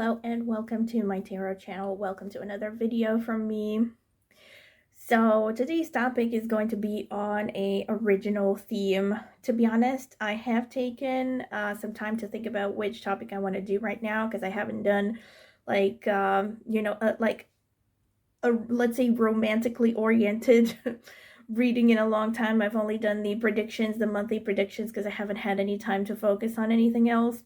Hello and welcome to my tarot channel. Welcome to another video from me. So today's topic is going to be on a original theme. To be honest, I have taken some time to think about which topic I want to do right now because I haven't done like let's say romantically oriented reading in a long time. I've only done the predictions, the monthly predictions, because I haven't had any time to focus on anything else.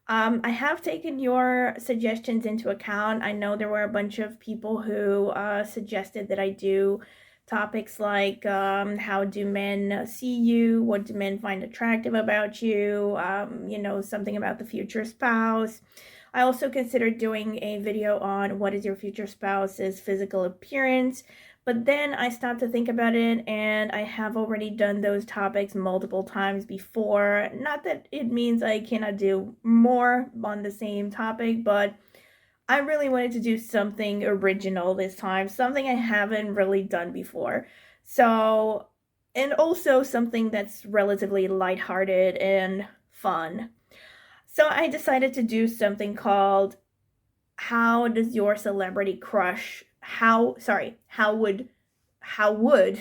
I have taken your suggestions into account. I know there were a bunch of people who suggested that I do topics like how do men see you, what do men find attractive about you, something about the future spouse. I also considered doing a video on what is your future spouse's physical appearance. But then I stopped to think about it, and I have already done those topics multiple times before. Not that it means I cannot do more on the same topic, but I really wanted to do something original this time, something I haven't really done before. So, and also something that's relatively lighthearted and fun. So I decided to do something called How Does Your Celebrity Crush how would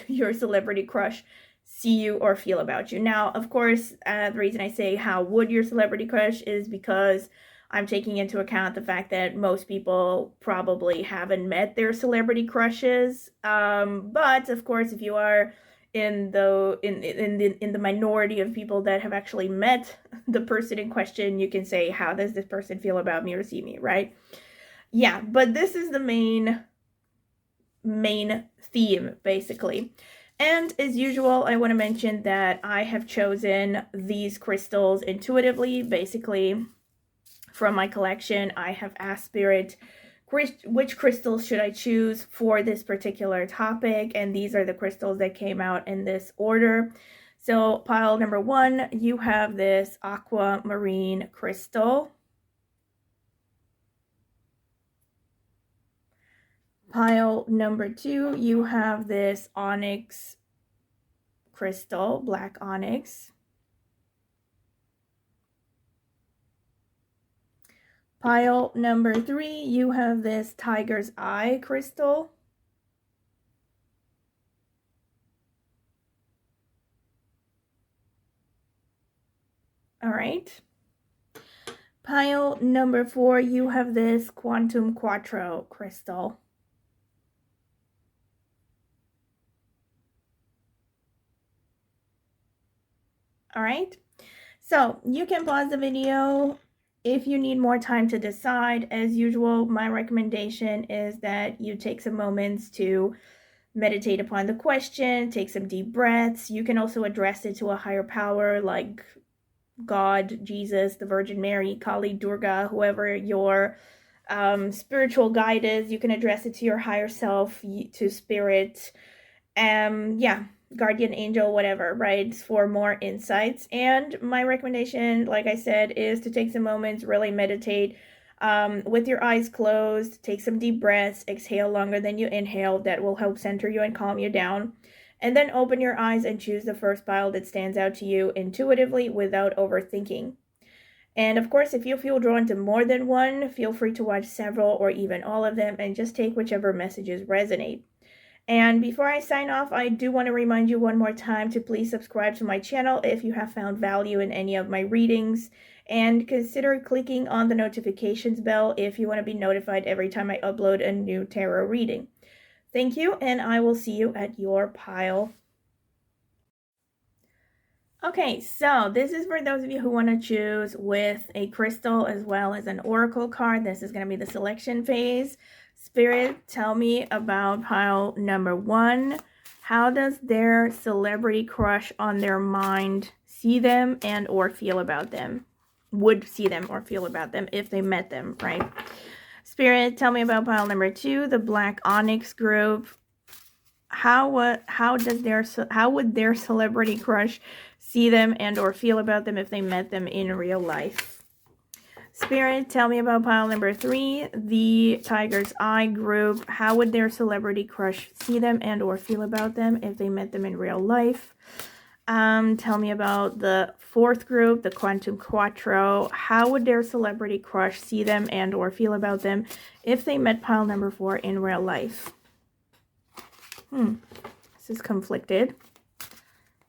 your celebrity crush see you or feel about you? Now, of course, the reason I say how would your celebrity crush is because I'm taking into account the fact that most people probably haven't met their celebrity crushes. But of course, if you are in the minority of people that have actually met the person in question, you can say, how does this person feel about me or see me, right? Yeah, but this is the main theme, basically. And as usual, I want to mention that I have chosen these crystals intuitively. Basically, from my collection, I have asked Spirit which crystals should I choose for this particular topic, and these are the crystals that came out in this order. So pile number 1, you have this aquamarine crystal. Pile number 2, you have this onyx crystal, black onyx. Pile number 3, you have this tiger's eye crystal. All right. Pile number 4, you have this quantum quattro crystal. All right, so you can pause the video if you need more time to decide. As usual, my recommendation is that you take some moments to meditate upon the question, take some deep breaths. You can also address it to a higher power like God, Jesus, the Virgin Mary, Kali, Durga, whoever your spiritual guide is. You can address it to your higher self, to spirit, guardian angel, whatever, right, for more insights. And my recommendation, like I said, is to take some moments, really meditate with your eyes closed, take some deep breaths, exhale longer than you inhale. That will help center you and calm you down. And then open your eyes and choose the first pile that stands out to you intuitively without overthinking. And of course, if you feel drawn to more than one, feel free to watch several or even all of them and just take whichever messages resonate. And before I sign off, I do want to remind you one more time to please subscribe to my channel if you have found value in any of my readings, and consider clicking on the notifications bell if you want to be notified every time I upload a new tarot reading. Thank you, and I will see you at your pile. Okay, so this is for those of you who want to choose with a crystal as well as an oracle card. This is going to be the selection phase. Spirit, tell me about pile number 1. How does their celebrity crush on their mind see them and or feel about them? Would see them or feel about them if they met them, right? Spirit, tell me about pile number 2, the black onyx group. How would their celebrity crush see them and or feel about them if they met them in real life? Spirit, tell me about pile number 3, the tiger's eye group. How would their celebrity crush see them and or feel about them if they met them in real life? Tell me about the fourth group, the Quantum Quattro. How would their celebrity crush see them and or feel about them if they met pile number 4 in real life? This is conflicted.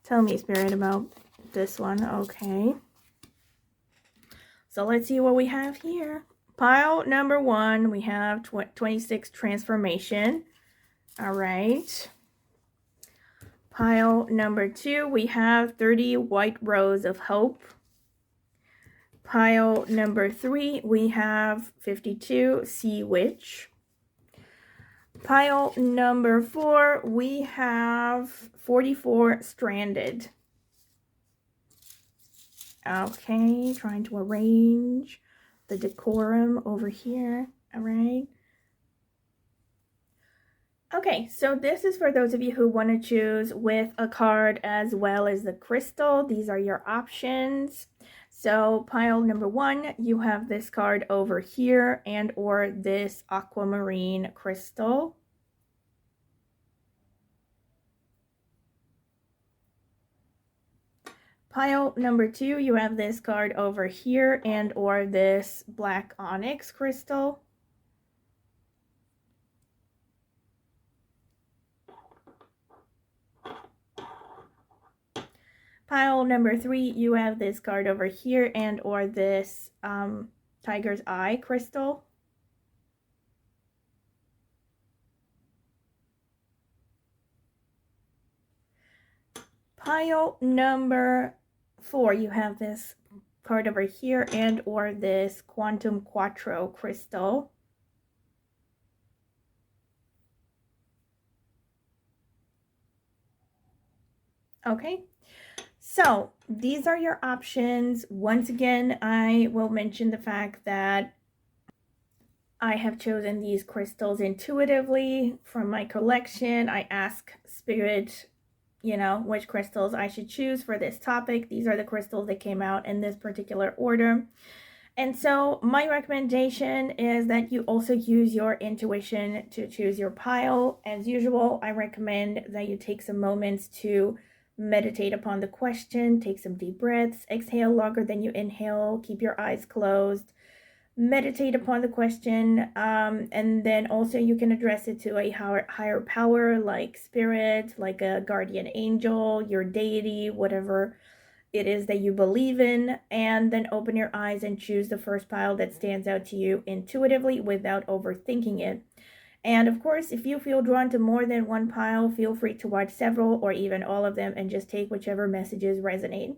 Tell me, Spirit, about this one. Okay. So let's see what we have here. Pile number 1, we have 26 transformation. All right. Pile number 2, we have 30 white rose of hope. Pile number 3, we have 52 sea witch. Pile number 4, we have 44 stranded. Okay, trying to arrange the decorum over here. All right. Okay, so this is for those of you who want to choose with a card as well as the crystal. These are your options. So pile number 1, you have this card over here and or this aquamarine crystal. Pile number 2, you have this card over here and or this black onyx crystal. Pile number 3, you have this card over here and or this tiger's eye crystal. Pile number 4, you have this card over here and or this Quantum Quattro crystal. Okay, so these are your options. Once again, I will mention the fact that I have chosen these crystals intuitively from my collection. I ask Spirit, you know, which crystals I should choose for this topic. These are the crystals that came out in this particular order. And so my recommendation is that you also use your intuition to choose your pile. As usual, I recommend that you take some moments to meditate upon the question, take some deep breaths, exhale longer than you inhale, keep your eyes closed, meditate upon the question, and then also you can address it to a higher power like spirit, like a guardian angel, your deity, whatever it is that you believe in, and then open your eyes and choose the first pile that stands out to you intuitively without overthinking it. And of course, if you feel drawn to more than one pile, feel free to watch several or even all of them and just take whichever messages resonate.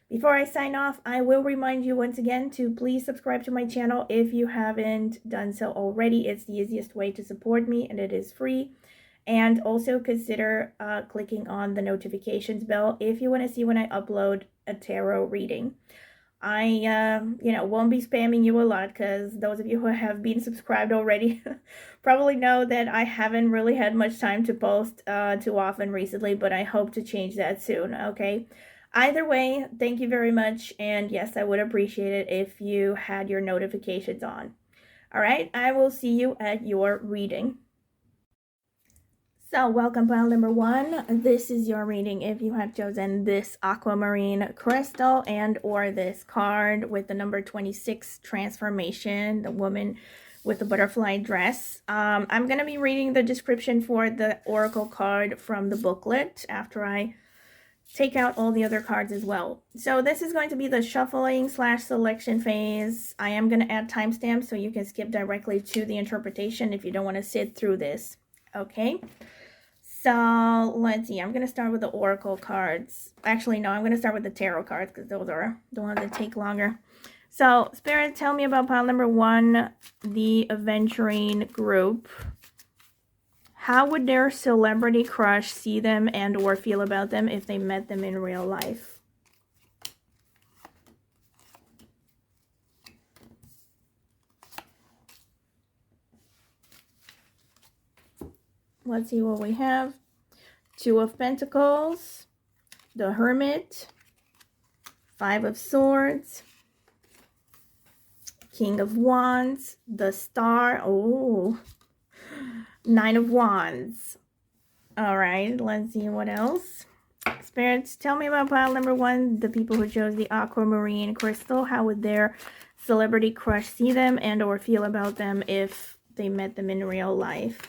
Before I sign off, I will remind you once again to please subscribe to my channel if you haven't done so already. It's the easiest way to support me and it is free. And also consider clicking on the notifications bell if you want to see when I upload a tarot reading. I, won't be spamming you a lot because those of you who have been subscribed already probably know that I haven't really had much time to post too often recently, but I hope to change that soon, okay? Either way, thank you very much, and yes, I would appreciate it if you had your notifications on. All right, I will see you at your reading. So welcome pile number 1. This is your reading if you have chosen this aquamarine crystal and or this card with the number 26 transformation, the woman with the butterfly dress. I'm going to be reading the description for the oracle card from the booklet after I take out all the other cards as well. So this is going to be the shuffling / selection phase. I am going to add timestamps so you can skip directly to the interpretation if you don't want to sit through this. Okay. So let's see, I'm going to start with the oracle cards. Actually, no, I'm going to start with the tarot cards because those are the ones that take longer. So, Spirit, tell me about pile number 1, the Aventurine group. How would their celebrity crush see them and or feel about them if they met them in real life? Let's see what we have. 2 of Pentacles, the Hermit, 5 of Swords, King of Wands, the Star, 9 of Wands. All right, let's see what else. Spirits, tell me about pile number 1, the people who chose the aquamarine crystal. How would their celebrity crush see them and or feel about them if they met them in real life?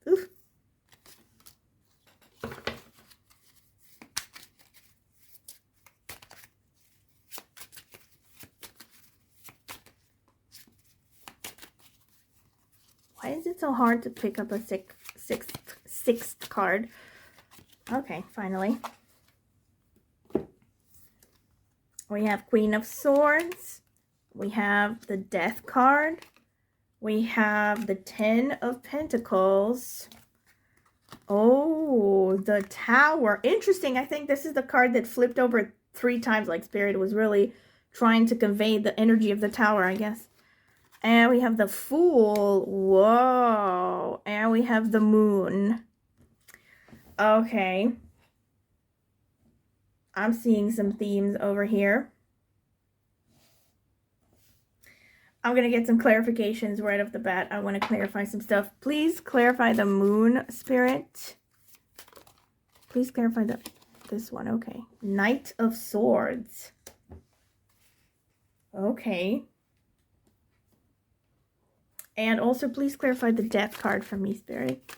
Oof. Why is it so hard to pick up a sixth card? Okay, finally. We have Queen of Swords. We have the Death card. We have the 10 of Pentacles. Oh, the Tower. Interesting. I think this is the card that flipped over 3 times, like Spirit was really trying to convey the energy of the Tower, I guess. And we have the Fool. Whoa. And we have the Moon. Okay. I'm seeing some themes over here. I'm going to get some clarifications right off the bat. I want to clarify some stuff. Please clarify the Moon, Spirit. Please clarify this one. Okay. Knight of Swords. Okay. And also, please clarify the Death card for me, Spirit.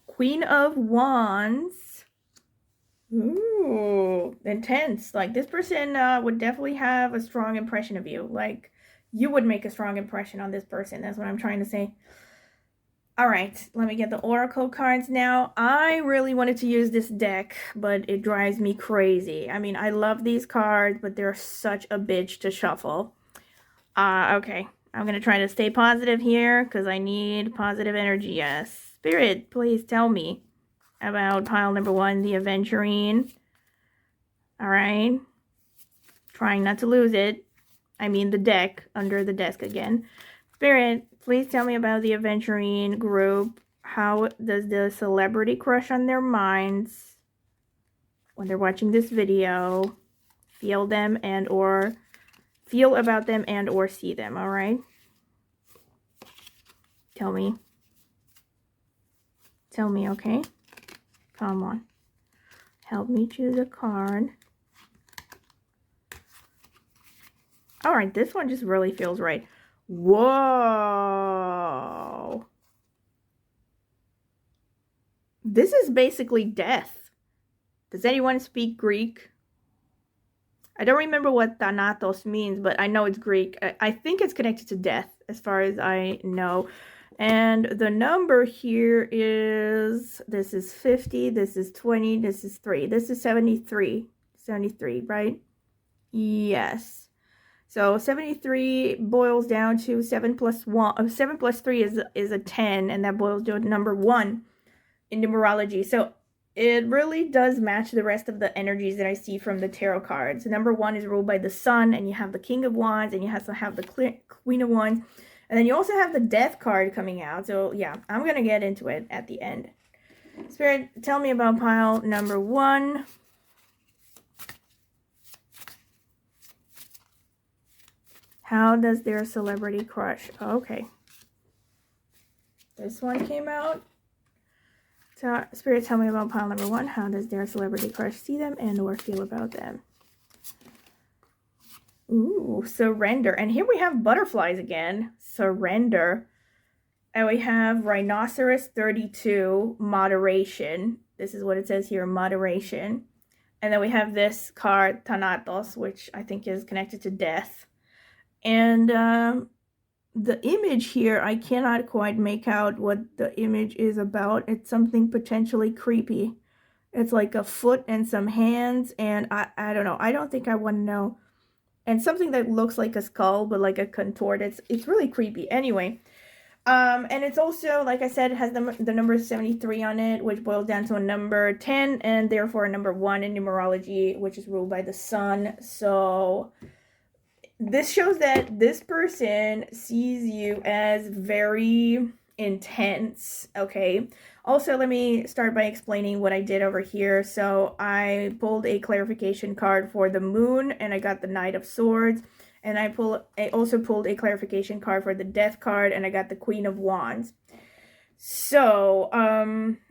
Queen of Wands. Ooh, intense. Like, this person would definitely have a strong impression of you. Like, you would make a strong impression on this person. That's what I'm trying to say. All right, let me get the Oracle cards now. I really wanted to use this deck, but it drives me crazy. I mean, I love these cards, but they're such a bitch to shuffle. Okay. I'm going to try to stay positive here because I need positive energy. Yes. Spirit, please tell me about pile number 1, the Aventurine. All right. Trying not to lose it. I mean the deck under the desk again. Spirit, please tell me about the Aventurine group. How does the celebrity crush on their minds when they're watching this video feel them and or feel about them and or see them, all right? Tell me. Tell me, okay? Come on. Help me choose a card. All right, this one just really feels right. Whoa. This is basically death. Does anyone speak Greek? I don't remember what Thanatos means, but I know it's Greek. I think it's connected to death, as far as I know. And the number here is, this is 50, this is 20, this is 3. This is 73. 73, right? Yes. So 73 boils down to 7 plus 1. 7 plus 3 is a 10, and that boils down to number 1 in numerology. So it really does match the rest of the energies that I see from the tarot cards. Number 1 is ruled by the Sun, and you have the King of Wands, and you also have the Queen of Wands, and then you also have the Death card coming out. So yeah, I'm going to get into it at the end. Spirit, tell me about pile number 1. How does their celebrity crush? Okay. This one came out. So, Spirit, tell me about pile number 1. How does their celebrity crush see them and or feel about them? Ooh, surrender. And here we have butterflies again. Surrender. And we have Rhinoceros 32, moderation. This is what it says here, moderation. And then we have this card, Thanatos, which I think is connected to death. And the image here, I cannot quite make out what the image is about. It's something potentially creepy. It's like a foot and some hands, and I don't know. I don't think I want to know. And something that looks like a skull, but like a contoured. It's really creepy. Anyway, and it's also, like I said, it has the number 73 on it, which boils down to a number 10, and therefore a number 1 in numerology, which is ruled by the Sun. So this shows that this person sees you as very intense, okay? Also, let me start by explaining what I did over here. So I pulled a clarification card for the Moon, and I got the Knight of Swords. And I also pulled a clarification card for the Death card, and I got the Queen of Wands. So,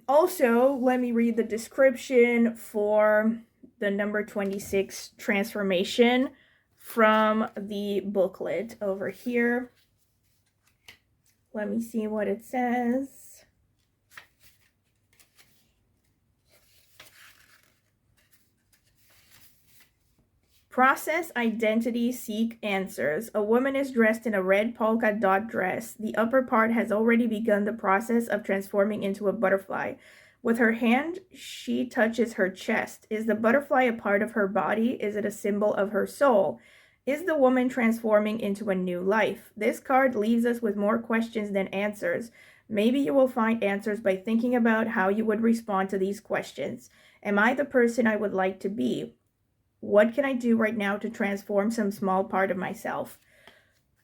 also, let me read the description for the number 26 transformation from the booklet over here. Let me see what it says. Process, identity, seek answers. A woman is dressed in a red polka dot dress. The upper part has already begun the process of transforming into a butterfly. With her hand, she touches her chest. Is the butterfly a part of her body? Is it a symbol of her soul? Is the woman transforming into a new life? This card leaves us with more questions than answers. Maybe you will find answers by thinking about how you would respond to these questions. Am I the person I would like to be? What can I do right now to transform some small part of myself?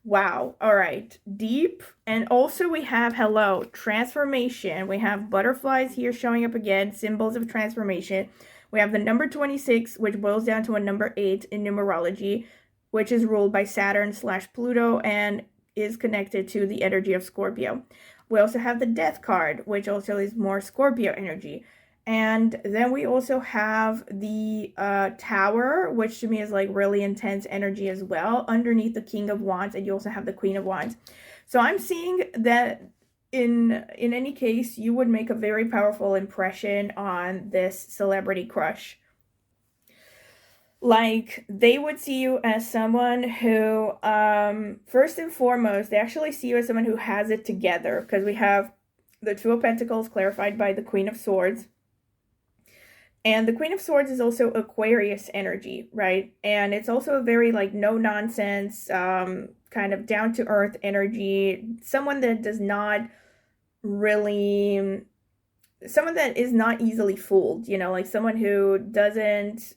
Wow. All right. Deep. And also we have, hello, transformation. We have butterflies here showing up again, symbols of transformation. We have the number 26, which boils down to a number 8 in numerology, which is ruled by Saturn/Pluto and is connected to the energy of Scorpio. We also have the Death card, which also is more Scorpio energy. And then we also have the Tower, which to me is like really intense energy as well, underneath the King of Wands, and you also have the Queen of Wands. So I'm seeing that in any case, you would make a very powerful impression on this celebrity crush. Like, they would see you as someone who, first and foremost, they actually see you as someone who has it together, because we have the Two of Pentacles clarified by the Queen of Swords. And the Queen of Swords is also Aquarius energy, right? And it's also a very like no nonsense, kind of down to earth energy. Someone that does not really, someone that is not easily fooled, you know, like someone who doesn't,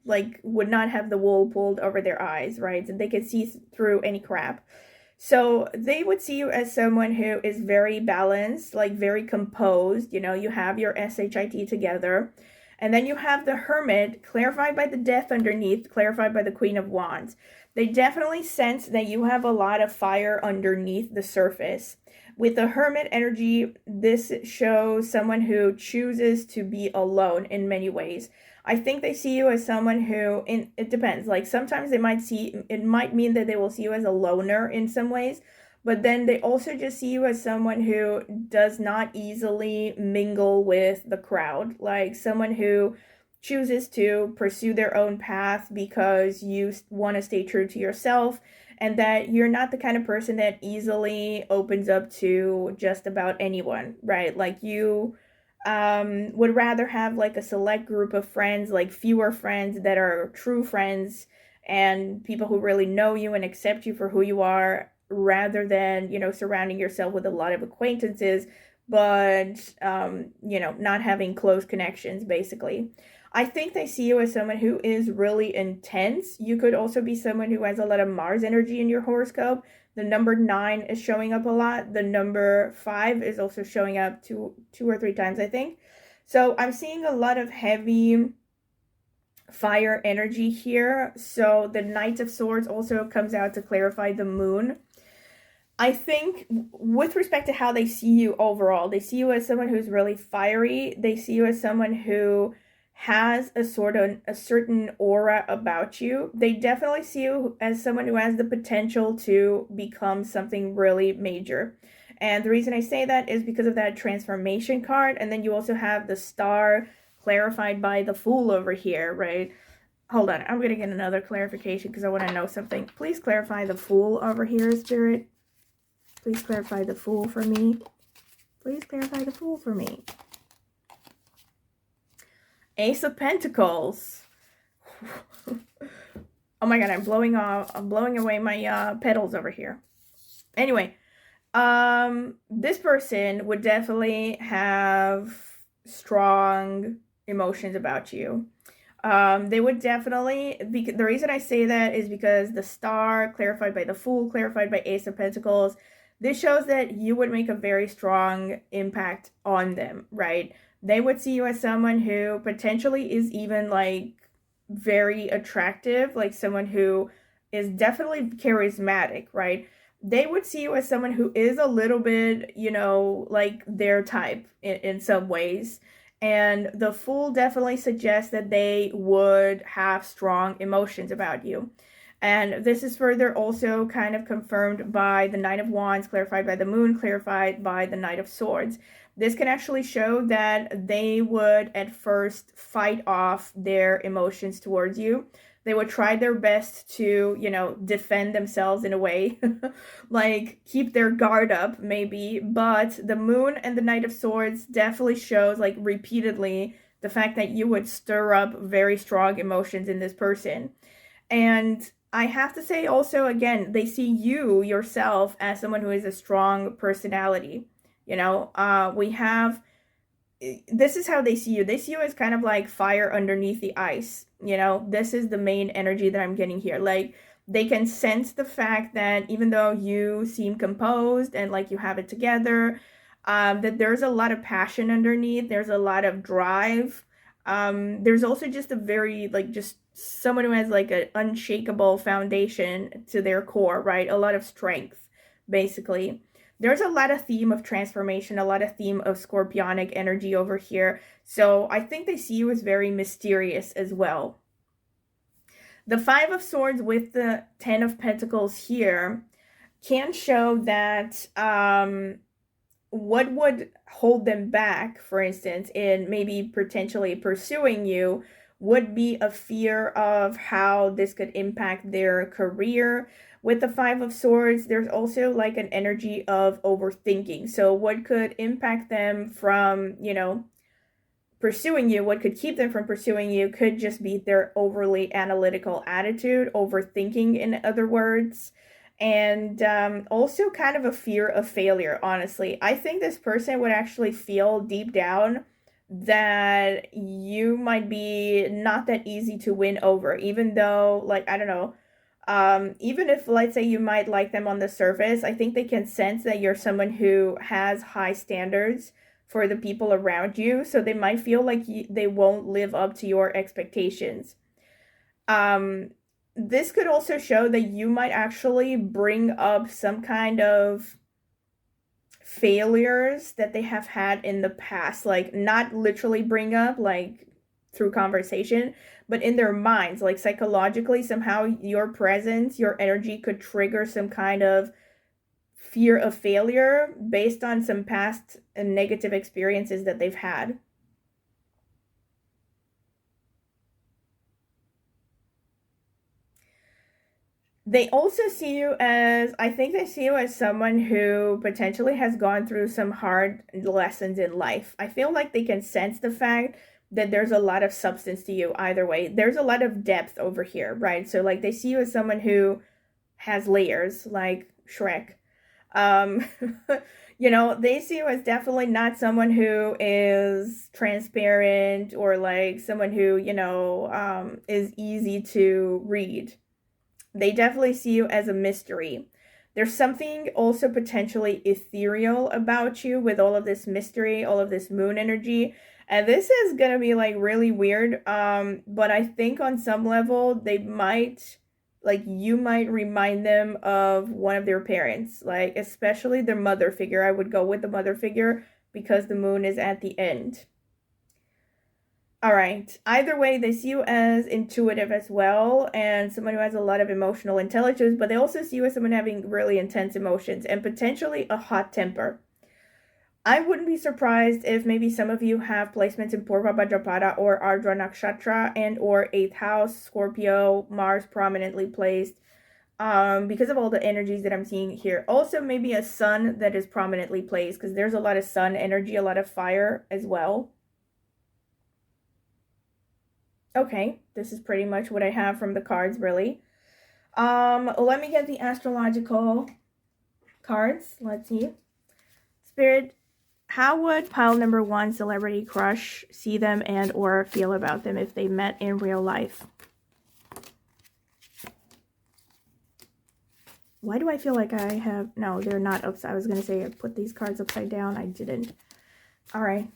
like, would not have the wool pulled over their eyes, right? And they can see through any crap. So they would see you as someone who is very balanced, like very composed. You know, you have your SHIT together. And then you have the Hermit, clarified by the Death underneath, clarified by the Queen of Wands. They definitely sense that you have a lot of fire underneath the surface. With the Hermit energy, this shows someone who chooses to be alone in many ways. I think they see you as someone who, it depends, like sometimes it might mean that they will see you as a loner in some ways, but then they also just see you as someone who does not easily mingle with the crowd, like someone who chooses to pursue their own path because you want to stay true to yourself, and that you're not the kind of person that easily opens up to just about anyone, right? Like you would rather have like a select group of friends, like fewer friends that are true friends and people who really know you and accept you for who you are, rather than, you know, surrounding yourself with a lot of acquaintances, but, you know, not having close connections, basically. I think they see you as someone who is really intense. You could also be someone who has a lot of Mars energy in your horoscope. The number 9 is showing up a lot. The number 5 is also showing up two or three times, I think. So I'm seeing a lot of heavy fire energy here. So the Knight of Swords also comes out to clarify the Moon. I think with respect to how they see you overall, they see you as someone who's really fiery. They see you as someone who has a certain aura about you. They definitely see you as someone who has the potential to become something really major. And the reason I say that is because of that transformation card. And then you also have the Star clarified by the Fool over here, right? Hold on, I'm going to get another clarification because I want to know something. Please clarify the Fool over here, Spirit. Please clarify the Fool for me. Please clarify the Fool for me. Ace of Pentacles. Oh my god, I'm blowing away my petals over here. Anyway, this person would definitely have strong emotions about you. They would definitely, the reason I say that is because the Star clarified by the Fool, clarified by Ace of Pentacles, this shows that you would make a very strong impact on them, right? They would see you as someone who potentially is even like very attractive, like someone who is definitely charismatic, right? They would see you as someone who is a little bit, you know, like their type in some ways. And the Fool definitely suggests that they would have strong emotions about you. And this is further also kind of confirmed by the Knight of Wands, clarified by the Moon, clarified by the Knight of Swords. This can actually show that they would at first fight off their emotions towards you. They would try their best to, you know, defend themselves in a way, like keep their guard up maybe. But the Moon and the Knight of Swords definitely shows, like, repeatedly the fact that you would stir up very strong emotions in this person. And I have to say also, again, they see you yourself as someone who is a strong personality. You know, this is how they see you. They see you as kind of like fire underneath the ice. You know, this is the main energy that I'm getting here. Like, they can sense the fact that even though you seem composed and like you have it together, that there's a lot of passion underneath. There's a lot of drive. There's also just a very, like, just someone who has like an unshakable foundation to their core, right? A lot of strength, basically. There's a lot of theme of transformation, a lot of theme of scorpionic energy over here. So I think they see you as very mysterious as well. The Five of Swords with the Ten of Pentacles here can show that what would hold them back, for instance, in maybe potentially pursuing you, would be a fear of how this could impact their career. With the Five of Swords, there's also like an energy of overthinking. So what could impact them from, you know, pursuing you, what could keep them from pursuing you, could just be their overly analytical attitude, overthinking in other words. And also kind of a fear of failure, honestly. I think this person would actually feel deep down that you might be not that easy to win over, even though, like, I don't know, even if, let's say, you might like them on the surface, I think they can sense that you're someone who has high standards for the people around you, so they might feel like they won't live up to your expectations. This could also show that you might actually bring up some kind of failures that they have had in the past, like not literally bring up like through conversation, but in their minds, like psychologically, somehow your presence, your energy could trigger some kind of fear of failure based on some past and negative experiences that they've had. They also see you as, I think they see you as someone who potentially has gone through some hard lessons in life. I feel like they can sense the fact that there's a lot of substance to you either way. There's a lot of depth over here, right? So like they see you as someone who has layers, like Shrek. Um, you know, they see you as definitely not someone who is transparent or like someone who, you know, is easy to read. They definitely see you as a mystery. There's something also potentially ethereal about you with all of this mystery, all of this moon energy. And this is going to be like really weird. But I think on some level, they might, like, you might remind them of one of their parents, like especially their mother figure. I would go with the mother figure because the moon is at the end. All right. Either way, they see you as intuitive as well and someone who has a lot of emotional intelligence, but they also see you as someone having really intense emotions and potentially a hot temper. I wouldn't be surprised if maybe some of you have placements in Purva Bhadrapada or Ardra Nakshatra and or 8th house, Scorpio, Mars prominently placed, because of all the energies that I'm seeing here. Also, maybe a sun that is prominently placed because there's a lot of sun energy, a lot of fire as well. Okay, this is pretty much what I have from the cards, really. Let me get the astrological cards. Let's see. Spirit, how would pile number 1 celebrity crush see them and or feel about them if they met in real life? Why do I feel like I have... No, they're not upside. I was going to say I put these cards upside down. I didn't. All right.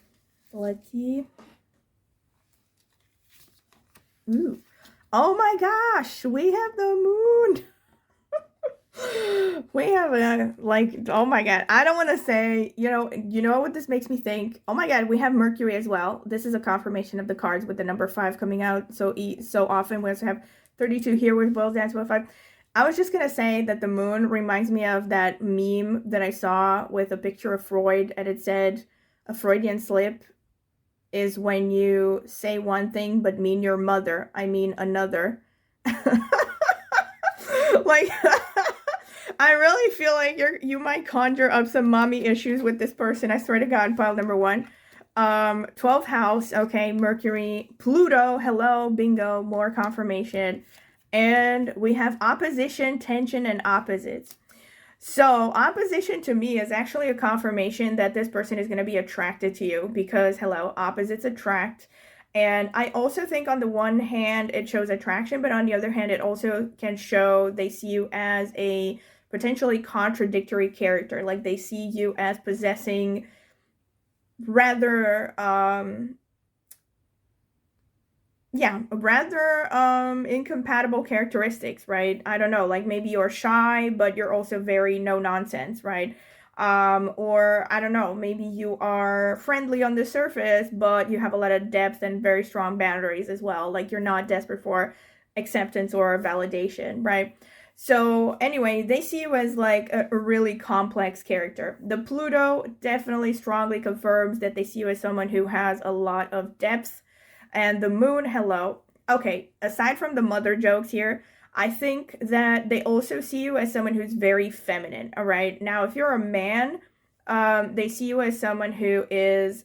Let's see. Ooh. Oh my gosh, we have the moon. We have a, like, oh my god, I don't want to say, you know what this makes me think? Oh my god, we have Mercury as well. This is a confirmation of the cards with the number 5 coming out so often. We also have 32 here with boils down to a 5. I was just gonna say that the moon reminds me of that meme that I saw with a picture of Freud, and it said a Freudian slip is when you say one thing but mean your mother. I mean another. Like, I really feel like you might conjure up some mommy issues with this person. I swear to God, pile number 1. 12th house, okay, Mercury, Pluto, hello, bingo, more confirmation. And we have opposition, tension, and opposites. So opposition to me is actually a confirmation that this person is going to be attracted to you because, hello, opposites attract. And I also think on the one hand, it shows attraction, but on the other hand, it also can show they see you as a potentially contradictory character. Like they see you as possessing rather incompatible characteristics, right? I don't know, like maybe you're shy but you're also very no nonsense, right? Or I don't know, maybe you are friendly on the surface but you have a lot of depth and very strong boundaries as well, like you're not desperate for acceptance or validation, right? So anyway, they see you as like a really complex character. The Pluto definitely strongly confirms that they see you as someone who has a lot of depth. And the moon, hello. Okay, aside from the mother jokes here, I think that they also see you as someone who's very feminine, all right? Now, if you're a man, they see you as someone who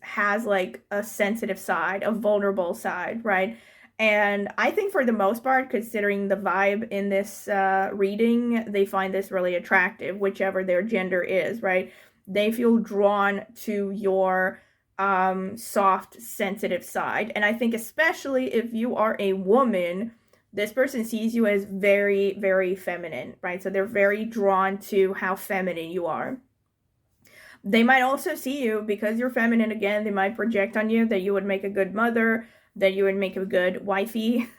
has like a sensitive side, a vulnerable side, right? And I think for the most part, considering the vibe in this reading, they find this really attractive, whichever their gender is, right? They feel drawn to your soft, sensitive side. And I think especially if you are a woman, this person sees you as very, very feminine, right? So they're very drawn to how feminine you are. They might also see you because you're feminine again. They might project on you that you would make a good mother, that you would make a good wifey,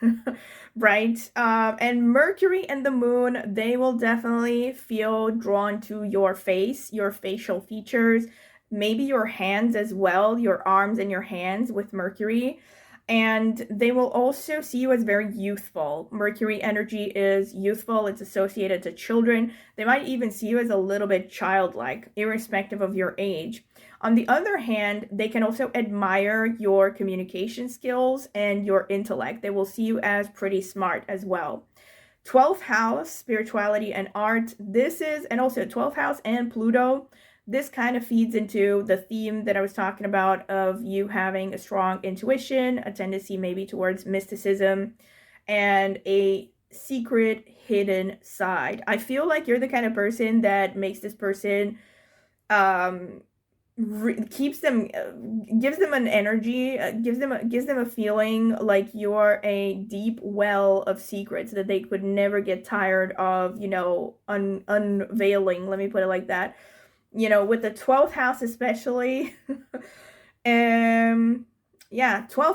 right? And Mercury and the moon, they will definitely feel drawn to your face, your facial features, maybe your hands as well, your arms and your hands with Mercury. And they will also see you as very youthful. Mercury energy is youthful, it's associated to children. They might even see you as a little bit childlike, irrespective of your age. On the other hand, they can also admire your communication skills and your intellect. They will see you as pretty smart as well. 12th house, spirituality and art. And also 12th house and Pluto. This kind of feeds into the theme that I was talking about of you having a strong intuition, a tendency maybe towards mysticism, and a secret hidden side. I feel like you're the kind of person that makes this person keeps them gives them an energy, gives them a feeling like you're a deep well of secrets that they could never get tired of, unveiling, let me put it like that. With the 12th house especially, 12th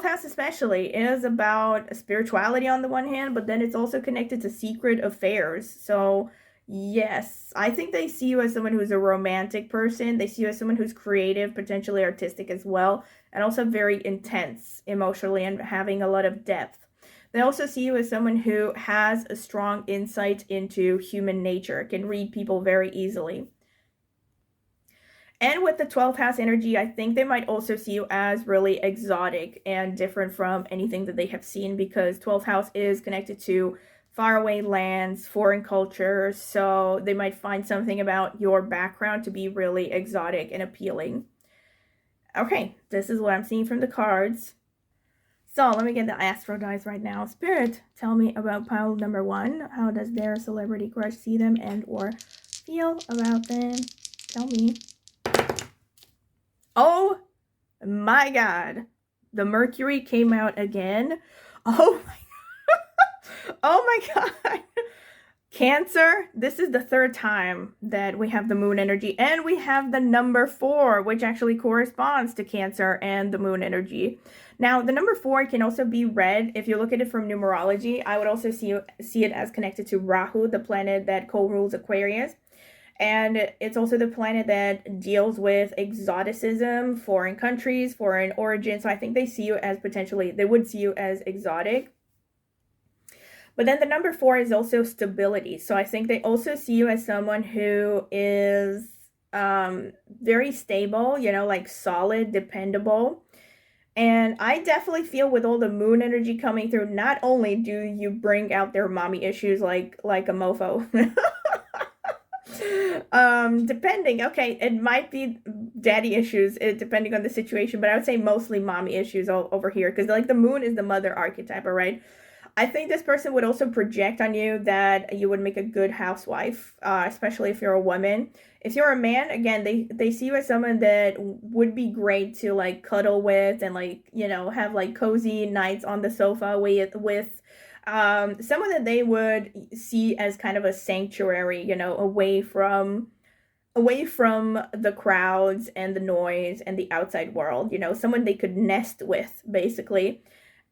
house especially is about spirituality on the one hand, but then it's also connected to secret affairs. So yes, I think they see you as someone who's a romantic person. They see you as someone who's creative, potentially artistic as well, and also very intense emotionally and having a lot of depth. They also see you as someone who has a strong insight into human nature, can read people very easily. And with the 12th house energy, I think they might also see you as really exotic and different from anything that they have seen, because 12th house is connected to faraway lands, foreign cultures, so they might find something about your background to be really exotic and appealing. Okay, this is what I'm seeing from the cards. So let me get the Astro dice right now. Spirit, tell me about pile number 1. How does their celebrity crush see them and or feel about them? Tell me. Oh my god, the Mercury came out again. Oh my god. Cancer, this is the third time that we have the moon energy, and we have the number 4, which actually corresponds to Cancer and the moon energy. Now, the number 4 can also be read, if you look at it from numerology, I would also see it as connected to Rahu, the planet that co-rules Aquarius. And it's also the planet that deals with exoticism, foreign countries, foreign origin. So I think they see you as they would see you as exotic. But then the number 4 is also stability. So I think they also see you as someone who is very stable, like solid, dependable. And I definitely feel with all the moon energy coming through, not only do you bring out their mommy issues like a mofo. Depending, okay, it might be daddy issues, depending on the situation, but I would say mostly mommy issues over here, because like the moon is the mother archetype, all right? I think this person would also project on you that you would make a good housewife, especially if you're a woman. If you're a man, again, they see you as someone that would be great to like cuddle with and like, have like cozy nights on the sofa with someone that they would see as kind of a sanctuary, away from the crowds and the noise and the outside world, someone they could nest with, basically.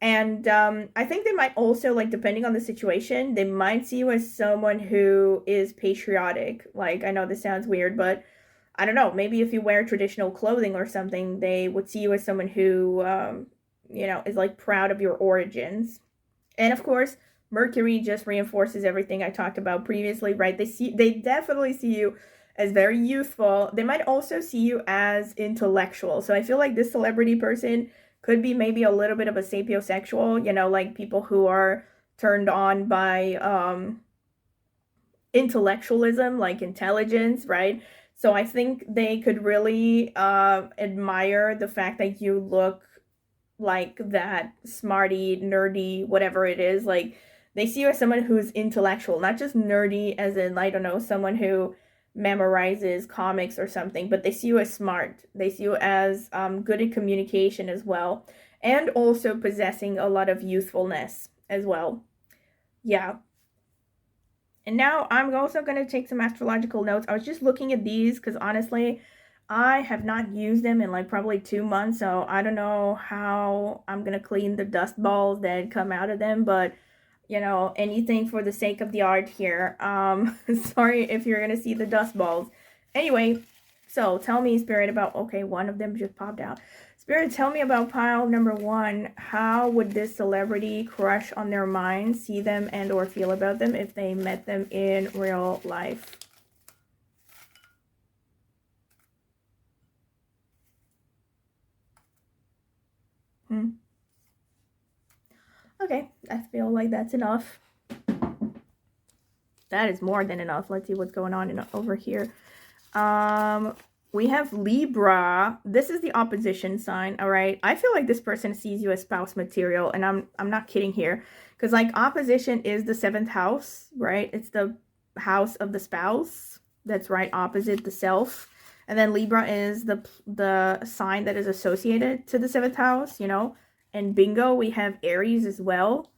And I think they might also, like, depending on the situation, they might see you as someone who is patriotic. Like, I know this sounds weird, but I don't know. Maybe if you wear traditional clothing or something, they would see you as someone who, is, like, proud of your origins. And, of course, Mercury just reinforces everything I talked about previously, right? They definitely see you as very youthful. They might also see you as intellectual. So I feel like this celebrity person could be maybe a little bit of a sapiosexual, like people who are turned on by intellectualism, like intelligence, right? So I think they could really admire the fact that you look like that smarty, nerdy, whatever it is. Like, they see you as someone who's intellectual, not just nerdy as in, I don't know, someone who memorizes comics or something, but they see you as smart. They see you as good at communication as well, and also possessing a lot of youthfulness as well. Yeah. And now I'm also going to take some astrological notes. I was just looking at these because honestly, I have not used them in like probably 2 months, so I don't know how I'm going to clean the dust balls that come out of them, but anything for the sake of the art here. Sorry if you're gonna see the dust balls. Anyway, so tell me, Spirit, about, okay, one of them just popped out. Spirit, tell me about pile number 1. How would this celebrity crush on their mind, see them and or feel about them if they met them in real life? Okay, I feel like that's enough. That is more than enough. Let's see what's going on over here. We have Libra. This is the opposition sign, all right? I feel like this person sees you as spouse material, and I'm not kidding here. Because, like, opposition is the 7th house, right? It's the house of the spouse. That's right, opposite the self. And then Libra is the sign that is associated to the 7th house, And bingo, we have Aries as well.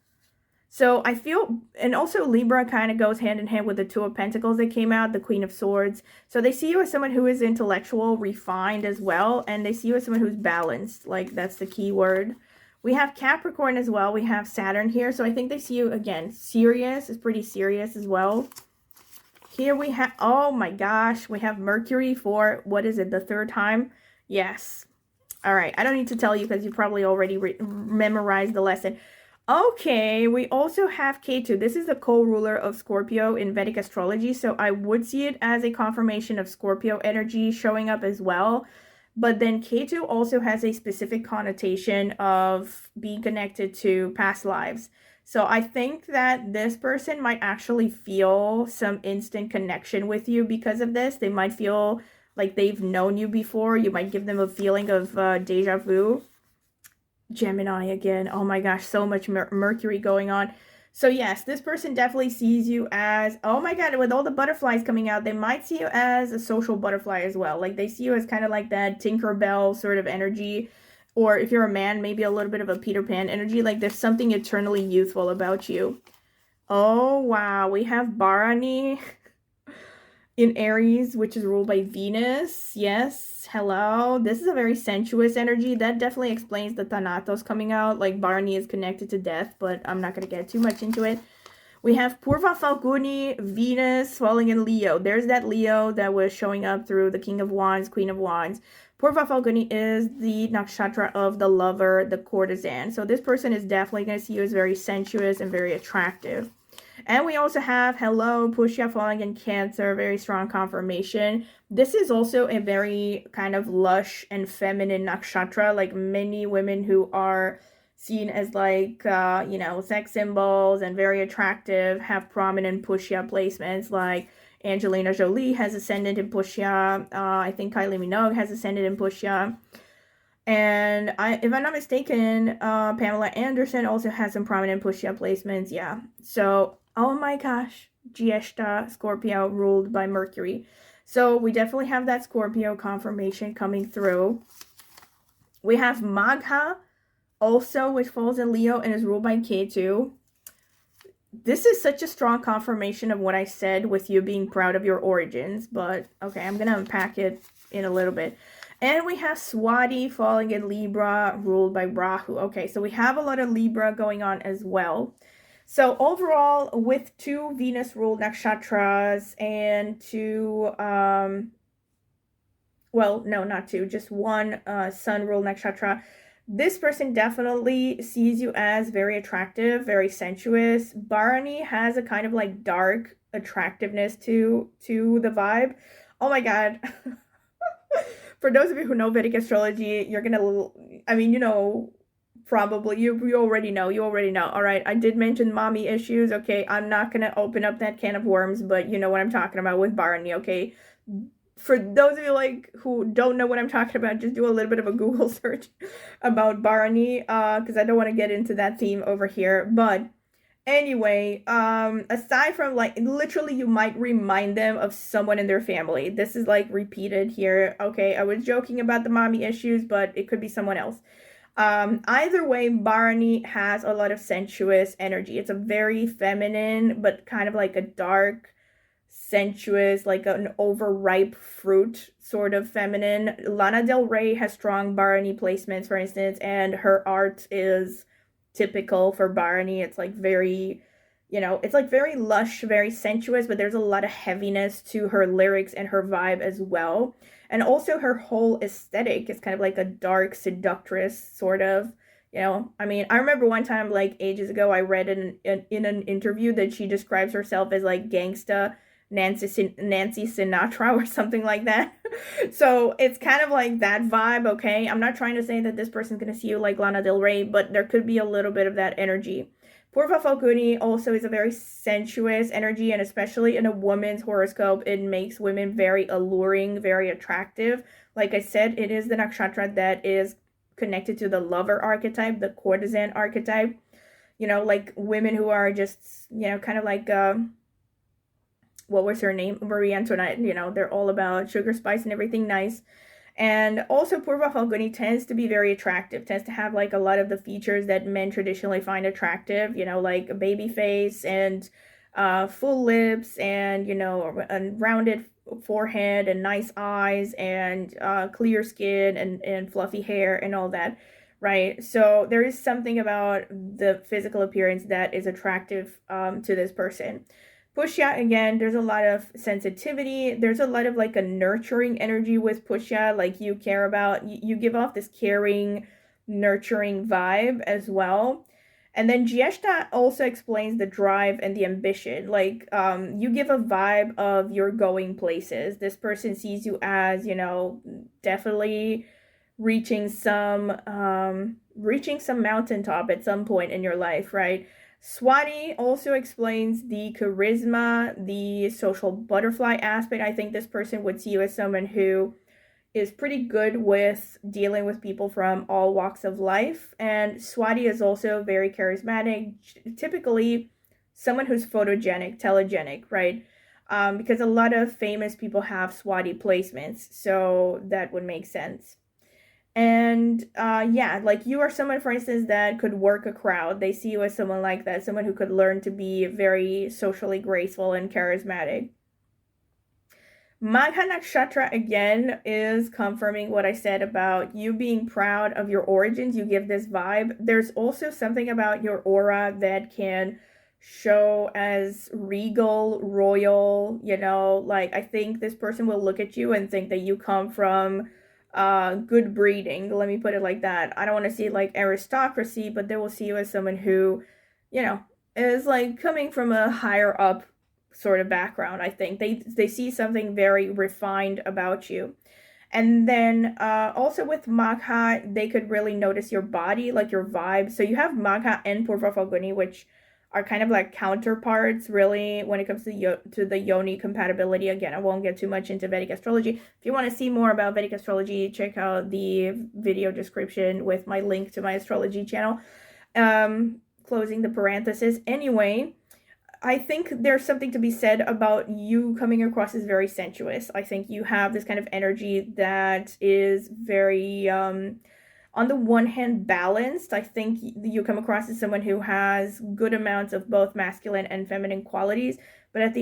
So I feel, and also Libra kind of goes hand in hand with the 2 of Pentacles that came out, the Queen of Swords. So they see you as someone who is intellectual, refined as well, and they see you as someone who's balanced. Like, that's the key word. We have Capricorn as well. We have Saturn here. So I think they see you, again, serious. It's pretty serious as well. Here we have, oh my gosh, we have Mercury for, what is it, the 3rd time? Yes. All right. I don't need to tell you because you probably already memorized the lesson. Okay, we also have Ketu. This is the co-ruler of Scorpio in Vedic astrology, so I would see it as a confirmation of Scorpio energy showing up as well. But then Ketu also has a specific connotation of being connected to past lives. So I think that this person might actually feel some instant connection with you because of this. They might feel like they've known you before. You might give them a feeling of deja vu. Gemini again. Oh my gosh, so much Mercury going on. So yes, this person definitely sees you as, oh my god, with all the butterflies coming out, they might see you as a social butterfly as well. Like, they see you as kind of like that Tinkerbell sort of energy. Or if you're a man, maybe a little bit of a Peter Pan energy. Like, there's something eternally youthful about you. Oh, wow. We have Bharani in Aries, which is ruled by Venus. Yes, hello. This is a very sensuous energy. That definitely explains the Thanatos coming out. Like, Bharani is connected to death, but I'm not going to get too much into it. We have Purva Falguni, Venus falling in Leo. There's that Leo that was showing up through the King of Wands, Queen of Wands. Purva Falguni is the nakshatra of the lover, the courtesan. So this person is definitely going to see you as very sensuous and very attractive. And we also have Hello, Pushya falling in Cancer, very strong confirmation. This is also a very kind of lush and feminine nakshatra, like many women who are seen as like, you know, sex symbols and very attractive, have prominent Pushya placements, like Angelina Jolie has ascendant in Pushya. I think Kylie Minogue has ascendant in Pushya. And if I'm not mistaken, Pamela Anderson also has some prominent Pushya placements. Yeah. So, oh my gosh, Giesta, Scorpio, ruled by Mercury. So we definitely have that Scorpio confirmation coming through. We have Magha, also, which falls in Leo and is ruled by Ketu. This is such a strong confirmation of what I said with you being proud of your origins. But, okay, I'm going to unpack it in a little bit. And we have Swati falling in Libra, ruled by Rahu. Okay, so we have a lot of Libra going on as well. So overall, with 2 Venus-ruled nakshatras and 2, well, no, not 2, just 1 Sun-ruled nakshatra, this person definitely sees you as very attractive, very sensuous. Bharani has a kind of like dark attractiveness to the vibe. Oh my god. For those of you who know Vedic astrology, you're gonna, I mean, you know, probably, you already know, all right? I did mention mommy issues, okay? I'm not gonna open up that can of worms, but you know what I'm talking about with Bharani, okay? For those of you, like, who don't know what I'm talking about, just do a little bit of a Google search about Bharani, because I don't want to get into that theme over here, but anyway, aside from, like, literally you might remind them of someone in their family. This is, like, repeated here. Okay, I was joking about the mommy issues, but it could be someone else. Either way, Bharani has a lot of sensuous energy. It's a very feminine, but kind of like a dark, sensuous, like an overripe fruit sort of feminine. Lana Del Rey has strong Bharani placements, for instance, and her art is typical for Bharani. It's like very, you know, it's like very lush, very sensuous, but there's a lot of heaviness to her lyrics and her vibe as well. And also her whole aesthetic is kind of like a dark seductress sort of, you know. I mean, I remember one time, like ages ago, I read in an interview that she describes herself as like gangsta Nancy Sinatra or something like that. So it's kind of like that vibe, okay? I'm not trying to say that this person's going to see you like Lana Del Rey, but there could be a little bit of that energy. Purva Falguni also is a very sensuous energy, and especially in a woman's horoscope, it makes women very alluring, very attractive. Like I said, it is the nakshatra that is connected to the lover archetype, the courtesan archetype. You know, like women who are just, you know, kind of like, what was her name? Marie Antoinette. You know, they're all about sugar, spice, and everything nice. And also, Purva Falguni tends to be very attractive, tends to have like a lot of the features that men traditionally find attractive, you know, like a baby face and full lips and, you know, a rounded forehead and nice eyes and clear skin and fluffy hair and all that, right? So there is something about the physical appearance that is attractive to this person. Pushya, again, there's a lot of sensitivity. There's a lot of like a nurturing energy with Pushya. Like you care about, you give off this caring, nurturing vibe as well. And then Giesta also explains the drive and the ambition. Like, you give a vibe of you're going places. This person sees you as, you know, definitely reaching some mountaintop at some point in your life, right? Swati also explains the charisma, the social butterfly aspect. I think this person would see you as someone who is pretty good with dealing with people from all walks of life. And Swati is also very charismatic, typically someone who's photogenic, telegenic, right? Because a lot of famous people have Swati placements, so that would make sense. And yeah, like you are someone, for instance, that could work a crowd. They see you as someone like that, someone who could learn to be very socially graceful and charismatic. Magha Nakshatra again is confirming what I said about you being proud of your origins. You give this vibe. There's also something about your aura that can show as regal, royal, you know, like I think this person will look at you and think that you come from good breeding. Let me put it like that. I don't want to see like aristocracy, but they will see you as someone who, you know, is like coming from a higher up sort of background. I think they see something very refined about you. And then also with Magha, they could really notice your body, like your vibe. So you have Magha and Purva Falguni, which are kind of like counterparts, really, when it comes to the Yoni compatibility. Again, I won't get too much into Vedic astrology. If you want to see more about Vedic astrology, check out the video description with my link to my astrology channel. Closing the parenthesis. Anyway, I think there's something to be said about you coming across as very sensuous. I think you have this kind of energy that is very, on the one hand, balanced. I think you come across as someone who has good amounts of both masculine and feminine qualities. But on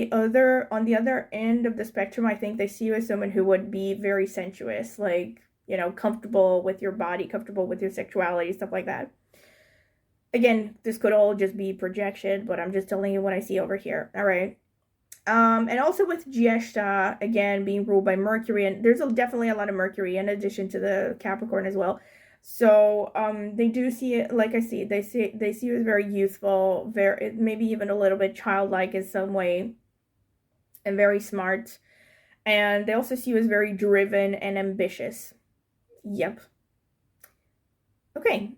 the other end of the spectrum, I think they see you as someone who would be very sensuous, like, you know, comfortable with your body, comfortable with your sexuality, stuff like that. Again, this could all just be projection, but I'm just telling you what I see over here. All right. And also with Jyeshta, again, being ruled by Mercury, and there's definitely a lot of Mercury in addition to the Capricorn as well. So they do see it, like I see, they see you as very youthful, very maybe even a little bit childlike in some way, and very smart. And they also see you as very driven and ambitious. Yep. Okay.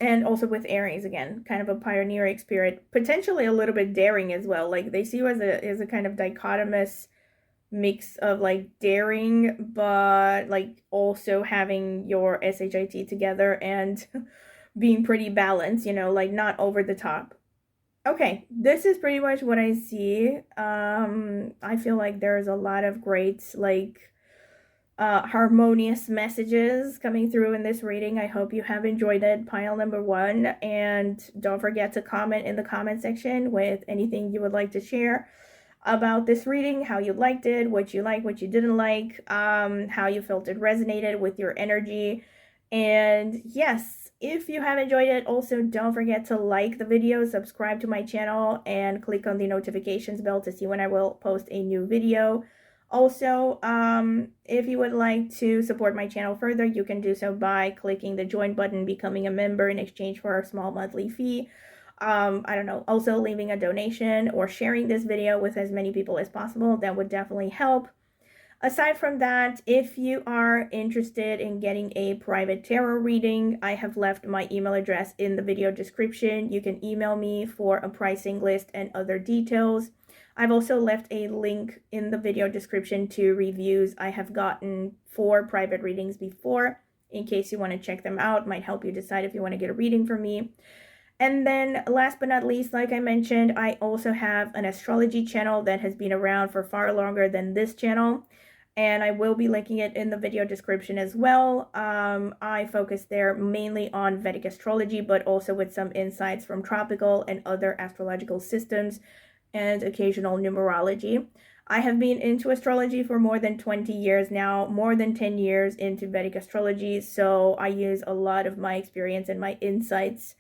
And also with Aries, again, kind of a pioneering spirit, potentially a little bit daring as well. Like they see you as a kind of dichotomous mix of like daring, but like also having your SHIT together and being pretty balanced, you know, like not over the top. Okay, this is pretty much what I see. I feel like there's a lot of great like harmonious messages coming through in this reading. I hope you have enjoyed it, pile number 1. And don't forget to comment in the comment section with anything you would like to share about this reading, how you liked it, what you like, what you didn't like, how you felt it resonated with your energy. And yes, if you have enjoyed it, also don't forget to like the video, subscribe to my channel, and click on the notifications bell to see when I will post a new video. Also, if you would like to support my channel further, you can do so by clicking the join button, becoming a member in exchange for a small monthly fee. I don't know, also leaving a donation or sharing this video with as many people as possible. That would definitely help. Aside from that, if you are interested in getting a private tarot reading, I have left my email address in the video description. You can email me for a pricing list and other details. I've also left a link in the video description to reviews I have gotten for private readings before, in case you want to check them out. Might help you decide if you want to get a reading from me. And then last but not least, like I mentioned, I also have an astrology channel that has been around for far longer than this channel, and I will be linking it in the video description as well. I focus there mainly on Vedic astrology, but also with some insights from tropical and other astrological systems and occasional numerology. I have been into astrology for more than 20 years now, more than 10 years into Vedic astrology, so I use a lot of my experience and my insights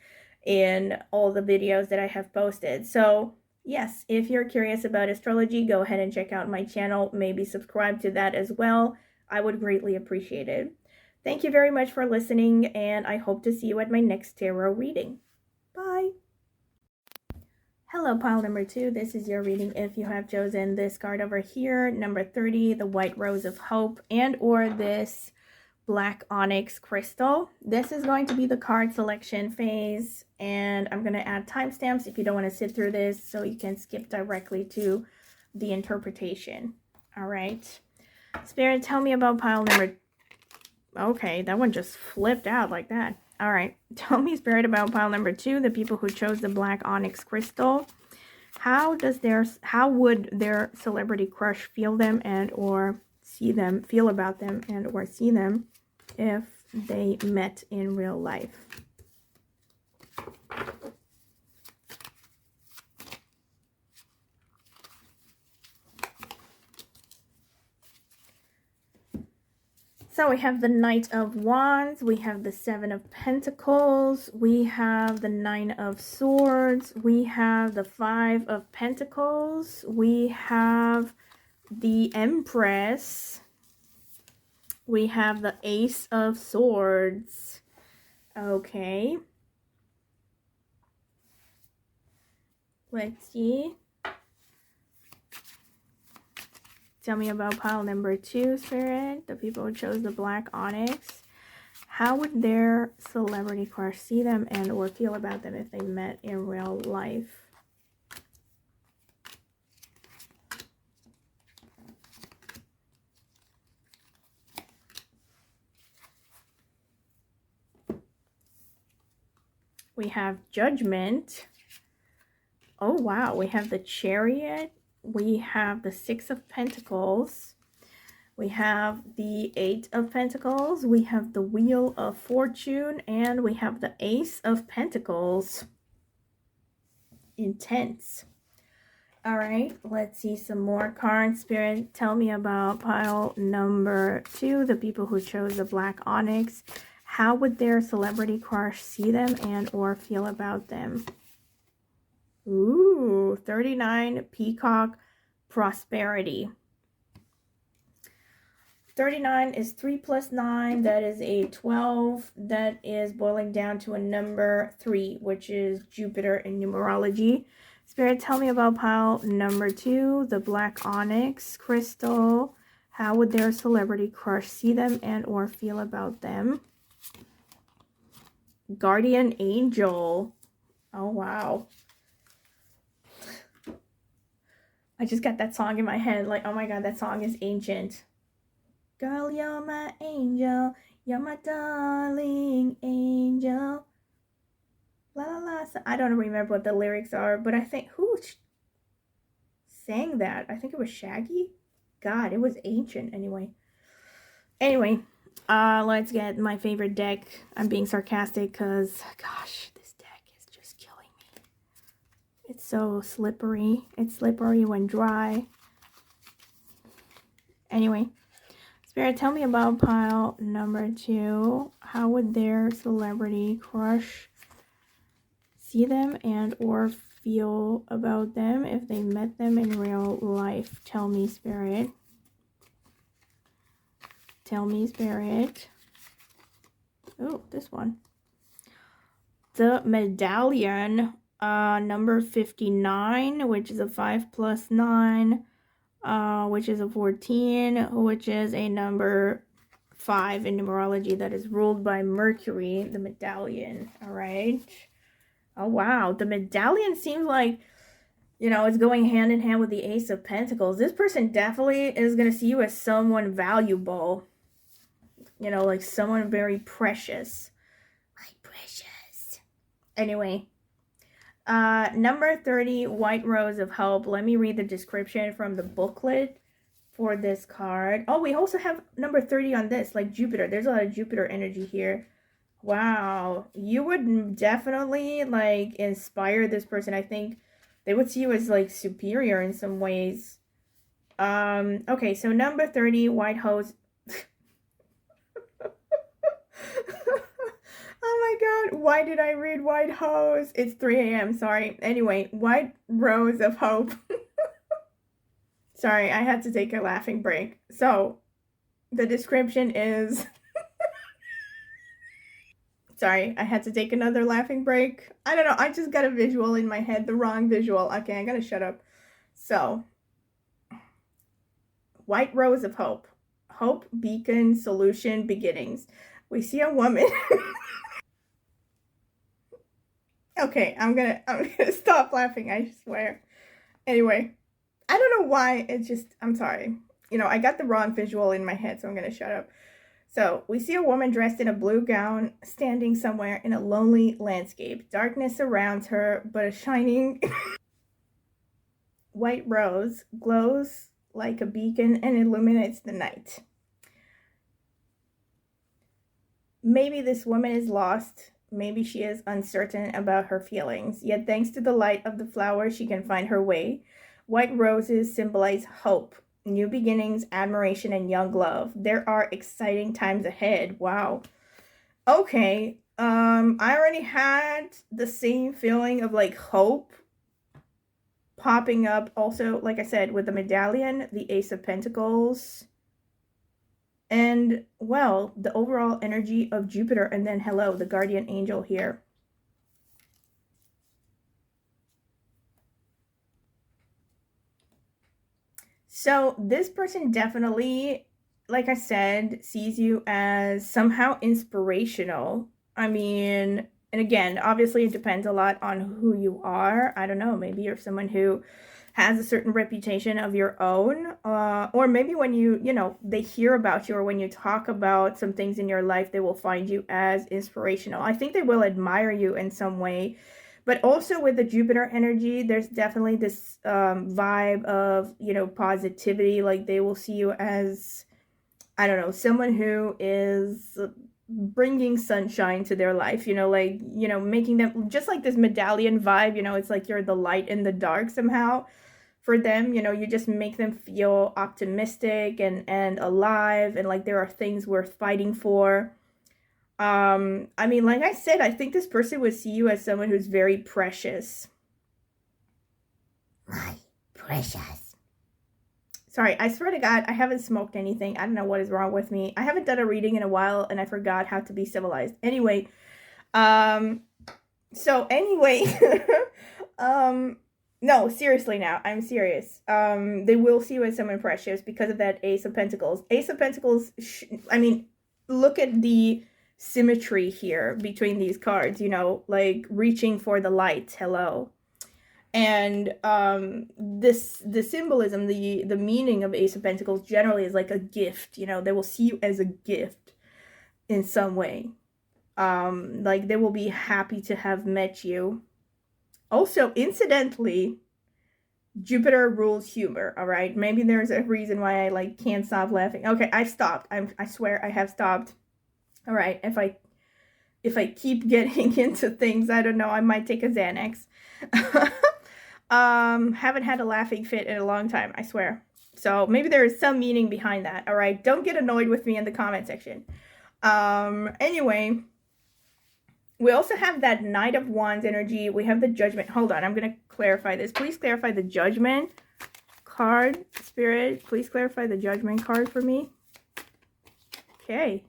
in all the videos that I have posted. So yes, if you're curious about astrology, go ahead and check out my channel, maybe subscribe to that as well. I would greatly appreciate it. Thank you very much for listening, and I hope to see you at my next tarot reading. Bye! Hello, pile number 2. This is your reading if you have chosen this card over here, number 30, the White Rose of Hope, and or this black onyx crystal. This is going to be the card selection phase, and I'm going to add timestamps if you don't want to sit through this, so you can skip directly to the interpretation. All right. Spirit, tell me about pile number... Okay, that one just flipped out like that. All right. Tell me, Spirit, about pile number 2, the people who chose the black onyx crystal. How would their celebrity crush feel them and or see them, feel about them and or see them if they met in real life. So we have the Knight of Wands, we have the Seven of Pentacles, we have the Nine of Swords, we have the Five of Pentacles, we have the Empress, we have the Ace of Swords. Okay. Let's see. Tell me about pile number 2, Spirit. The people who chose the black onyx. How would their celebrity crush see them and or feel about them if they met in real life? We have Judgment. Oh, wow. We have the Chariot. We have the Six of Pentacles. We have the Eight of Pentacles. We have the Wheel of Fortune. And we have the Ace of Pentacles. Intense. All right, let's see some more cards. Spirit, tell me about pile number 2, the people who chose the black onyx. How would their celebrity crush see them and or feel about them? Ooh, 39, Peacock, Prosperity. 39 is 3 plus 9. That is a 12. That is boiling down to a number 3, which is Jupiter in numerology. Spirit, tell me about pile number 2, the black onyx crystal. How would their celebrity crush see them and or feel about them? Guardian Angel. Oh, wow. I just got that song in my head. Like, oh my god, that song is ancient. Girl, you're my angel. You're my darling angel. La la la. I don't remember what the lyrics are, but I think who sang that? I think it was Shaggy. God, it was ancient anyway. Let's get my favorite deck. I'm being sarcastic because, gosh, this deck is just killing me. It's so slippery. It's slippery when dry. Anyway, Spirit, tell me about pile number 2. How would their celebrity crush see them and or feel about them if they met them in real life? Tell me, Spirit. Tell me, Spirit. Oh, this one. The Medallion, number 59, which is a 5 plus 9, which is a 14, which is a number 5 in numerology that is ruled by Mercury, the Medallion. All right. Oh, wow. The Medallion seems like, you know, it's going hand in hand with the Ace of Pentacles. This person definitely is going to see you as someone valuable. You know, like someone very precious. My precious. Anyway. Number 30, White Rose of Hope. Let me read the description from the booklet for this card. Oh, we also have number 30 on this, like Jupiter. There's a lot of Jupiter energy here. Wow. You would definitely, like, inspire this person. I think they would see you as, like, superior in some ways. Okay, so number 30, White Rose. Oh my god, why did I read White Hose? It's 3 a.m., sorry. Anyway, White Rose of Hope. Sorry, I had to take a laughing break. So, the description is... Sorry, I had to take another laughing break. I don't know, I just got a visual in my head, the wrong visual. Okay, I gotta shut up. So, White Rose of Hope. Hope, beacon, solution, beginnings. We see a woman... Okay, I'm gonna stop laughing, I swear. Anyway, I don't know why, it's just, I'm sorry. You know, I got the wrong visual in my head, so I'm gonna shut up. So, we see a woman dressed in a blue gown, standing somewhere in a lonely landscape. Darkness surrounds her, but a shining white rose glows like a beacon and illuminates the night. maybe this woman is lost. Maybe she is uncertain about her feelings. Yet, thanks to the light of the flower, she can find her way. White roses symbolize hope, new beginnings, admiration, and young love. There are exciting times ahead. Wow. Okay. I already had the same feeling of like hope popping up also, like I said, with the medallion, the Ace of Pentacles, and, well, the overall energy of Jupiter, and then, hello, the guardian angel here. So this person definitely, like I said, sees you as somehow inspirational. I mean, and again, obviously it depends a lot on who you are. I don't know, maybe you're someone who has a certain reputation of your own, or maybe when they hear about you, or when you talk about some things in your life, they will find you as inspirational. I think they will admire you in some way. But also with the Jupiter energy, there's definitely this vibe of, positivity. Like they will see you as, I don't know, someone who is bringing sunshine to their life, making them just like this medallion vibe, it's like you're the light in the dark somehow for them. You just make them feel optimistic and alive, and like there are things worth fighting for. I mean, like I said, I think this person would see you as someone who's very precious. My precious. Sorry, I swear to God, I haven't smoked anything. I don't know what is wrong with me. I haven't done a reading in a while, and I forgot how to be civilized. Anyway, so anyway, no, seriously now, I'm serious. They will see you as someone precious because of that Ace of Pentacles. Ace of Pentacles, I mean, look at the symmetry here between these cards, like reaching for the light. Hello. And the symbolism, the meaning of Ace of Pentacles generally is like a gift. They will see you as a gift in some way. Like they will be happy to have met you. Also, incidentally, Jupiter rules humor. All right, maybe there's a reason why I like can't stop laughing. Okay, I stopped. I swear I have stopped. All right, if I keep getting into things, I don't know, I might take a Xanax. Haven't had a laughing fit in a long time, I swear. So maybe there is some meaning behind that. All right, don't get annoyed with me in the comment section. Anyway, we also have that Knight of Wands energy. We have the Judgment. Hold on, I'm going to clarify this. Please clarify the Judgment card, Spirit. Please clarify the Judgment card for me. Okay.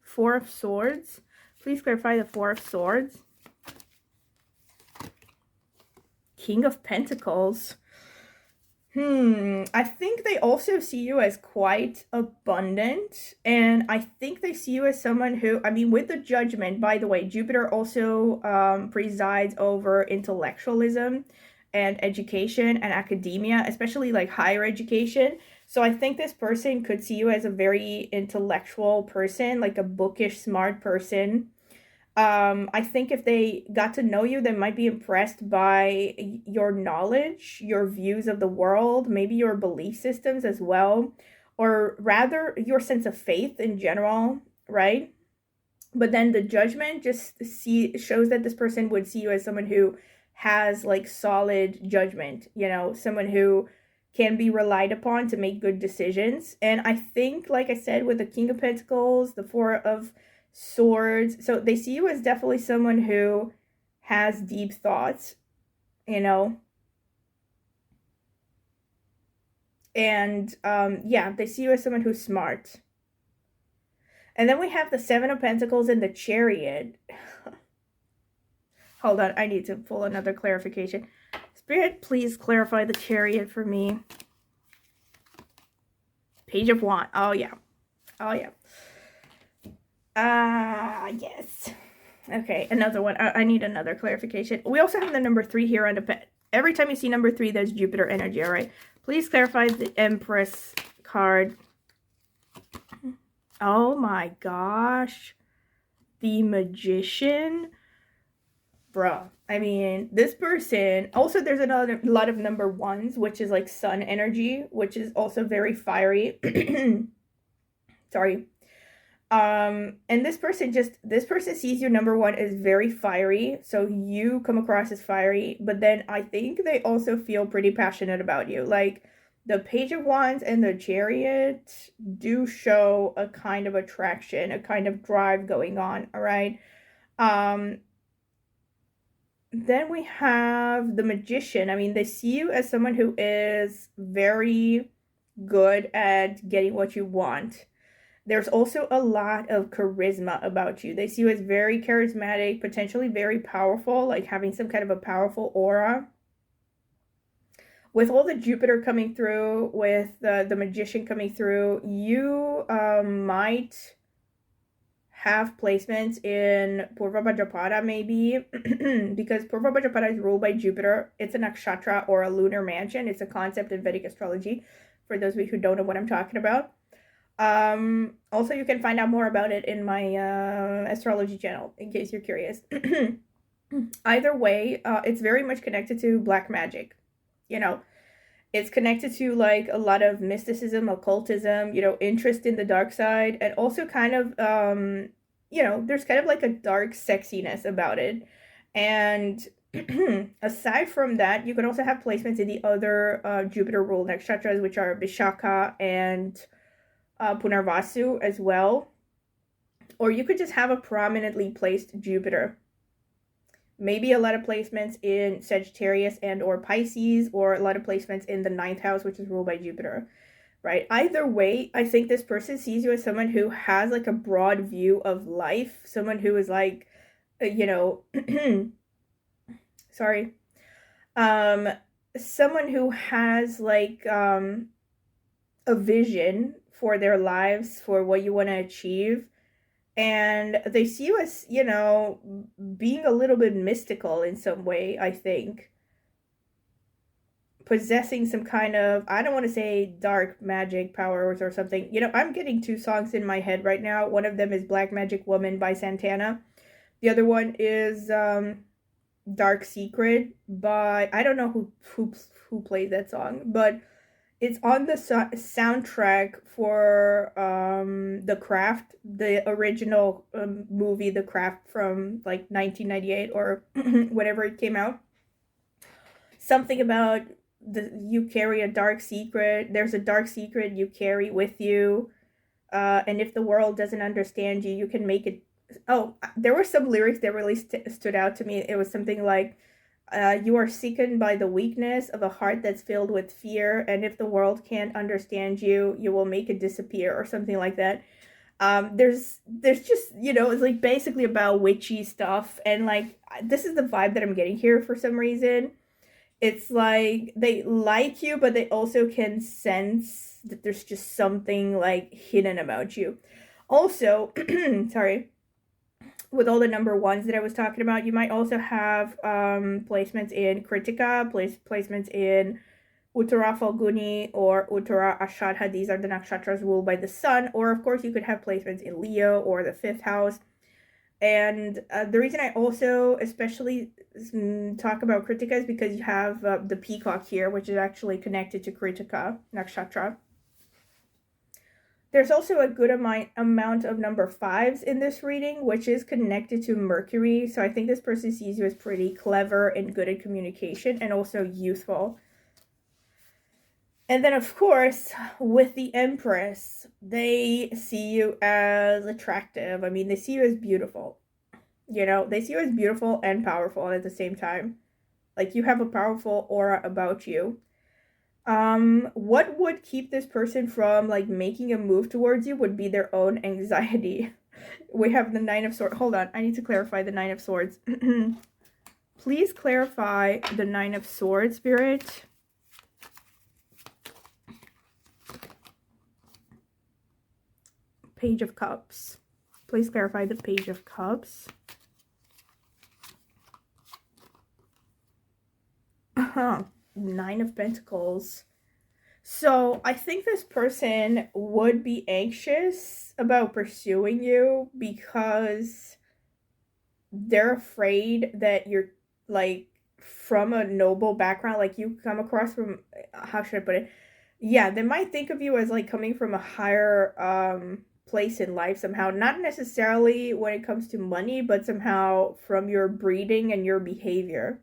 Four of Swords. Please clarify the Four of Swords. King of Pentacles. I think they also see you as quite abundant, and I think they see you as someone who, I mean, with the Judgment, by the way, Jupiter also presides over intellectualism and education and academia, especially like higher education. So I think this person could see you as a very intellectual person, like a bookish, smart person. I think if they got to know you, they might be impressed by your knowledge, your views of the world, maybe your belief systems as well, or rather your sense of faith in general, right? But then the Judgment just shows that this person would see you as someone who has like solid judgment, someone who can be relied upon to make good decisions. And I think, like I said, with the King of Pentacles, the Four of Swords, so they see you as definitely someone who has deep thoughts, and yeah, they see you as someone who's smart. And then we have the Seven of Pentacles and the Chariot. Hold on, I need to pull another clarification. Spirit, please clarify the Chariot for me. Page of Wands. Oh yeah. Yes. Okay, another one. I need another clarification. We also have the number 3 here on the pet. Every time you see number 3, there's Jupiter energy, all right? Please clarify the Empress card. Oh my gosh. The Magician. Bruh. I mean, this person... Also, there's a lot of number 1s, which is like sun energy, which is also very fiery. Sorry. And this person sees you, number one, is very fiery. So you come across as fiery, but then I think they also feel pretty passionate about you. Like the Page of Wands and the Chariot do show a kind of attraction, a kind of drive going on, all right? Then we have the Magician. I mean, they see you as someone who is very good at getting what you want. There's also a lot of charisma about you. They see you as very charismatic, potentially very powerful, like having some kind of a powerful aura. With all the Jupiter coming through, with the Magician coming through, you might have placements in Purva Bhadrapada maybe, because Purva Bhadrapada is ruled by Jupiter. It's a nakshatra or a lunar mansion. It's a concept in Vedic astrology, for those of you who don't know what I'm talking about. Also, you can find out more about it in my astrology channel, in case you're curious. Either way, it's very much connected to black magic. You know, it's connected to like a lot of mysticism, occultism, you know, interest in the dark side, and also kind of, you know, there's kind of like a dark sexiness about it. And aside from that, you can also have placements in the other Jupiter ruled nakshatras, which are Vishaka and Punarvasu as well. Or you could just have a prominently placed Jupiter. Maybe a lot of placements in Sagittarius and or Pisces, or a lot of placements in the 9th house, which is ruled by Jupiter, right? Either way, I think this person sees you as someone who has like a broad view of life, someone who is like, you know, sorry, someone who has like a vision for their lives, for what you want to achieve. And they see you as, you know, being a little bit mystical in some way, I think. Possessing some kind of, I don't want to say dark magic powers or something. You know, I'm getting two songs in my head right now. One of them is Black Magic Woman by Santana. The other one is Dark Secret by, I don't know who played that song, but it's on the soundtrack for The Craft, the original movie The Craft from like 1998 or whenever it came out. Something about you carry a dark secret. There's a dark secret you carry with you. And if the world doesn't understand you, you can make it. Oh, there were some lyrics that really stood out to me. It was something like, you are sickened by the weakness of a heart that's filled with fear, and if the world can't understand you, you will make it disappear, or something like that. There's just, you know, it's like basically about witchy stuff, and like this is the vibe that I'm getting here for some reason. It's like they like you, but they also can sense that there's just something like hidden about you. Also, sorry, with all the number ones that I was talking about, you might also have placements in Kritika, placements in Uttara Falguni or Uttara Ashadha. These are the nakshatras ruled by the sun. Or, of course, you could have placements in Leo or the 5th house. And the reason I also especially talk about Kritika is because you have the peacock here, which is actually connected to Kritika nakshatra. There's also a good amount of number 5s in this reading, which is connected to Mercury. So I think this person sees you as pretty clever and good at communication, and also youthful. And then, of course, with the Empress, they see you as attractive. I mean, they see you as beautiful. You know, they see you as beautiful and powerful at the same time. Like, you have a powerful aura about you. What would keep this person from like making a move towards you would be their own anxiety. We have the 9 of Swords. Hold on, I need to clarify the 9 of Swords. Please clarify the 9 of Swords, Spirit. Page of Cups. Please clarify the Page of Cups. 9 of Pentacles. So I think this person would be anxious about pursuing you because they're afraid that you're like from a noble background, like you come across from, how should I put it? Yeah, they might think of you as like coming from a higher place in life somehow. Not necessarily when it comes to money, but somehow from your breeding and your behavior.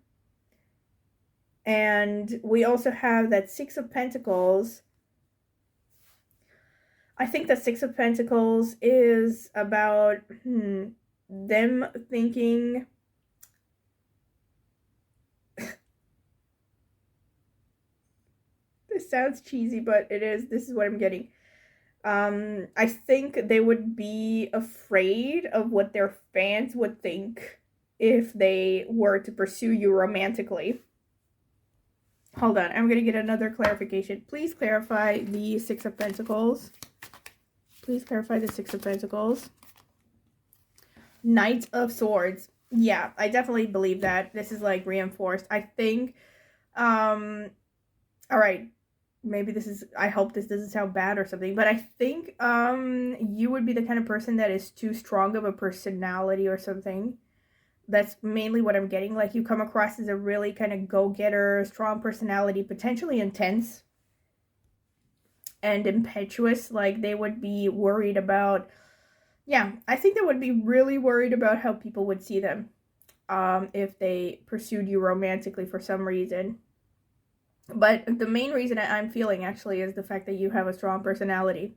And we also have that Six of Pentacles. I think the Six of Pentacles is about them thinking this sounds cheesy, but it is. This is what I'm getting. I think they would be afraid of what their fans would think if they were to pursue you romantically. Hold on, I'm going to get another clarification. Please clarify the Six of Pentacles. Please clarify the Six of Pentacles. Knight of Swords. Yeah, I definitely believe that. This is like reinforced. I think, all right, maybe this is, I hope this doesn't sound bad or something, but I think you would be the kind of person that is too strong of a personality or something. That's mainly what I'm getting. Like, you come across as a really kind of go-getter, strong personality, potentially intense and impetuous. Like, they would be worried about, yeah, I think they would be really worried about how people would see them if they pursued you romantically for some reason. But the main reason I'm feeling actually is the fact that you have a strong personality.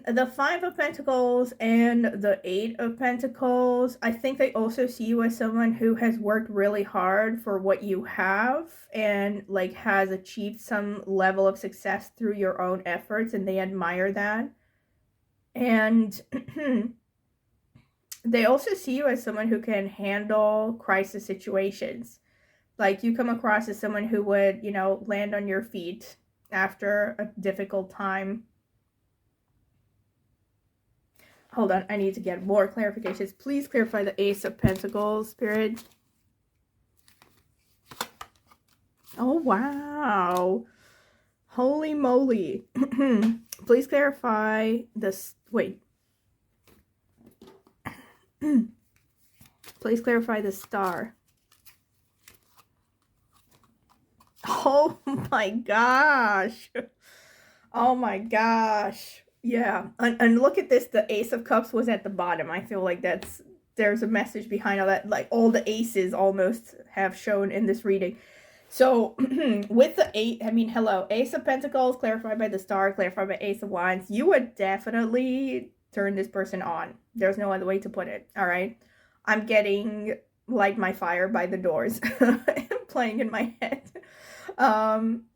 The Five of Pentacles and the Eight of Pentacles, I think they also see you as someone who has worked really hard for what you have and like has achieved some level of success through your own efforts, and they admire that. And they also see you as someone who can handle crisis situations. Like, you come across as someone who would, you know, land on your feet after a difficult time. Hold on, I need to get more clarifications. Please clarify the Ace of Pentacles, Spirit. Oh, wow. Holy moly. Please clarify this. Wait. Please clarify the Star. Oh my gosh. Oh my gosh. Yeah. And look at this. The Ace of Cups was at the bottom. I feel like there's a message behind all that. Like, all the aces almost have shown in this reading. So with the eight, I mean, hello, Ace of Pentacles, clarified by the Star, clarified by Ace of Wands, you would definitely turn this person on. There's no other way to put it. All right. I'm getting Light My Fire by the Doors playing in my head.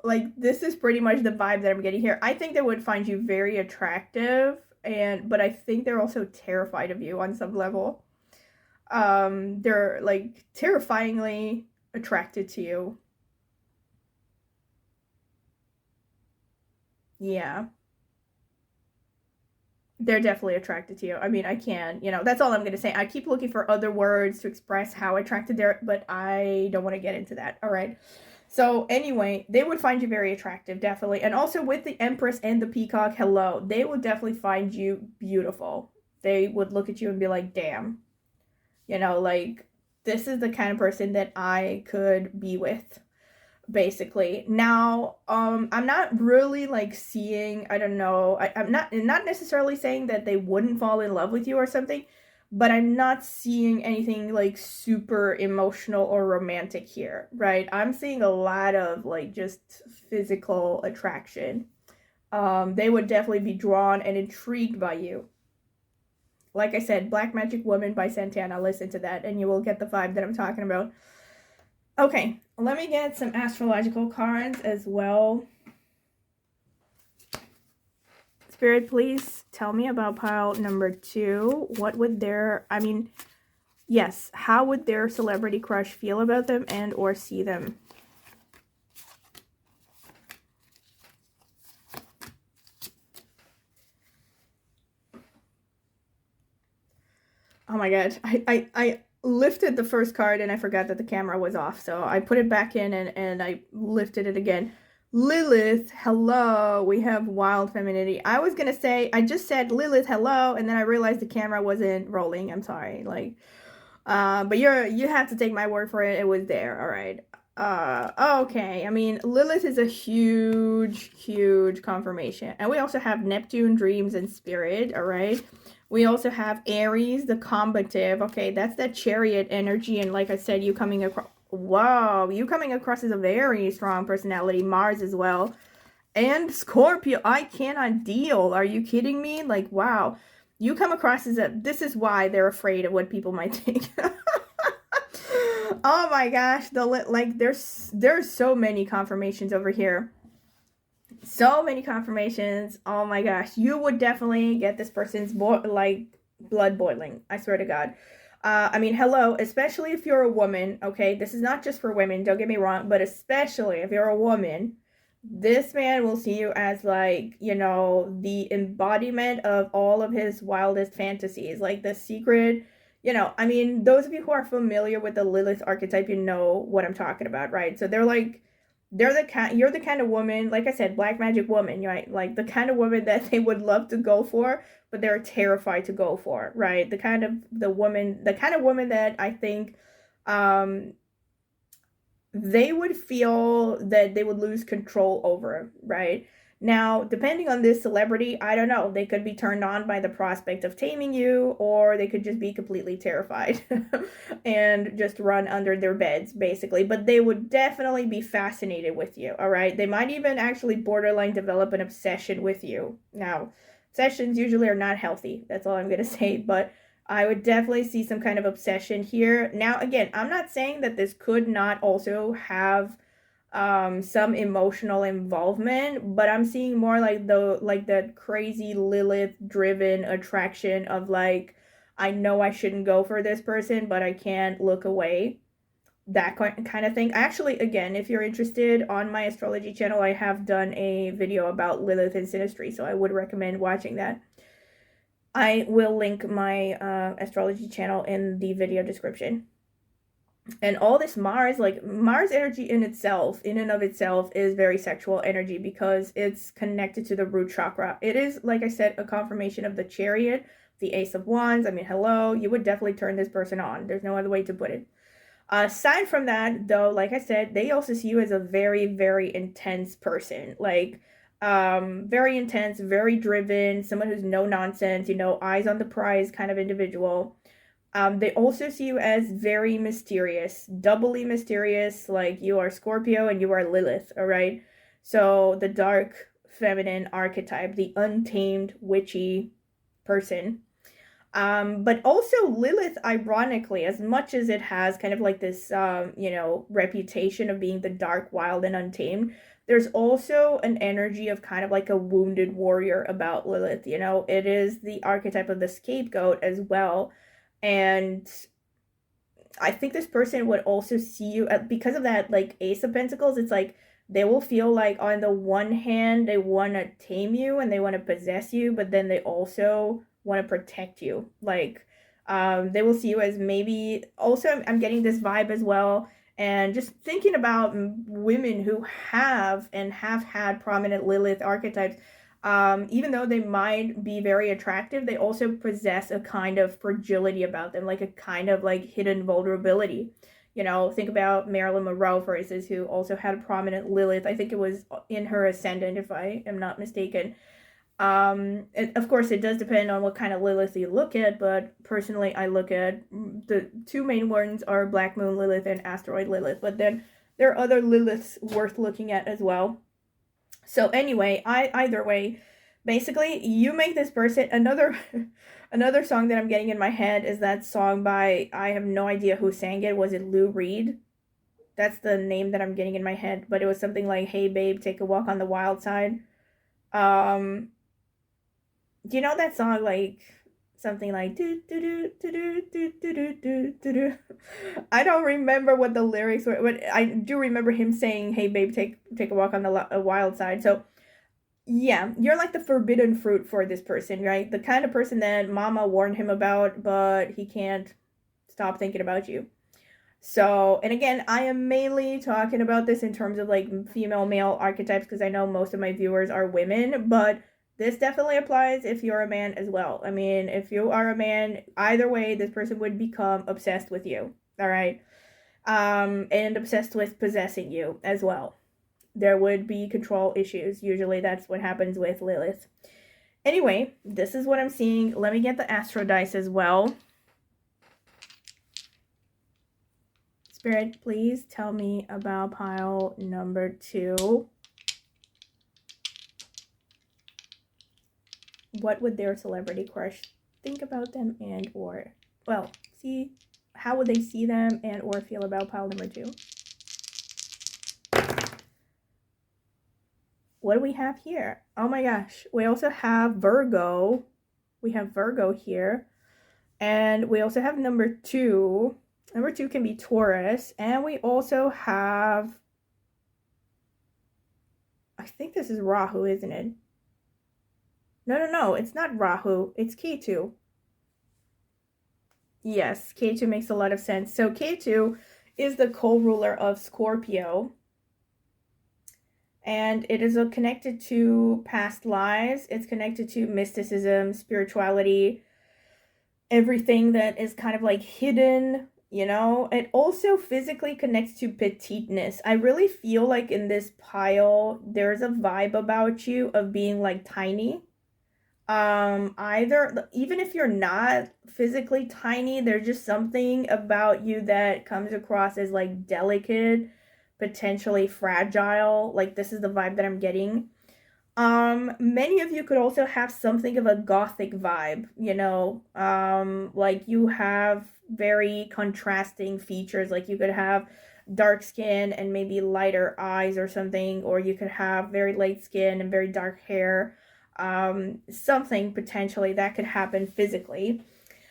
Like, this is pretty much the vibe that I'm getting here. I think they would find you very attractive, but I think they're also terrified of you on some level. They're like terrifyingly attracted to you. Yeah. They're definitely attracted to you. I mean, I can, you know, that's all I'm going to say. I keep looking for other words to express how attracted they're, but I don't want to get into that. All right. So anyway, they would find you very attractive, definitely. And also with the Empress and the Peacock, hello, they would definitely find you beautiful. They would look at you and be like, damn, you know, like, this is the kind of person that I could be with, basically. Now, I'm not really like seeing, I don't know, I'm not necessarily saying that they wouldn't fall in love with you or something, but I'm not seeing anything like super emotional or romantic here, right? I'm seeing a lot of like just physical attraction. They would definitely be drawn and intrigued by you. Like I said, Black Magic Woman by Santana, listen to that and you will get the vibe that I'm talking about. Okay, let me get some astrological cards as well. Spirit, please tell me about pile number 2. What would their, I mean, yes, how would their celebrity crush feel about them and or see them? Oh my god, I lifted the first card and I forgot that the camera was off, so I put it back in and I lifted it again. Lilith, hello. We have wild femininity. I was gonna say, I just said Lilith, hello, and then I realized the camera wasn't rolling. I'm sorry. Like, but you have to take my word for it. It was there. All right. Okay. I mean, Lilith is a huge confirmation. And we also have Neptune, Dreams, and Spirit, all right? We also have Aries, the combative. Okay, that's that Chariot energy. And like I said, you coming across... Wow, you coming across as a very strong personality. Mars as well. And Scorpio, I cannot deal. Are you kidding me? Like, wow. You come across as a... This is why they're afraid of what people might think. Oh my gosh, there's so many confirmations over here. So many confirmations. Oh my gosh, you would definitely get this person's blood boiling. I swear to God. I mean, hello, especially if you're a woman, okay? This is not just for women, don't get me wrong, but especially if you're a woman, this man will see you as like, you know, the embodiment of all of his wildest fantasies, like the secret, you know, I mean, those of you who are familiar with the Lilith archetype, you know what I'm talking about, right? So you're the kind of woman, like I said, black magic woman, right? Like the kind of woman that they would love to go for, but they're terrified to go for, right? The kind of woman that I think they would feel that they would lose control over, right? Now, depending on this celebrity, I don't know. They could be turned on by the prospect of taming you, or they could just be completely terrified and just run under their beds, basically. But they would definitely be fascinated with you, all right? They might even actually borderline develop an obsession with you. Now, obsessions usually are not healthy. That's all I'm going to say. But I would definitely see some kind of obsession here. Now, again, I'm not saying that this could not also have some emotional involvement, but I'm seeing more like that crazy Lilith driven attraction of like, I know I shouldn't go for this person, but I can't look away. That kind of thing. Actually, again, if you're interested, on my astrology channel, I have done a video about Lilith and synastry, so I would recommend watching that. I will link my astrology channel in the video description. And all this Mars, like Mars energy in and of itself, is very sexual energy because it's connected to the root chakra. It is, like I said, a confirmation of the Chariot, the Ace of Wands. I mean, hello, you would definitely turn this person on. There's no other way to put it. Aside from that, though, like I said, they also see you as a very intense person. Like, very intense, very driven, someone who's no nonsense, you know, eyes on the prize kind of individual. They also see you as very mysterious, doubly mysterious, like you are Scorpio and you are Lilith, all right? So the dark feminine archetype, the untamed witchy person. But also Lilith, ironically, as much as it has kind of like this, you know, reputation of being the dark, wild, and untamed, there's also an energy of kind of like a wounded warrior about Lilith, you know? It is the archetype of the scapegoat as well. And I think this person would also see you because of that, like Ace of Pentacles. It's like they will feel like on the one hand they want to tame you and they want to possess you, but then they also want to protect you. Like they will see you as maybe also, I'm getting this vibe as well. And just thinking about women who have had prominent Lilith archetypes, even though they might be very attractive, they also possess a kind of fragility about them, like a kind of like hidden vulnerability. You know, think about Marilyn Monroe, for instance, who also had a prominent Lilith. I think it was in her ascendant, if I am not mistaken. Of course, it does depend on what kind of Lilith you look at, but personally, I look at the two main ones are Black Moon Lilith and Asteroid Lilith, but then there are other Liliths worth looking at as well. So anyway, either way, basically, you make this person another song that I'm getting in my head is that song by, I have no idea who sang it. Was it Lou Reed? That's the name that I'm getting in my head, but it was something like, "Hey babe, take a walk on the wild side." Do you know that song, like something like do do do do do do do do do do? I don't remember what the lyrics were, but I do remember him saying, "Hey babe, take a walk on the wild side." So yeah, you're like the forbidden fruit for this person, right? The kind of person that mama warned him about, but he can't stop thinking about you. So, and again, I am mainly talking about this in terms of like female male archetypes because I know most of my viewers are women, but this definitely applies if you're a man as well. I mean, if you are a man, either way, this person would become obsessed with you. All right. and obsessed with possessing you as well. There would be control issues. Usually that's what happens with Lilith. Anyway, this is what I'm seeing. Let me get the Astro dice as well. Spirit, please tell me about pile number 2. What would their celebrity crush think about them and or, well, see, how would they see them and or feel about pile number 2? What do we have here? Oh my gosh. We also have Virgo. We have Virgo here. And we also have number 2. Number 2 can be Taurus. And we also have, I think this is Rahu, isn't it? No, it's not Rahu. It's Ketu. Yes, Ketu makes a lot of sense. So Ketu is the co-ruler of Scorpio. And it is connected to past lives. It's connected to mysticism, spirituality, everything that is kind of like hidden, you know. It also physically connects to petiteness. I really feel like in this pile, there's a vibe about you of being like tiny. Either, even if you're not physically tiny, there's just something about you that comes across as like delicate, potentially fragile. Like, this is the vibe that I'm getting. Many of you could also have something of a gothic vibe, you know. Like, you have very contrasting features. Like, you could have dark skin and maybe lighter eyes or something, or you could have very light skin and very dark hair. Something potentially that could happen physically.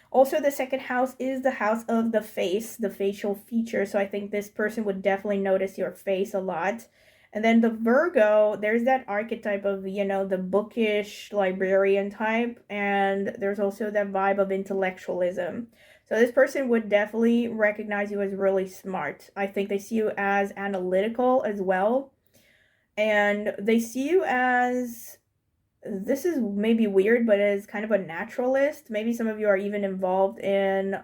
Also, the second house is the house of the face, the facial feature. So I think this person would definitely notice your face a lot. And then the Virgo, there's that archetype of, you know, the bookish librarian type. And there's also that vibe of intellectualism. So this person would definitely recognize you as really smart. I think they see you as analytical as well. And they see you as, this is maybe weird, but as kind of a naturalist. Maybe some of you are even involved in,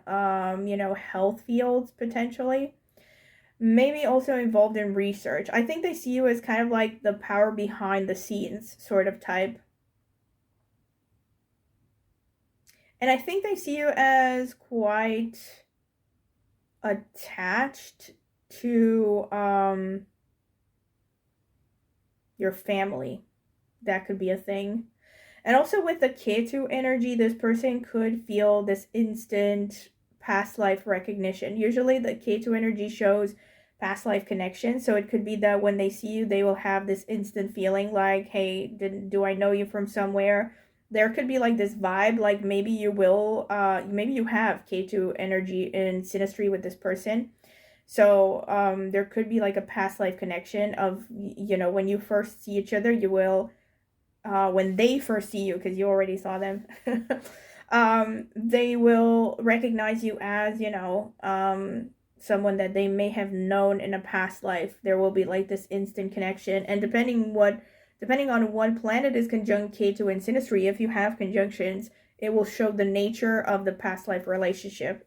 you know, health fields potentially. Maybe also involved in research. I think they see you as kind of like the power behind the scenes sort of type. And I think they see you as quite attached to your family. That could be a thing. And also with the Ketu energy, this person could feel this instant past life recognition. Usually the Ketu energy shows past life connection. So it could be that when they see you, they will have this instant feeling like, hey, do I know you from somewhere? There could be like this vibe, like maybe you will, maybe you have Ketu energy in synastry with this person. So there could be like a past life connection of, you know, when you first see each other, you will, when they first see you, because you already saw them, they will recognize you as, you know, someone that they may have known in a past life. There will be like this instant connection. And depending on what planet is conjunct Ketu in synastry, if you have conjunctions, it will show the nature of the past life relationship.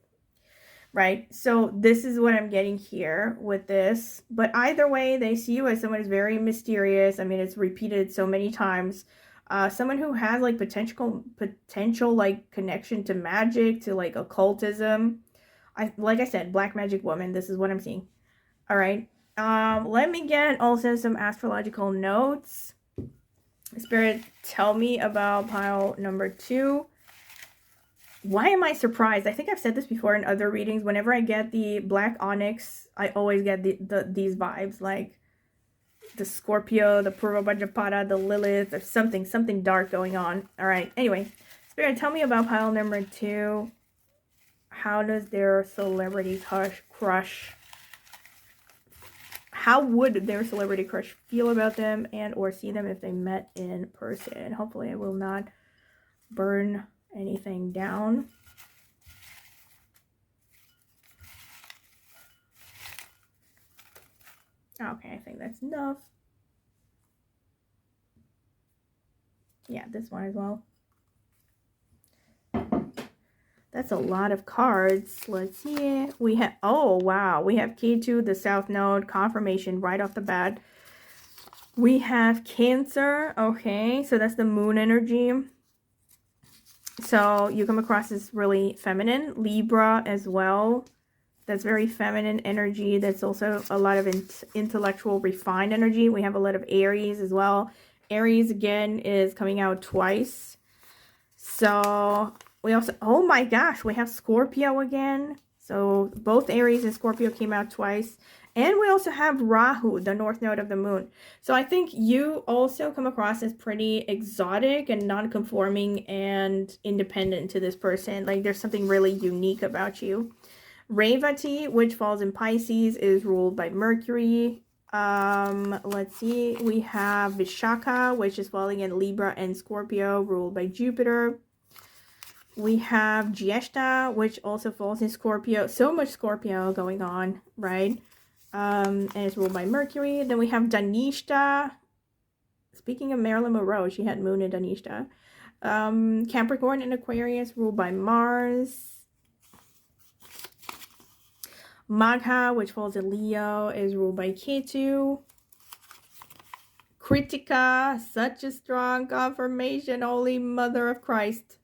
Right? So this is what I'm getting here with this. But either way, they see you as someone who's very mysterious. I mean, it's repeated so many times. Someone who has like potential like connection to magic, to like occultism. Like I said, black magic woman. This is what I'm seeing. All right. Let me get also some astrological notes. Spirit, tell me about pile number 2. Why am I surprised? I think I've said this before in other readings. Whenever I get the black onyx, I always get these vibes, like the Scorpio, the Purva Bhadrapada, the Lilith, or something dark going on. All right. Anyway, Spirit, tell me about pile number 2. How does their celebrity crush? How would their celebrity crush feel about them and or see them if they met in person? Hopefully, I will not burn anything down. Okay, I think that's enough. Yeah, this one as well. That's a lot of cards. Let's see. We have, oh wow, we have K2, the South Node, confirmation right off the bat. We have Cancer. Okay, so that's the moon energy. So you come across as really feminine. Libra as well. That's very feminine energy. That's also a lot of intellectual, refined energy. We have a lot of Aries as well. Aries, again, is coming out twice. So we also, oh my gosh, we have Scorpio again. So both Aries and Scorpio came out twice. And we also have Rahu, the north node of the moon. So I think you also come across as pretty exotic and non-conforming and independent to this person. Like there's something really unique about you. Revati, which falls in Pisces, is ruled by Mercury. Let's see. We have Vishaka, which is falling in Libra and Scorpio, ruled by Jupiter. We have Jyeshta, which also falls in Scorpio. So much Scorpio going on, right? And it's ruled by Mercury. Then we have Dhanishta. Speaking of Marilyn Monroe, she had moon in Dhanishta. Capricorn and Aquarius, ruled by Mars. Magha, which falls in Leo, is ruled by Ketu. Kritika, such a strong confirmation, Holy Mother of Christ.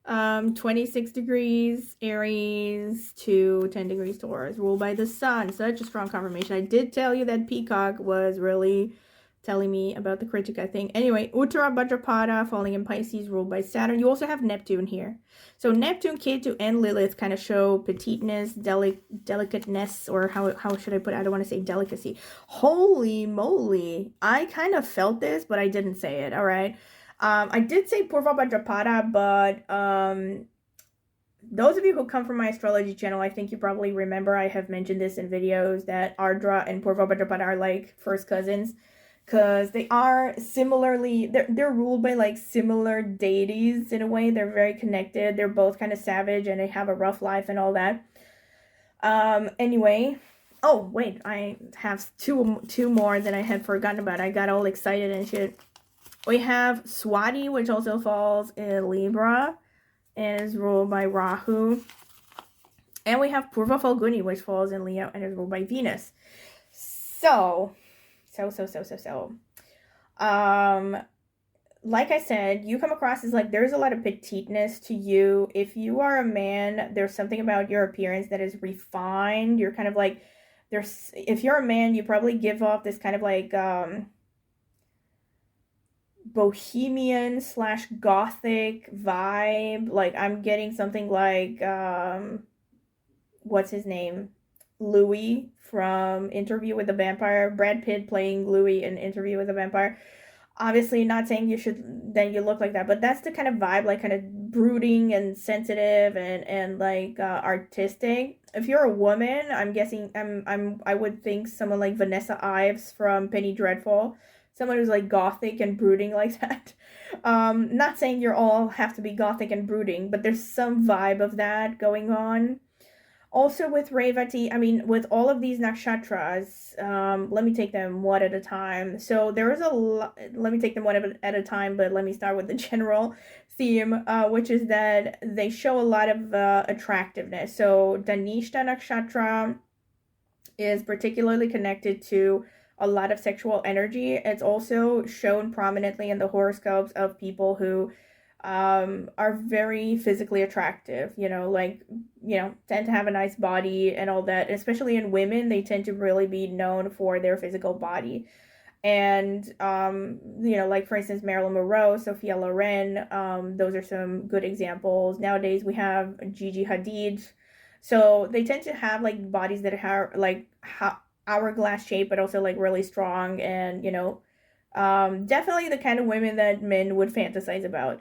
26 degrees Aries to 10 degrees Taurus, ruled by the Sun. Such a strong confirmation. I did tell you that Peacock was really telling me about the Kritika thing. Anyway, Uttara Bhadrapada, falling in Pisces, ruled by Saturn. You also have Neptune here. So Neptune, Ketu, and Lilith kind of show petiteness, delicateness, or how should I put it? I don't want to say delicacy. Holy moly. I kind of felt this, but I didn't say it, all right? I did say Purva Bhadrapada, but those of you who come from my astrology channel, I think you probably remember I have mentioned this in videos that Ardra and Purva Bhadrapada are like first cousins, because they are similarly, they're ruled by like similar deities in a way. They're very connected. They're both kind of savage and they have a rough life and all that. Anyway, oh wait, I have two more that I had forgotten about. I got all excited and shit. We have Swati, which also falls in Libra and is ruled by Rahu. And we have Purva Falguni, which falls in Leo and is ruled by Venus. So, like I said, you come across as like there's a lot of petiteness to you. If you are a man, there's something about your appearance that is refined. You're kind of like, if you're a man, you probably give off this kind of like, bohemian / gothic vibe. Like I'm getting something like what's his name, Louis from Interview with the Vampire, Brad Pitt playing Louis in Interview with the Vampire. Obviously not saying you look like that, but that's the kind of vibe, like kind of brooding and sensitive and like artistic. If you're a woman, I'm guessing I would think someone like Vanessa Ives from Penny Dreadful. Someone who's like gothic and brooding like that. Not saying you all have to be gothic and brooding, but there's some vibe of that going on. Also with Revati, I mean, with all of these nakshatras, let me take them one at a time. So there is a lot, let me take them one at a time, but let me start with the general theme, which is that they show a lot of attractiveness. So Dhanishta nakshatra is particularly connected to a lot of sexual energy. It's also shown prominently in the horoscopes of people who are very physically attractive, like, tend to have a nice body and all that. Especially in women, they tend to really be known for their physical body. And, like for instance, Marilyn Monroe, Sophia Loren, those are some good examples. Nowadays we have Gigi Hadid. So they tend to have like bodies that are like hourglass shape, but also like really strong and, definitely the kind of women that men would fantasize about,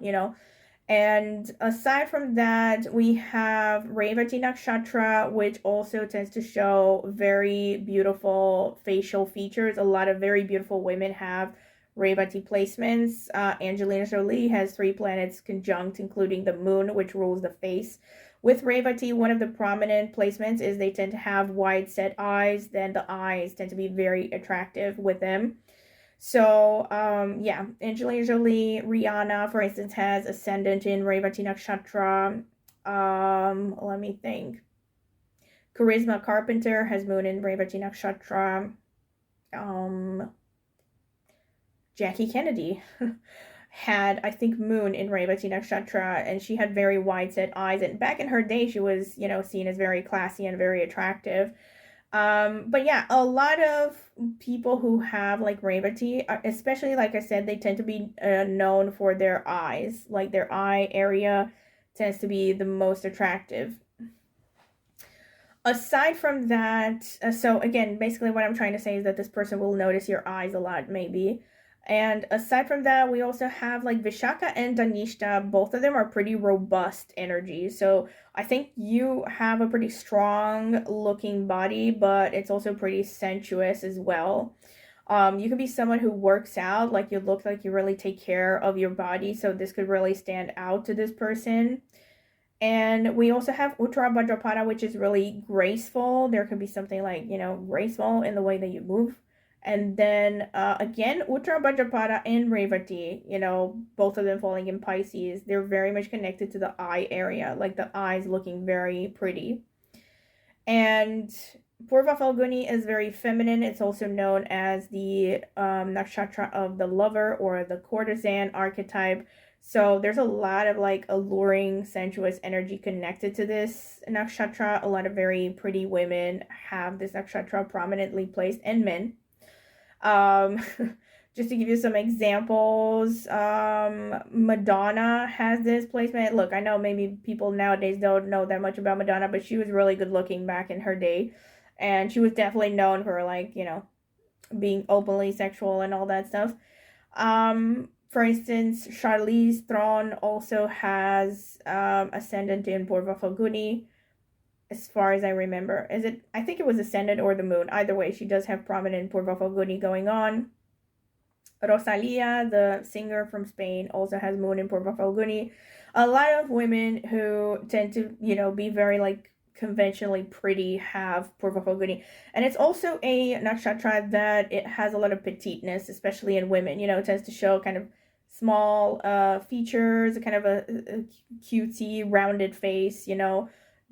And aside from that, we have Revati Nakshatra, which also tends to show very beautiful facial features. A lot of very beautiful women have Revati placements. Angelina Jolie has 3 planets conjunct, including the moon, which rules the face. With Revati, one of the prominent placements is they tend to have wide set eyes. Then the eyes tend to be very attractive with them. So, Angelina Jolie, Rihanna, for instance, has ascendant in Revati Nakshatra. Let me think. Charisma Carpenter has moon in Revati Nakshatra. Jackie Kennedy had, I think, moon in Revati Nakshatra, and she had very wide set eyes. And back in her day, she was, seen as very classy and very attractive. But yeah, a lot of people who have like Revati, especially like I said, they tend to be known for their eyes. Like their eye area tends to be the most attractive. Aside from that, so again, basically what I'm trying to say is that this person will notice your eyes a lot, maybe. And aside from that, we also have like Vishaka and Dhanishta. Both of them are pretty robust energies. So I think you have a pretty strong looking body, but it's also pretty sensuous as well. You could be someone who works out, like you look like you really take care of your body. So this could really stand out to this person. And we also have Uttara Bhadrapada, which is really graceful. There could be something like, graceful in the way that you move. And then, again, Uttara Bhadrapada and Revati, both of them falling in Pisces, they're very much connected to the eye area, like the eyes looking very pretty. And Purva Falguni is very feminine. It's also known as the nakshatra of the lover or the courtesan archetype. So there's a lot of like alluring, sensuous energy connected to this nakshatra. A lot of very pretty women have this nakshatra prominently placed, and men. Just to give you some examples, Madonna has this placement. Look, I know maybe people nowadays don't know that much about Madonna, but she was really good looking back in her day. And she was definitely known for like, being openly sexual and all that stuff. For instance, Charlize Theron also has ascendant in Purva Falguni, as far as I remember. I think it was ascendant or the moon. Either way, she does have prominent Purva Falguni going on. Rosalia, the singer from Spain, also has moon in Purva Falguni. A lot of women who tend to, be very like conventionally pretty have Purva Falguni. And it's also a nakshatra that it has a lot of petiteness, especially in women. It tends to show kind of small features, kind of a cutesy, rounded face,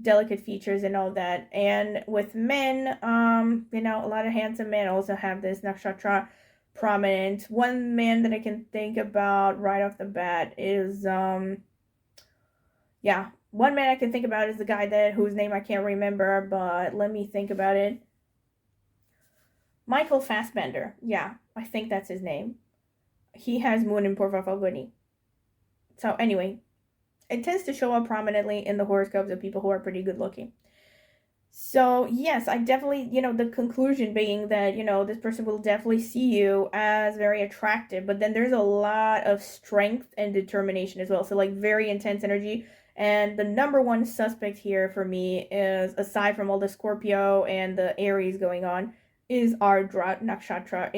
delicate features and all that. And with men, a lot of handsome men also have this nakshatra prominent. One man that I can think about right off the bat is one man I can think about is the guy whose name I can't remember, but let me think about it. Michael Fassbender. Yeah, I think that's his name. He has moon in Purva Falguni. So anyway, it tends to show up prominently in the horoscopes of people who are pretty good looking. So yes, I definitely, the conclusion being that, this person will definitely see you as very attractive, but then there's a lot of strength and determination as well. So like very intense energy. And the number one suspect here for me is, aside from all the Scorpio and the Aries going on, is Ardra Nakshatra.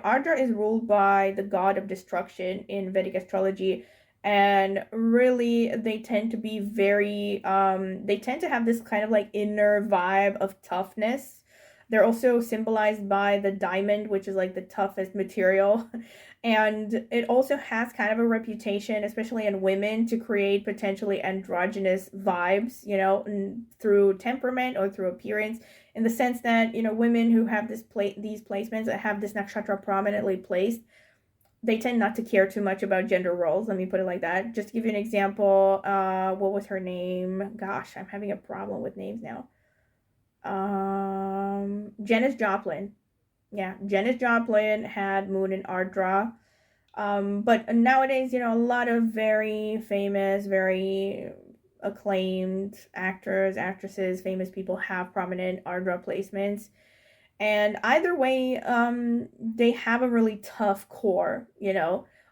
Ardra is ruled by the god of destruction in Vedic astrology. And really, they tend to be very, they tend to have this kind of like inner vibe of toughness. They're also symbolized by the diamond, which is like the toughest material. And it also has kind of a reputation, especially in women, to create potentially androgynous vibes, through temperament or through appearance, in the sense that, women who have these placements that have this nakshatra prominently placed, they tend not to care too much about gender roles. Let me put it like that. Just to give you an example, what was her name? Gosh, I'm having a problem with names now. Janis Joplin. Yeah, Janis Joplin had moon in Ardra. But nowadays, a lot of very famous, very acclaimed actors, actresses, famous people have prominent Ardra placements. And either way, they have a really tough core,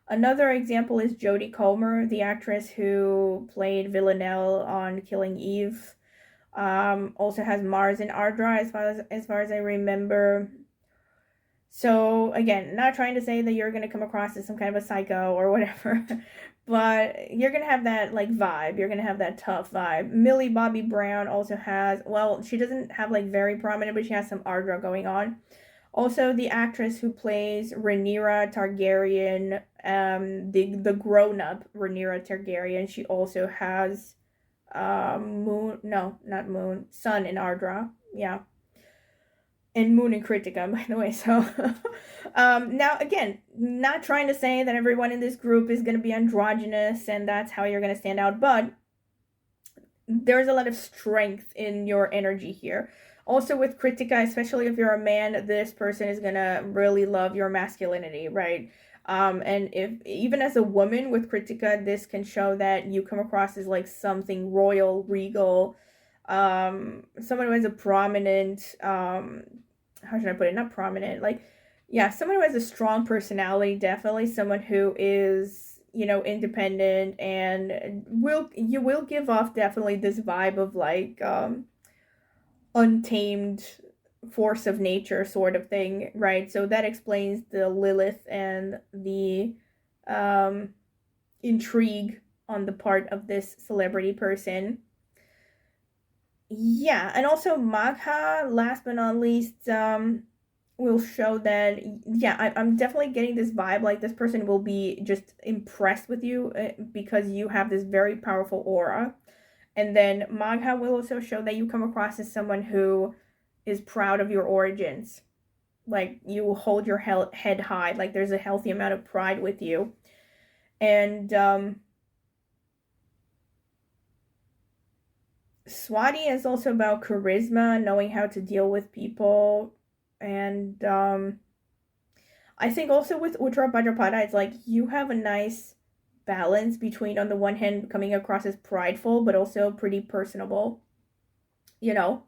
Another example is Jodie Comer, the actress who played Villanelle on Killing Eve. Also has Mars in Ardra, as far as I remember. So again, not trying to say that you're gonna come across as some kind of a psycho or whatever, but you're gonna have that like vibe. You're gonna have that tough vibe. Millie Bobby Brown also has, well, she doesn't have like very prominent, but she has some Ardra going on. Also, the actress who plays Rhaenyra Targaryen, the grown-up Rhaenyra Targaryen, she also has moon, no, not moon, sun in Ardra, yeah, and moon in Kritika, by the way. So now again, not trying to say that everyone in this group is going to be androgynous and that's how you're going to stand out, but there's a lot of strength in your energy here. Also with Kritika, especially if you're a man, this person is gonna really love your masculinity, right? And if even as a woman with Kritika, this can show that you come across as like something royal, regal, someone who has a prominent, how should I put it? Not prominent, like, yeah, someone who has a strong personality, definitely someone who is, you know, independent, and you will give off definitely this vibe of like untamed force of nature sort of thing, right? So that explains the Lilith and the um intrigue on the part of this celebrity person. Yeah, and also Magha, last but not least, will show that, yeah, I'm definitely getting this vibe like this person will be just impressed with you because you have this very powerful aura. And then Magha will also show that you come across as someone who is proud of your origins. Like you hold your head high, like there's a healthy amount of pride with you. And Swati is also about charisma, knowing how to deal with people. And I think also with Uttara Bhadrapada, it's like you have a nice balance between, on the one hand, coming across as prideful, but also pretty personable, you know,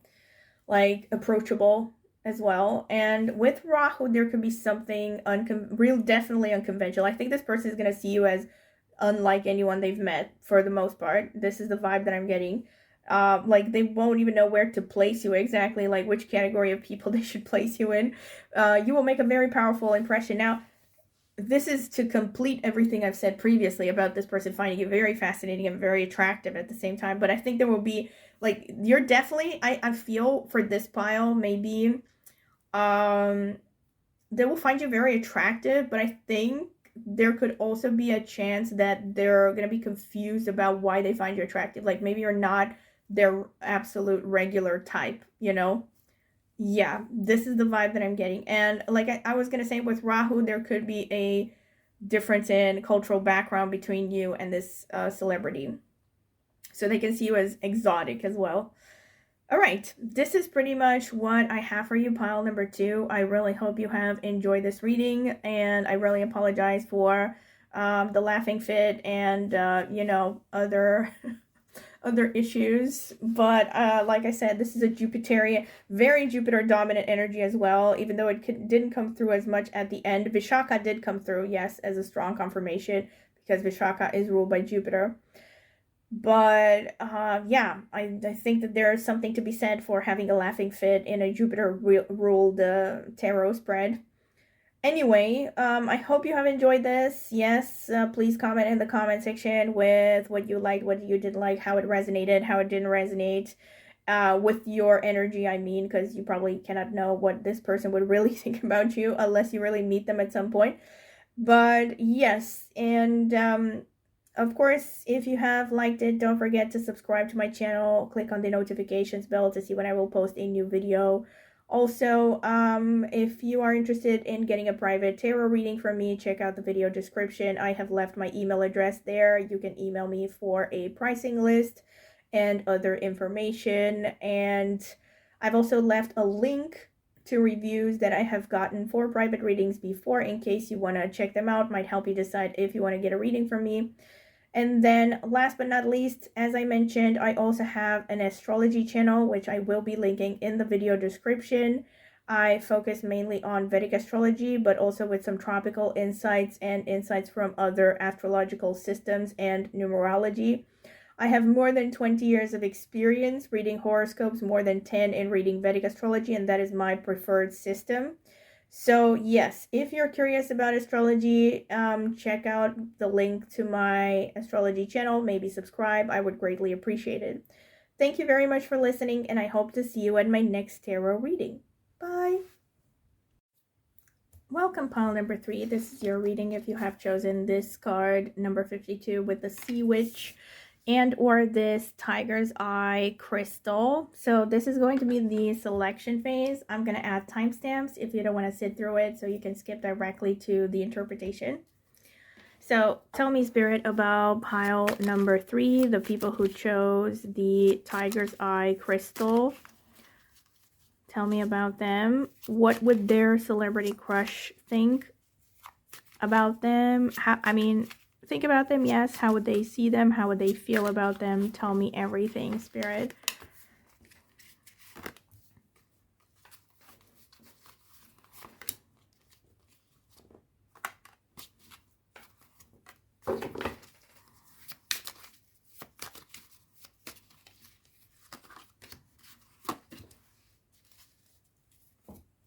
like approachable as well. And with Rahu, there could be something real, definitely unconventional. I think this person is going to see you as unlike anyone they've met for the most part. This is the vibe that I'm getting. Like they won't even know where to place you exactly, like which category of people they should place you in. You will make a very powerful impression. Now, this is to complete everything I've said previously about this person finding you very fascinating and very attractive at the same time. But I think there will be, like, you're definitely, I feel for this pile, maybe, they will find you very attractive, but I think there could also be a chance that they're going to be confused about why they find you attractive. Like, maybe you're not their absolute regular type, you know? Yeah, this is the vibe that I'm getting. And like I was going to say with Rahu, there could be a difference in cultural background between you and this celebrity. So they can see you as exotic as well. All right, this is pretty much what I have for you, pile number 2. I really hope you have enjoyed this reading, and I really apologize for the laughing fit and, you know, other issues. But like I said, this is a Jupiterian, very Jupiter dominant energy as well, even though it didn't come through as much at the end. Vishaka did come through, yes, as a strong confirmation, because Vishaka is ruled by Jupiter. But yeah, I think that there is something to be said for having a laughing fit in a Jupiter ruled tarot spread. Anyway, I hope you have enjoyed this. Yes, please comment in the comment section with what you liked, what you didn't like, how it resonated, how it didn't resonate, with your energy, I mean, because you probably cannot know what this person would really think about you unless you really meet them at some point. But yes, and of course, if you have liked it, don't forget to subscribe to my channel. Click on the notifications bell to see when I will post a new video. Also, if you are interested in getting a private tarot reading from me, check out the video description. I have left my email address there. You can email me for a pricing list and other information. And I've also left a link to reviews that I have gotten for private readings before, in case you want to check them out. Might help you decide if you want to get a reading from me. And then last but not least, as I mentioned, I also have an astrology channel, which I will be linking in the video description. I focus mainly on Vedic astrology, but also with some tropical insights and insights from other astrological systems and numerology. I have more than 20 years of experience reading horoscopes, more than 10 in reading Vedic astrology, and that is my preferred system. So yes, if you're curious about astrology, check out the link to my astrology channel. Maybe subscribe. I would greatly appreciate it. Thank you very much for listening, and I hope to see you at my next tarot reading. Bye. Welcome, pile number 3. This is your reading if you have chosen this card, number 52, with the Sea Witch. and or this tiger's eye crystal. So this is going to be the selection phase. I'm going to add timestamps if you don't want to sit through it, so you can skip directly to the interpretation. So tell me, Spirit, about pile number 3, the people who chose the tiger's eye crystal. Tell me about them. What would their celebrity crush think about them? Think about them, yes. How would they see them? How would they feel about them? Tell me everything, Spirit.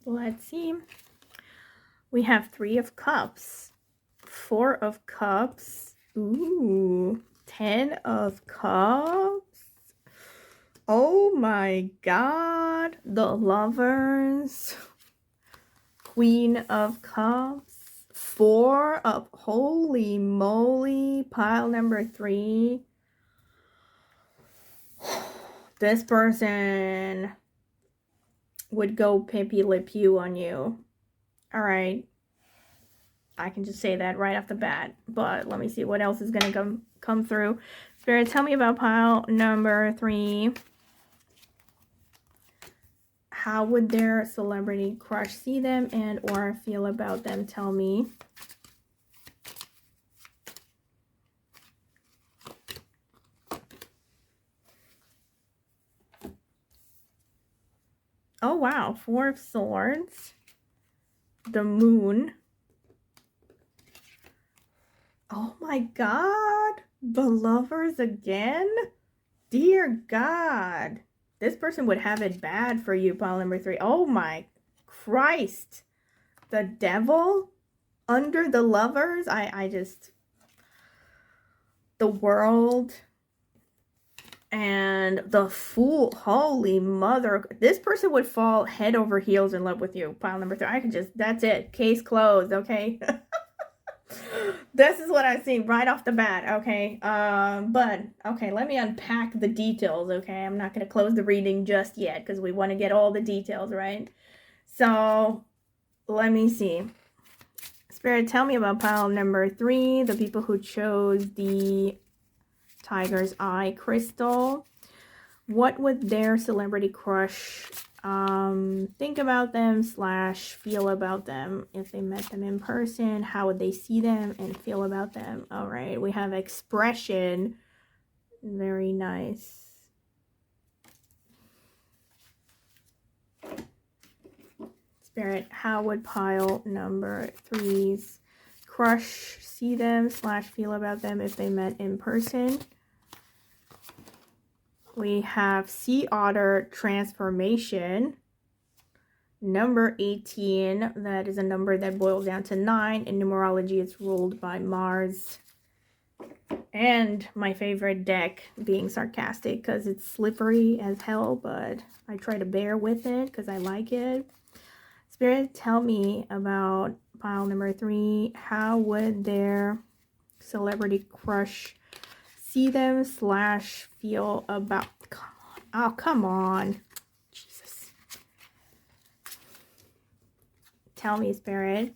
Let's see. We have 3 of Cups, 4 of Cups, ooh, 10 of Cups. Oh my God, the Lovers, Queen of Cups, 4 of, holy moly, pile number 3. This person would go pimpy le pew on you. All right, I can just say that right off the bat, but let me see what else is going to come through. Spirit, tell me about pile number 3. How would their celebrity crush see them and or feel about them? Tell me. Oh wow, 4 of Swords, the Moon. Oh my God, the Lovers again? Dear God, this person would have it bad for you, pile number 3. Oh my Christ, the Devil under the Lovers. I just, the World and the Fool. Holy mother, this person would fall head over heels in love with you, pile number 3. I could just, that's it, case closed. Okay. This is what I see right off the bat. Okay. But okay, let me unpack the details. Okay, I'm not going to close the reading just yet because we want to get all the details, right? So let me see. Spirit, tell me about pile number 3, the people who chose the tiger's eye crystal. What would their celebrity crush think about them / feel about them if they met them in person? How would they see them and feel about them? All right, we have expression. Very nice. Spirit, how would pile number 3's crush see them / feel about them if they met in person? We have Sea Otter transformation. Number 18, that is a number that boils down to 9. In numerology, it's ruled by Mars. And my favorite deck, being sarcastic because it's slippery as hell, but I try to bear with it because I like it. Spirit, tell me about pile number 3. How would their celebrity crush see them / feel about? Come on. Oh, come on. Jesus. Tell me, Spirit.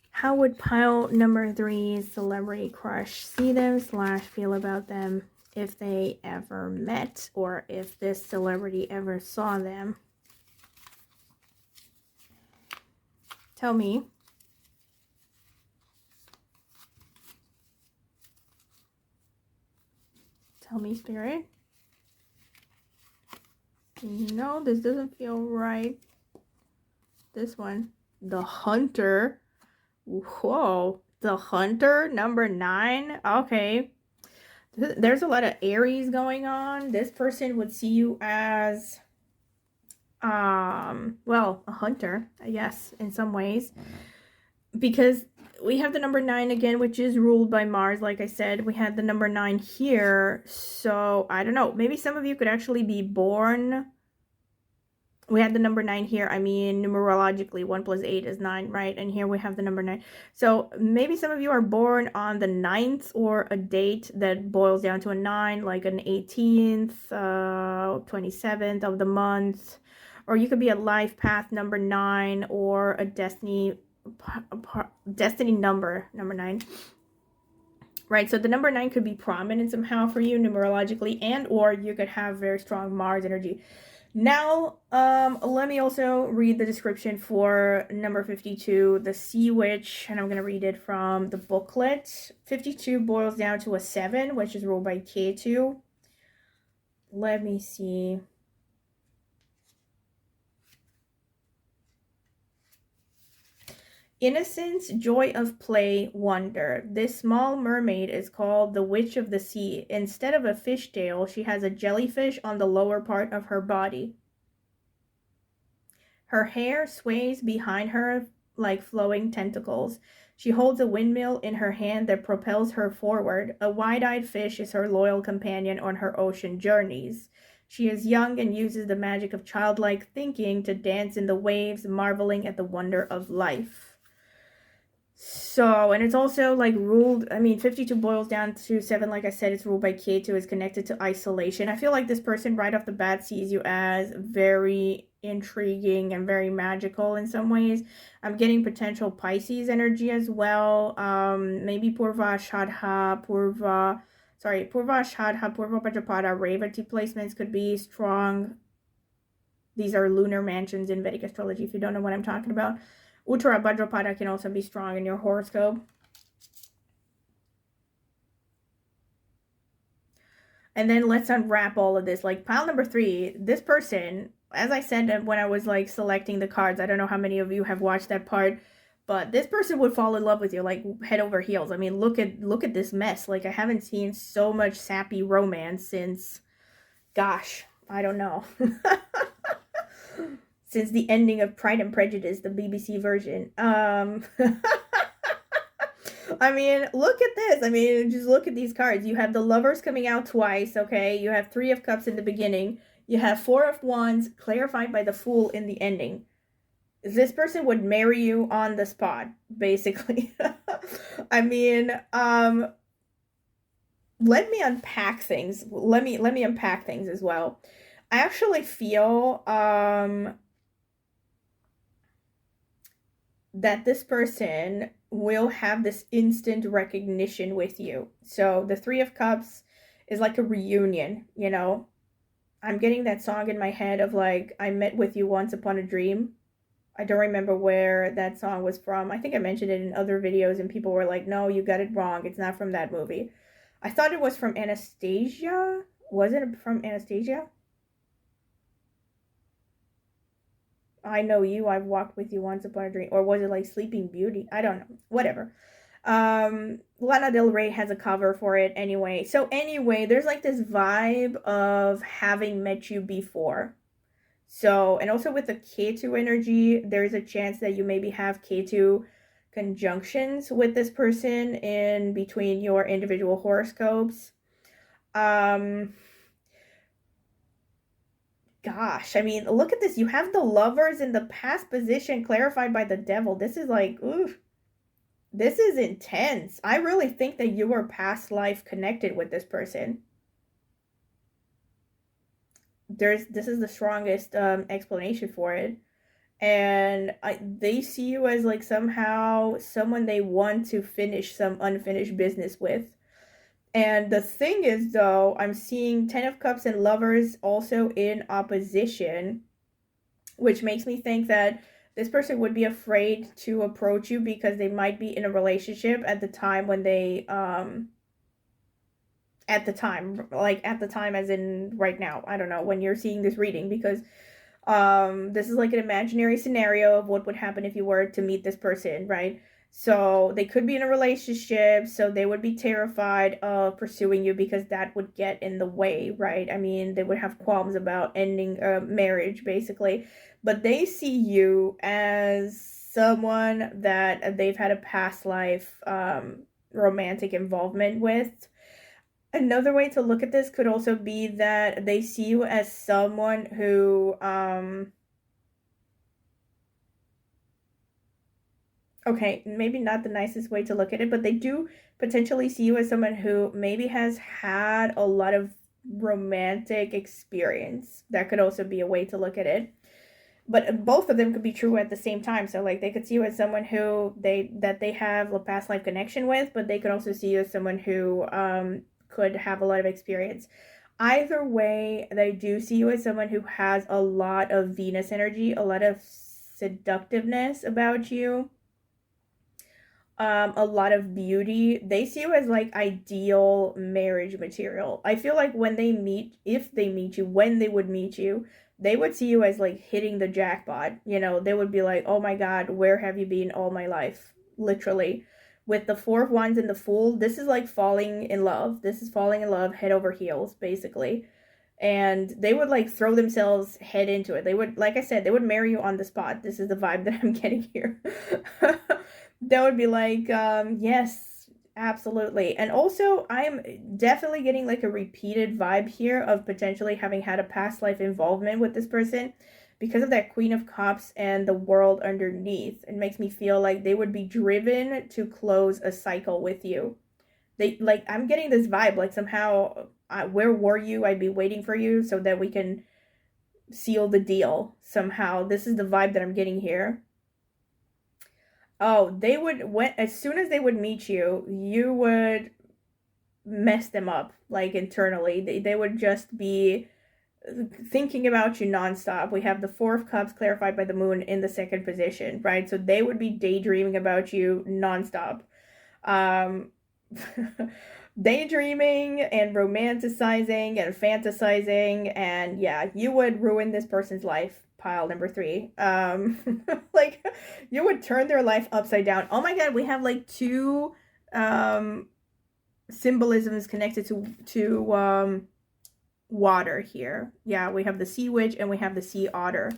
How would pile number 3's celebrity crush see them / feel about them if they ever met or if this celebrity ever saw them? Tell me. Tell me, Spirit. No, this doesn't feel right. This one. The Hunter. Whoa. The Hunter, number 9. Okay. There's a lot of Aries going on. This person would see you as, well, a hunter, I guess, in some ways. Because we have the number 9 again, which is ruled by Mars. Like I said, we had the number 9 here. So I don't know. Maybe some of you could actually be born we had the number 9 here. I mean, numerologically, 1 plus 8 is 9, right? And here we have the number 9. So maybe some of you are born on the 9th or a date that boils down to a 9, like an 18th, 27th of the month. Or you could be a life path number 9 or a destiny number 9. Right, so the number 9 could be prominent somehow for you numerologically, and or you could have very strong Mars energy. Now, let me also read the description for number 52, the Sea Witch, and I'm going to read it from the booklet. 52 boils down to a 7, which is ruled by K2. Let me see. Innocence, joy of play, wonder. This small mermaid is called the Witch of the Sea. Instead of a fishtail, she has a jellyfish on the lower part of her body. Her hair sways behind her like flowing tentacles. She holds a windmill in her hand that propels her forward. A wide-eyed fish is her loyal companion on her ocean journeys. She is young and uses the magic of childlike thinking to dance in the waves, marveling at the wonder of life. So, and it's also like ruled, I mean, 52 boils down to 7, like I said, it's ruled by K2, is connected to isolation. I feel like this person right off the bat sees you as very intriguing and very magical in some ways. I'm getting potential Pisces energy as well. Maybe Purva, Shadha, Purva Bhadrapada, Revati placements could be strong. These are lunar mansions in Vedic astrology, if you don't know what I'm talking about. Uttara Bhadrapada can also be strong in your horoscope. And then let's unwrap all of this. Like pile number 3, this person, as I said when I was like selecting the cards, I don't know how many of you have watched that part, but this person would fall in love with you like head over heels. I mean, look at this mess. Like I haven't seen so much sappy romance since, gosh, I don't know. Since the ending of Pride and Prejudice, the BBC version. I mean, look at this. I mean, just look at these cards. You have the Lovers coming out twice, okay? You have 3 of Cups in the beginning. You have 4 of Wands clarified by the Fool in the ending. This person would marry you on the spot, basically. I mean, let me unpack things. Let me unpack things as well. I actually feel that this person will have this instant recognition with you. So the 3 of Cups is like a reunion, you know. I'm getting that song in my head of like, I met with you once upon a dream. I don't remember where that song was from. I think I mentioned it in other videos and people were like, no, you got it wrong. It's not from that movie. I thought it was from Anastasia. Was it from Anastasia? I Know You, I've Walked With You Once Upon a Dream. Or was it like Sleeping Beauty? I don't know. Whatever. Lana Del Rey has a cover for it anyway. So anyway, there's like this vibe of having met you before. So, and also with the K2 energy, there's a chance that you maybe have K2 conjunctions with this person in between your individual horoscopes. Gosh, I mean, look at this. You have the Lovers in the past position clarified by the Devil. This is like, oof. This is intense. I really think that you were past life connected with this person. This is the strongest explanation for it. And they see you as like somehow someone they want to finish some unfinished business with. And the thing is, though, I'm seeing 10 of Cups and Lovers also in opposition, which makes me think that this person would be afraid to approach you because they might be in a relationship at the time when they, at the time as in right now, I don't know, when you're seeing this reading, because this is like an imaginary scenario of what would happen if you were to meet this person, right? So they could be in a relationship, so they would be terrified of pursuing you because that would get in the way, right? I mean, they would have qualms about ending a marriage, basically. But they see you as someone that they've had a past life romantic involvement with. Another way to look at this could also be that they see you as someone who Okay, maybe not the nicest way to look at it, but they do potentially see you as someone who maybe has had a lot of romantic experience. That could also be a way to look at it. But both of them could be true at the same time. So like they could see you as someone who they have a past life connection with, but they could also see you as someone who could have a lot of experience. Either way, they do see you as someone who has a lot of Venus energy, a lot of seductiveness about you, a lot of beauty. They see you as like ideal marriage material. I feel like when they meet, if they meet you, when they would meet you, they would see you as like hitting the jackpot. You know, they would be like, oh my God, where have you been all my life? Literally. With the Four of Wands and the Fool, this is like falling in love. This is falling in love head over heels, basically. And they would like throw themselves head into it. They would, like I said, they would marry you on the spot. This is the vibe that I'm getting here. That would be like, yes, absolutely. And also, I'm definitely getting like a repeated vibe here of potentially having had a past life involvement with this person because of that Queen of Cups and the world underneath. It makes me feel like they would be driven to close a cycle with you. They like, I'm getting this vibe like somehow, where were you? I'd be waiting for you so that we can seal the deal somehow. This is the vibe that I'm getting here. Oh, they would, when as soon as they would meet you, you would mess them up like internally. They would just be thinking about you nonstop. We have the Four of Cups clarified by the moon in the second position, right? So they would be daydreaming about you nonstop. Um daydreaming and romanticizing and fantasizing, and yeah, you would ruin this person's life. Pile number three. Like you would turn their life upside down. Oh my God, we have like two um symbolisms connected to water here. Yeah, we have the sea witch and we have the sea otter.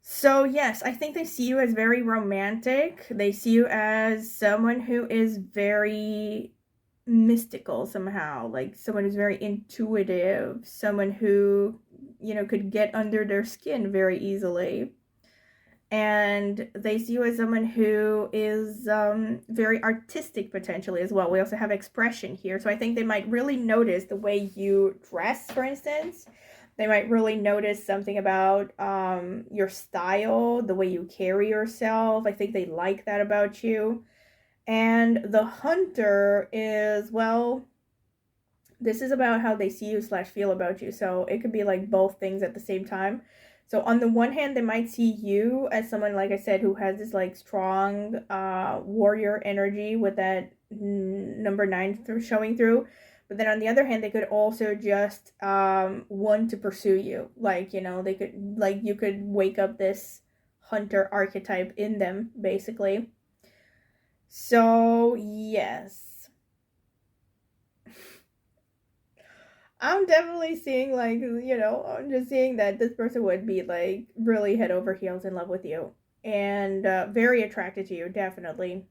So yes, I think they see you as very romantic. They see you as someone who is very mystical somehow, like someone who's very intuitive, someone who, you know, could get under their skin very easily. And they see you as someone who is very artistic potentially as well. We also have expression here. So I think they might really notice the way you dress, for instance. They might really notice something about your style, the way you carry yourself. I think they like that about you. And the hunter is, well, this is about how they see you slash feel about you. So it could be like both things at the same time. So on the one hand, they might see you as someone, like I said, who has this like strong warrior energy with that number 9 showing through. But then on the other hand, they could also just want to pursue you. Like, you know, they could, like, you could wake up this hunter archetype in them, basically. So, yes. I'm definitely seeing, like, you know, I'm just seeing that this person would be, like, really head over heels in love with you. And very attracted to you, definitely.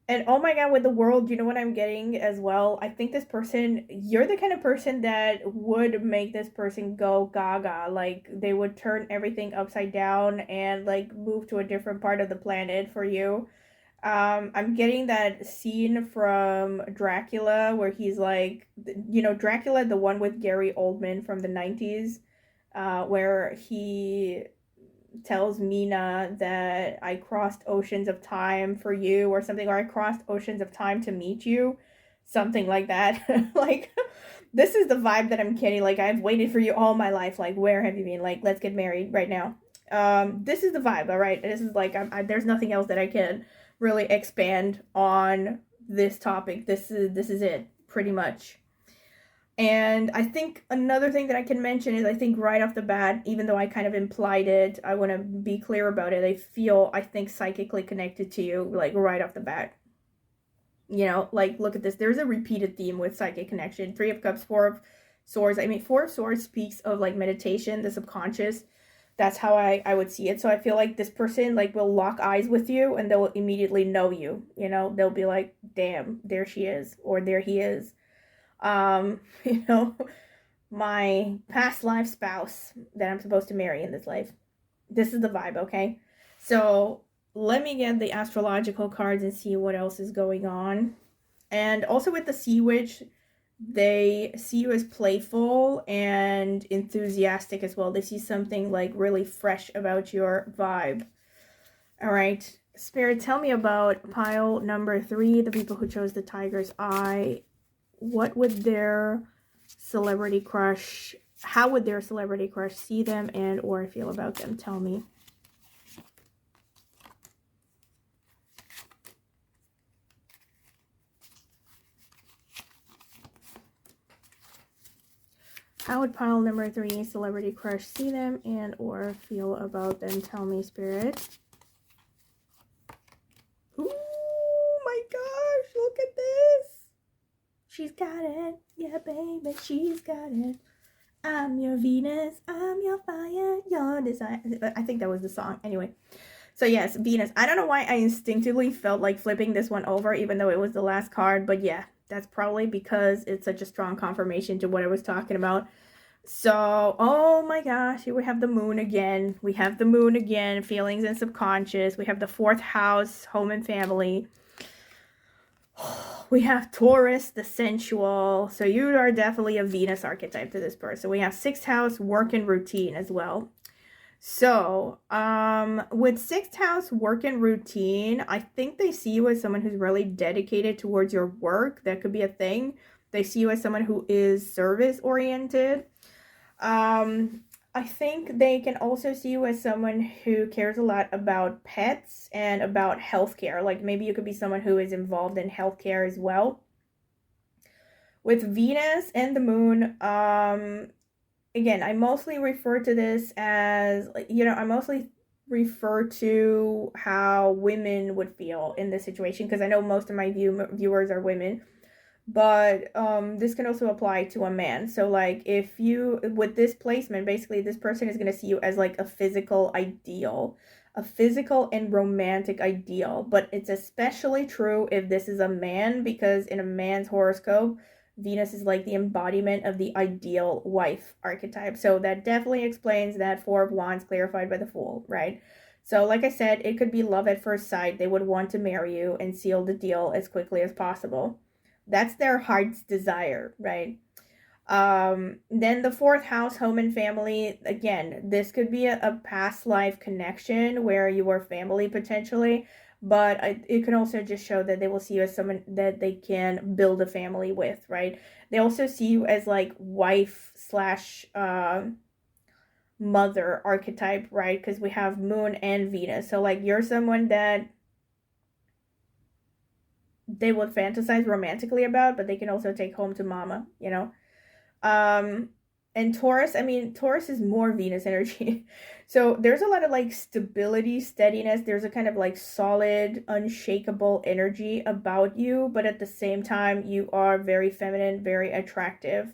And oh my God, with the world, you know what I'm getting as well? I think this person, you're the kind of person that would make this person go gaga. Like, they would turn everything upside down and, like, move to a different part of the planet for you. I'm getting that scene from Dracula where he's like, you know, Dracula, the one with Gary Oldman from the 90s, where he tells Mina that I crossed oceans of time for you or something, or I crossed oceans of time to meet you, something like that. Like, this is the vibe that I'm getting. Like, I've waited for you all my life. Like, where have you been? Like, let's get married right now. This is the vibe, all right? This is like, there's nothing else that I can really expand on this topic. This is it, pretty much. And I think another thing that I can mention is I think right off the bat, even though I kind of implied it, I want to be clear about it. I think, psychically connected to you, like right off the bat. You know, like, look at this. There's a repeated theme with psychic connection. Three of Cups, Four of Swords. I mean, Four of Swords speaks of like meditation, the subconscious. That's how I would see it. So I feel like this person like will lock eyes with you and they'll immediately know you. You know, they'll be like, damn, there she is, or there he is. You know, my past life spouse that I'm supposed to marry in this life. This is the vibe, okay? So let me get the astrological cards and see what else is going on. And also with the Sea Witch, they see you as playful and enthusiastic as well. They see something like really fresh about your vibe. All right, Spirit, tell me about pile number 3, the people who chose the Tiger's Eye. What would their celebrity crush, how would their celebrity crush see them and or feel about them? Tell me. How would pile number 3, celebrity crush, see them and or feel about them? Tell me, Spirit. Ooh, my gosh, look at this. She's got it. Yeah, baby, she's got it. I'm your Venus, I'm your fire, your desire. I think that was the song. Anyway. So yes, Venus. I don't know why I instinctively felt like flipping this one over, even though it was the last card. But yeah, that's probably because it's such a strong confirmation to what I was talking about. So, oh my gosh, here we have the moon again. We have the moon again, feelings and subconscious. We have the 4th house, home and family. We have Taurus, the sensual. So you are definitely a Venus archetype to this person. We have 6th house, work and routine as well. So, with 6th house, work and routine, I think they see you as someone who's really dedicated towards your work. That could be a thing. They see you as someone who is service-oriented. I think they can also see you as someone who cares a lot about pets and about healthcare. Like maybe you could be someone who is involved in healthcare as well. With Venus and the moon, again, I mostly refer to this as, I mostly refer to how women would feel in this situation because I know most of my viewers are women. But this can also apply to a man. So like if you, with this placement, basically this person is going to see you as like a physical ideal, a physical and romantic ideal. But it's especially true if this is a man, because in a man's horoscope, Venus is like the embodiment of the ideal wife archetype. So that definitely explains that 4 of Wands clarified by the Fool, right? So like I said, it could be love at first sight. They would want to marry you and seal the deal as quickly as possible. That's their heart's desire, right? Then the 4th house, home and family. Again, this could be a past life connection where you were family potentially, but it can also just show that they will see you as someone that they can build a family with, right? They also see you as like wife slash mother archetype, right? Because we have moon and Venus. So like you're someone that they would fantasize romantically about, but they can also take home to mama, you know? And Taurus, I mean, Taurus is more Venus energy. So there's a lot of like stability, steadiness. There's a kind of like solid, unshakable energy about you, but at the same time, you are very feminine, very attractive.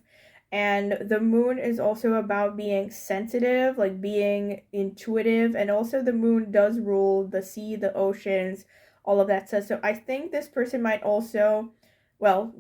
And the moon is also about being sensitive, like being intuitive. And also, the moon does rule the sea, the oceans, all of that stuff. So I think this person might also, well,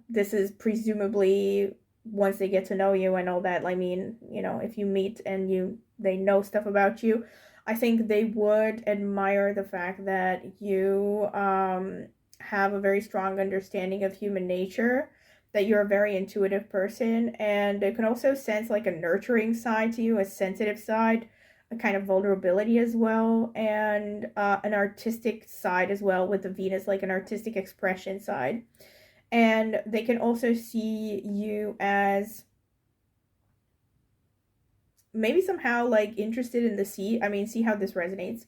this is presumably once they get to know you and all that. I mean, if you meet and they know stuff about you, I think they would admire the fact that you have a very strong understanding of human nature, that you're a very intuitive person, and it can also sense like a nurturing side to you, a sensitive side, a kind of vulnerability as well, and an artistic side as well with the Venus, like an artistic expression side. And they can also see you as maybe somehow like interested in the sea. I mean, see how this resonates.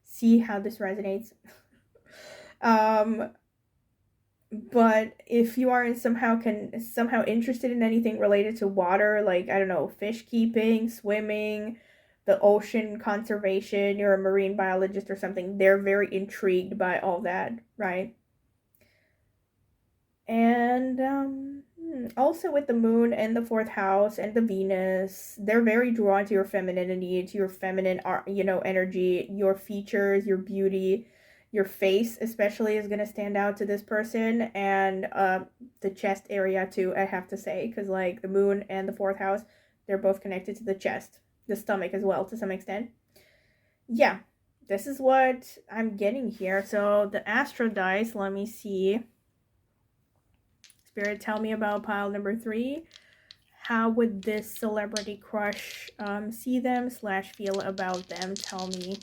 See how this resonates. But if you are somehow interested in anything related to water, like I don't know, fish keeping, swimming, the ocean conservation, you're a marine biologist or something, they're very intrigued by all that, right? And also with the moon and the 4th house and the Venus, they're very drawn to your femininity, to your feminine, energy, your features, your beauty. Your face especially is going to stand out to this person, and the chest area too, I have to say, because like the moon and the 4th house, they're both connected to the chest, the stomach as well to some extent. Yeah. This is what I'm getting here. So the Astro dice, let me see. Spirit, tell me about pile number 3. How would this celebrity crush see them / feel about them? Tell me.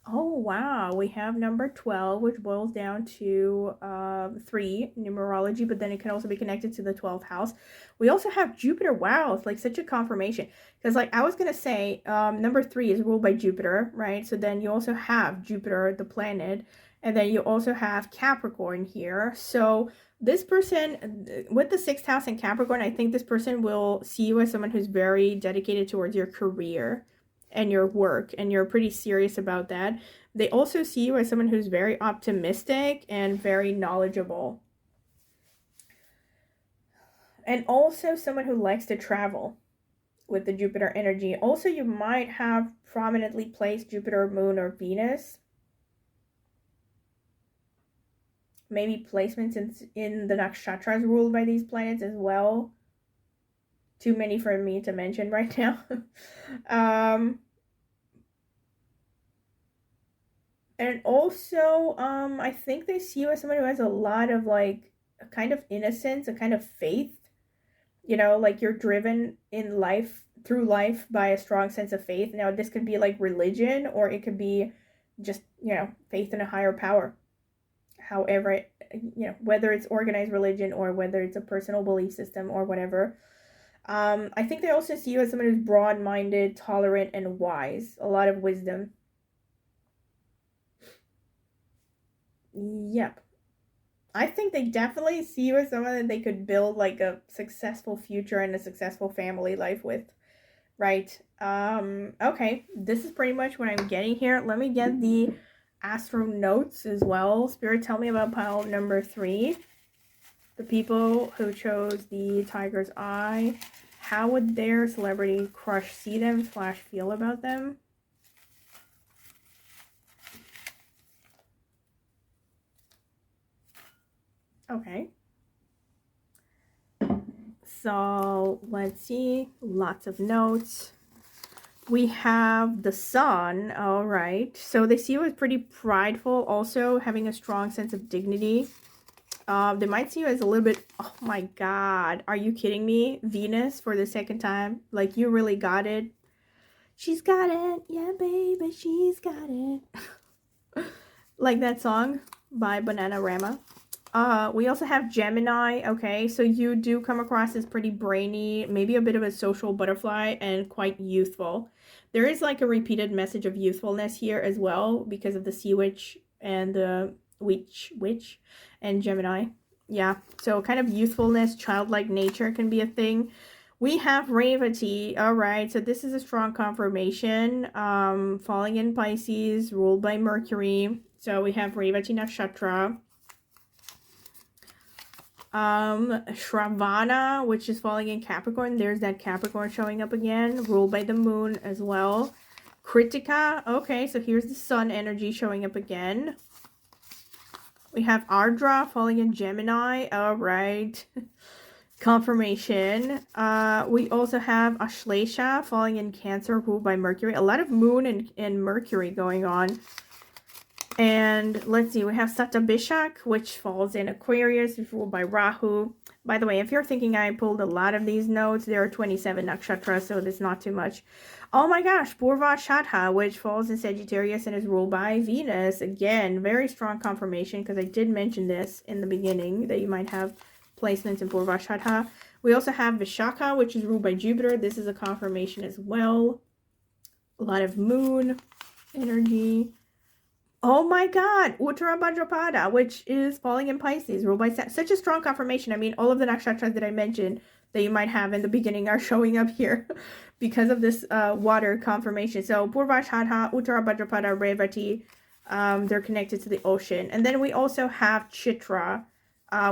Oh, wow. We have number 12, which boils down to 3 numerology, but then it can also be connected to the 12th house. We also have Jupiter. Wow, it's like such a confirmation. Because like I was going to say, number 3 is ruled by Jupiter, right? So then you also have Jupiter, the planet, and then you also have Capricorn here. So this person, with the 6th house in Capricorn, I think this person will see you as someone who's very dedicated towards your career and your work, and you're pretty serious about that. They also see you as someone who's very optimistic and very knowledgeable, and also someone who likes to travel with the Jupiter energy. Also, you might have prominently placed Jupiter, Moon, or Venus. Maybe placements in the nakshatras ruled by these planets as well. Too many for me to mention right now. And also, I think they see you as someone who has a lot of like a kind of innocence, a kind of faith. You know, like you're driven in life through life by a strong sense of faith. Now, this could be like religion, or it could be just, you know, faith in a higher power. However, you know, whether it's organized religion or whether it's a personal belief system or whatever. I think they also see you as someone who's broad-minded, tolerant, and wise. A lot of wisdom. Yep. I think they definitely see you as someone that they could build like a successful future and a successful family life with, right? Okay, this is pretty much what I'm getting here. Let me get the Astro notes as well. Spirit, tell me about pile number 3. The people who chose the Tiger's Eye. How would their celebrity crush see them / feel about them? Okay. So let's see. Lots of notes. We have the Sun. All right. So they see you as pretty prideful, also having a strong sense of dignity. They might see you as a little bit, oh my god, are you kidding me? Venus for the 2nd time. Like, you really got it. She's got it. Yeah, baby, she's got it. Like that song by Bananarama. We also have Gemini. Okay, so you do come across as pretty brainy, maybe a bit of a social butterfly, and quite youthful. There is like a repeated message of youthfulness here as well because of the Sea Witch and the Witch and Gemini. Yeah, so kind of youthfulness, childlike nature can be a thing. We have Revati. All right, so this is a strong confirmation. Falling in Pisces, ruled by Mercury. So we have Revati Nakshatra. Shravana, which is falling in Capricorn. There's that Capricorn showing up again, ruled by the moon as well. Kritika. Okay, so here's the sun energy showing up again. We have Ardra falling in Gemini. All right. Confirmation. We also have Ashlesha falling in Cancer, ruled by Mercury. A lot of moon and Mercury going on. And let's see, we have Satabishak, which falls in Aquarius, ruled by Rahu. By the way, if you're thinking I pulled a lot of these notes, there are 27 nakshatras, so there's not too much. Oh my gosh, Purvashadha, which falls in Sagittarius and is ruled by Venus. Again, very strong confirmation, because I did mention this in the beginning, that you might have placements in Purvashadha. We also have Vishaka, which is ruled by Jupiter. This is a confirmation as well. A lot of moon energy. Oh my god, Uttara Bhadrapada, which is falling in Pisces, ruled by such a strong confirmation. I mean, all of the nakshatras that I mentioned that you might have in the beginning are showing up here because of this water confirmation. So Purvashadha, Uttara Bhadrapada, Revati, they're connected to the ocean. And then we also have Chitra,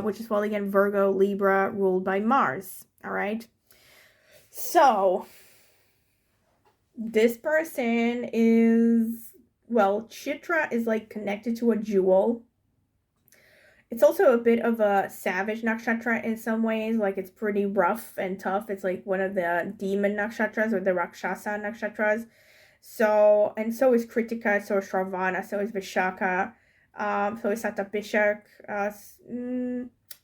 which is falling in Virgo, Libra, ruled by Mars. All right. So this person is, well, Chitra is like connected to a jewel. It's also a bit of a savage nakshatra in some ways, like it's pretty rough and tough. It's like one of the demon nakshatras or the Rakshasa nakshatras. So, and so is Kritika, so is Shravana, so is Vishaka, so is Satapishak.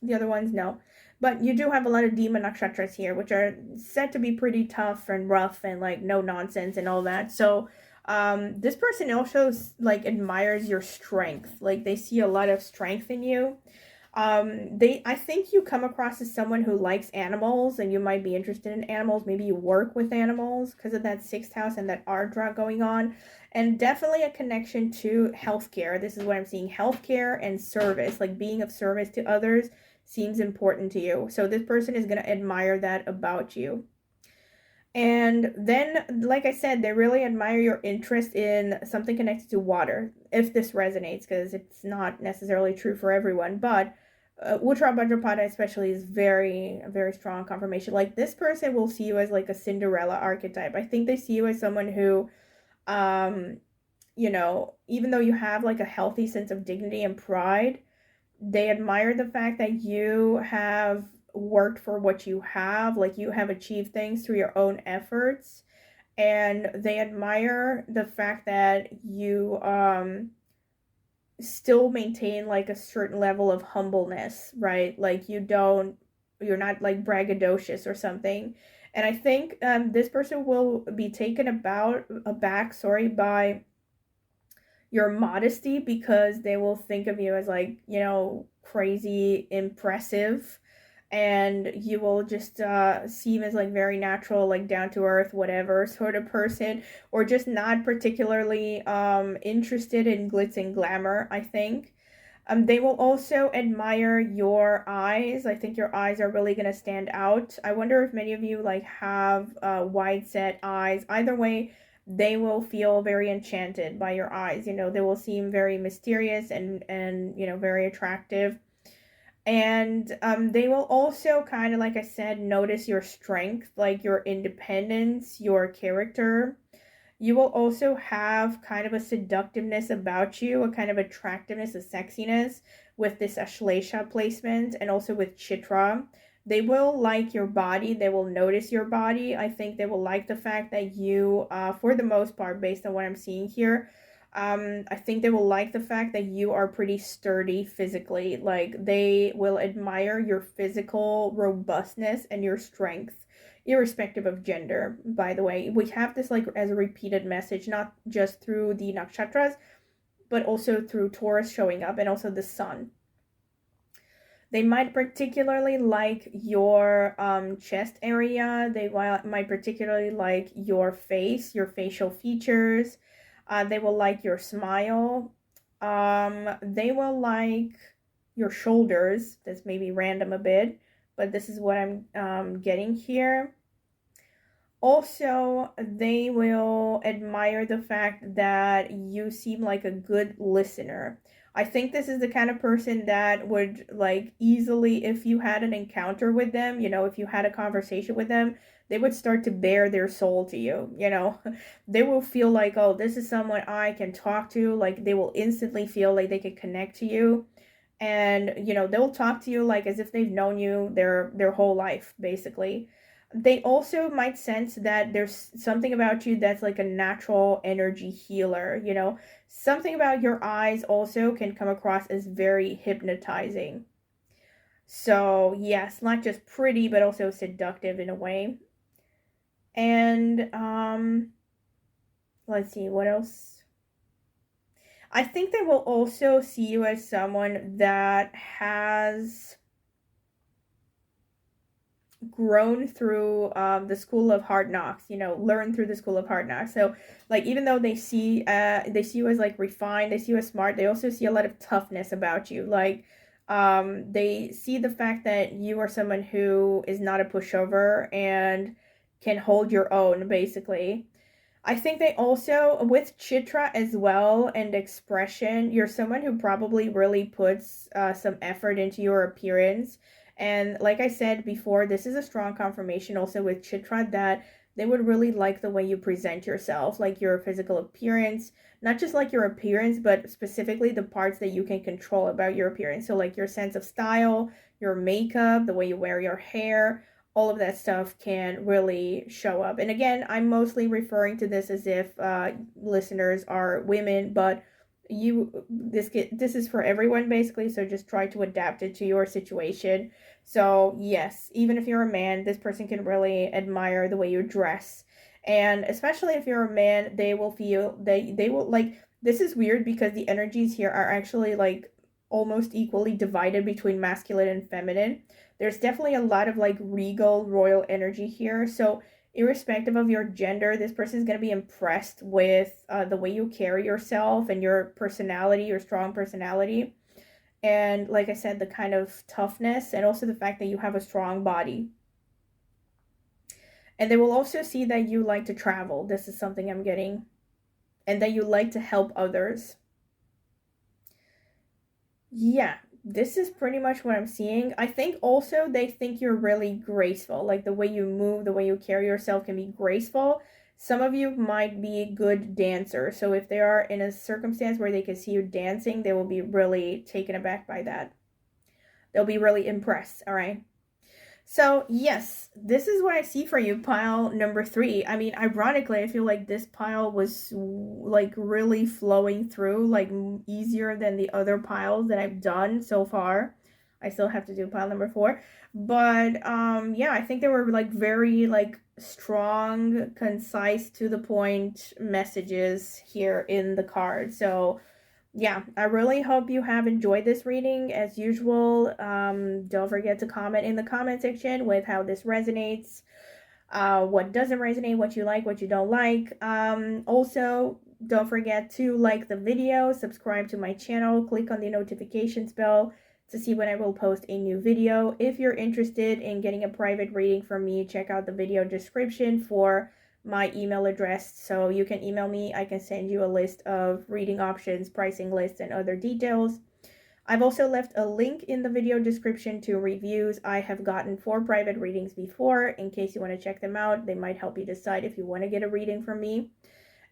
The other ones, no. But you do have a lot of demon nakshatras here, which are said to be pretty tough and rough and like no nonsense and all that. So, this person also like admires your strength. Like they see a lot of strength in you. I think you come across as someone who likes animals and you might be interested in animals. Maybe you work with animals because of that sixth house and that Ardra going on. And definitely a connection to healthcare. This is what I'm seeing. Healthcare and service, like being of service to others, seems important to you. So this person is going to admire that about you. And then, like I said, they really admire your interest in something connected to water, if this resonates, because it's not necessarily true for everyone. But Uttara Bhadrapada especially is very strong confirmation. Like this person will see you as like a Cinderella archetype. I think they see you as someone who, even though you have like a healthy sense of dignity and pride, they admire the fact that you have worked for what you have, like you have achieved things through your own efforts, and they admire the fact that you still maintain like a certain level of humbleness, right? Like you're not like braggadocious or something. And I think this person will be taken aback, by your modesty, because they will think of you as like, crazy impressive, and you will just seem as like very natural, like down to earth, whatever sort of person, or just not particularly interested in glitz and glamour, I think. They will also admire your eyes. I think your eyes are really going to stand out. I wonder if many of you like have wide set eyes. Either way, they will feel very enchanted by your eyes. They will seem very mysterious and very attractive. And they will also kind of, like I said, notice your strength, like your independence, your character. You will also have kind of a seductiveness about you, a kind of attractiveness, a sexiness with this Ashlesha placement, and also with Chitra. They will like your body. They will notice your body. I think they will like the fact that you, for the most part, based on what I'm seeing here, I think they will like the fact that you are pretty sturdy physically. Like they will admire your physical robustness and your strength, irrespective of gender. By the way, we have this like as a repeated message, not just through the nakshatras, but also through Taurus showing up and also the sun. They might particularly like your chest area. They might particularly like your face, your facial features. They will like your smile. They will like your shoulders. That's maybe random a bit, but this is what I'm getting here. Also, they will admire the fact that you seem like a good listener. I think this is the kind of person that would like easily, if you had an encounter with them, if you had a conversation with them, they would start to bare their soul to you, They will feel like, oh, this is someone I can talk to. Like they will instantly feel like they can connect to you. And, they'll talk to you like as if they've known you their whole life, basically. They also might sense that there's something about you that's like a natural energy healer, Something about your eyes also can come across as very hypnotizing. So, yes, not just pretty, but also seductive in a way. And, let's see, what else? I think they will also see you as someone that has grown through the school of hard knocks, learn through the school of hard knocks. So like even though they see you as like refined, they see you as smart, they also see a lot of toughness about you. Like they see the fact that you are someone who is not a pushover and can hold your own, basically. I think they also, with Chitra as well and expression, you're someone who probably really puts some effort into your appearance. And like I said before, this is a strong confirmation also with Chitra that they would really like the way you present yourself, like your physical appearance, not just like your appearance, but specifically the parts that you can control about your appearance. So like your sense of style, your makeup, the way you wear your hair, all of that stuff can really show up. And again, I'm mostly referring to this as if listeners are women, but this is for everyone basically, so just try to adapt it to your situation. So yes, even if you're a man, this person can really admire the way you dress. And especially if you're a man, they will feel they will like, this is weird because the energies here are actually like almost equally divided between masculine and feminine. There's definitely a lot of like regal royal energy here. So irrespective of your gender, this person is going to be impressed with the way you carry yourself and your personality, your strong personality. And like I said, the kind of toughness and also the fact that you have a strong body. And they will also see that you like to travel. This is something I'm getting. And that you like to help others. Yeah, this is pretty much what I'm seeing. I think also they think you're really graceful. Like the way you move, the way you carry yourself can be graceful. Some of you might be good dancers. So if they are in a circumstance where they can see you dancing, they will be really taken aback by that. They'll be really impressed, all right? So yes, this is what I see for you, pile number 3. I mean, ironically, I feel like this pile was like really flowing through, like easier than the other piles that I've done so far. I still have to do pile number 4. But yeah, I think they were like very like strong, concise, to the point messages here in the card. So yeah, I really hope you have enjoyed this reading. As usual, don't forget to comment in the comment section with how this resonates, what doesn't resonate, what you like, what you don't like. Also, don't forget to like the video, subscribe to my channel, click on the notifications bell to see when I will post a new video. If you're interested in getting a private reading from me, check out the video description for my email address, so you can email me. I can send you a list of reading options, pricing lists, and other details. I've also left a link in the video description to reviews I have gotten for private readings before. In case you want to check them out, they might help you decide if you want to get a reading from me.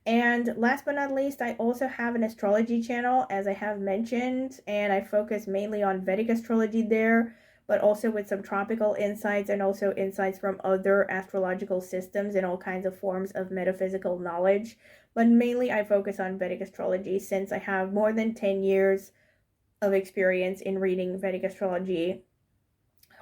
And last but not least, I also have an astrology channel, as I have mentioned, and I focus mainly on Vedic astrology there, but also with some tropical insights and also insights from other astrological systems and all kinds of forms of metaphysical knowledge. But mainly I focus on Vedic astrology since I have more than 10 years of experience in reading Vedic astrology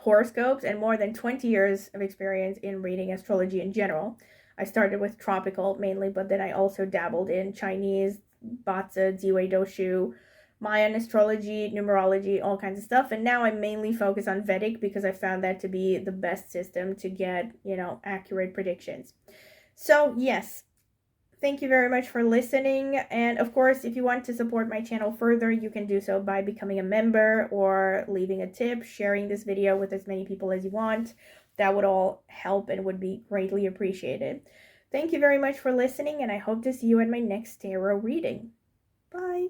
horoscopes and more than 20 years of experience in reading astrology in general. I started with tropical mainly, but then I also dabbled in Chinese, Batsa, Ziwei Doshu, Mayan astrology, numerology, all kinds of stuff. And now I mainly focus on Vedic because I found that to be the best system to get, accurate predictions. So yes, thank you very much for listening. And of course, if you want to support my channel further, you can do so by becoming a member or leaving a tip, sharing this video with as many people as you want. That would all help and would be greatly appreciated. Thank you very much for listening, and I hope to see you at my next tarot reading. Bye.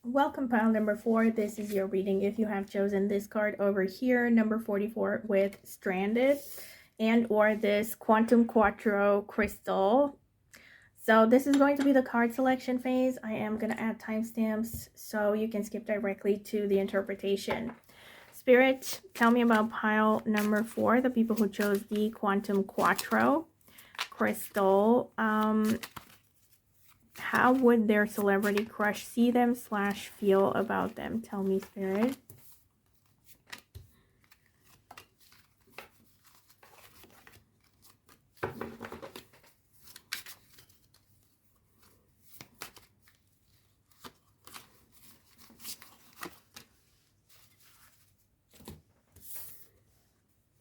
Welcome, pile number 4. This is your reading if you have chosen this card over here, number 44 with Stranded, and or this Quantum Quattro crystal. So this is going to be the card selection phase. I am going to add timestamps so you can skip directly to the interpretation. Spirit, tell me about pile number 4, the people who chose the Quantum Quattro crystal. How would their celebrity crush see them / feel about them? Tell me, Spirit.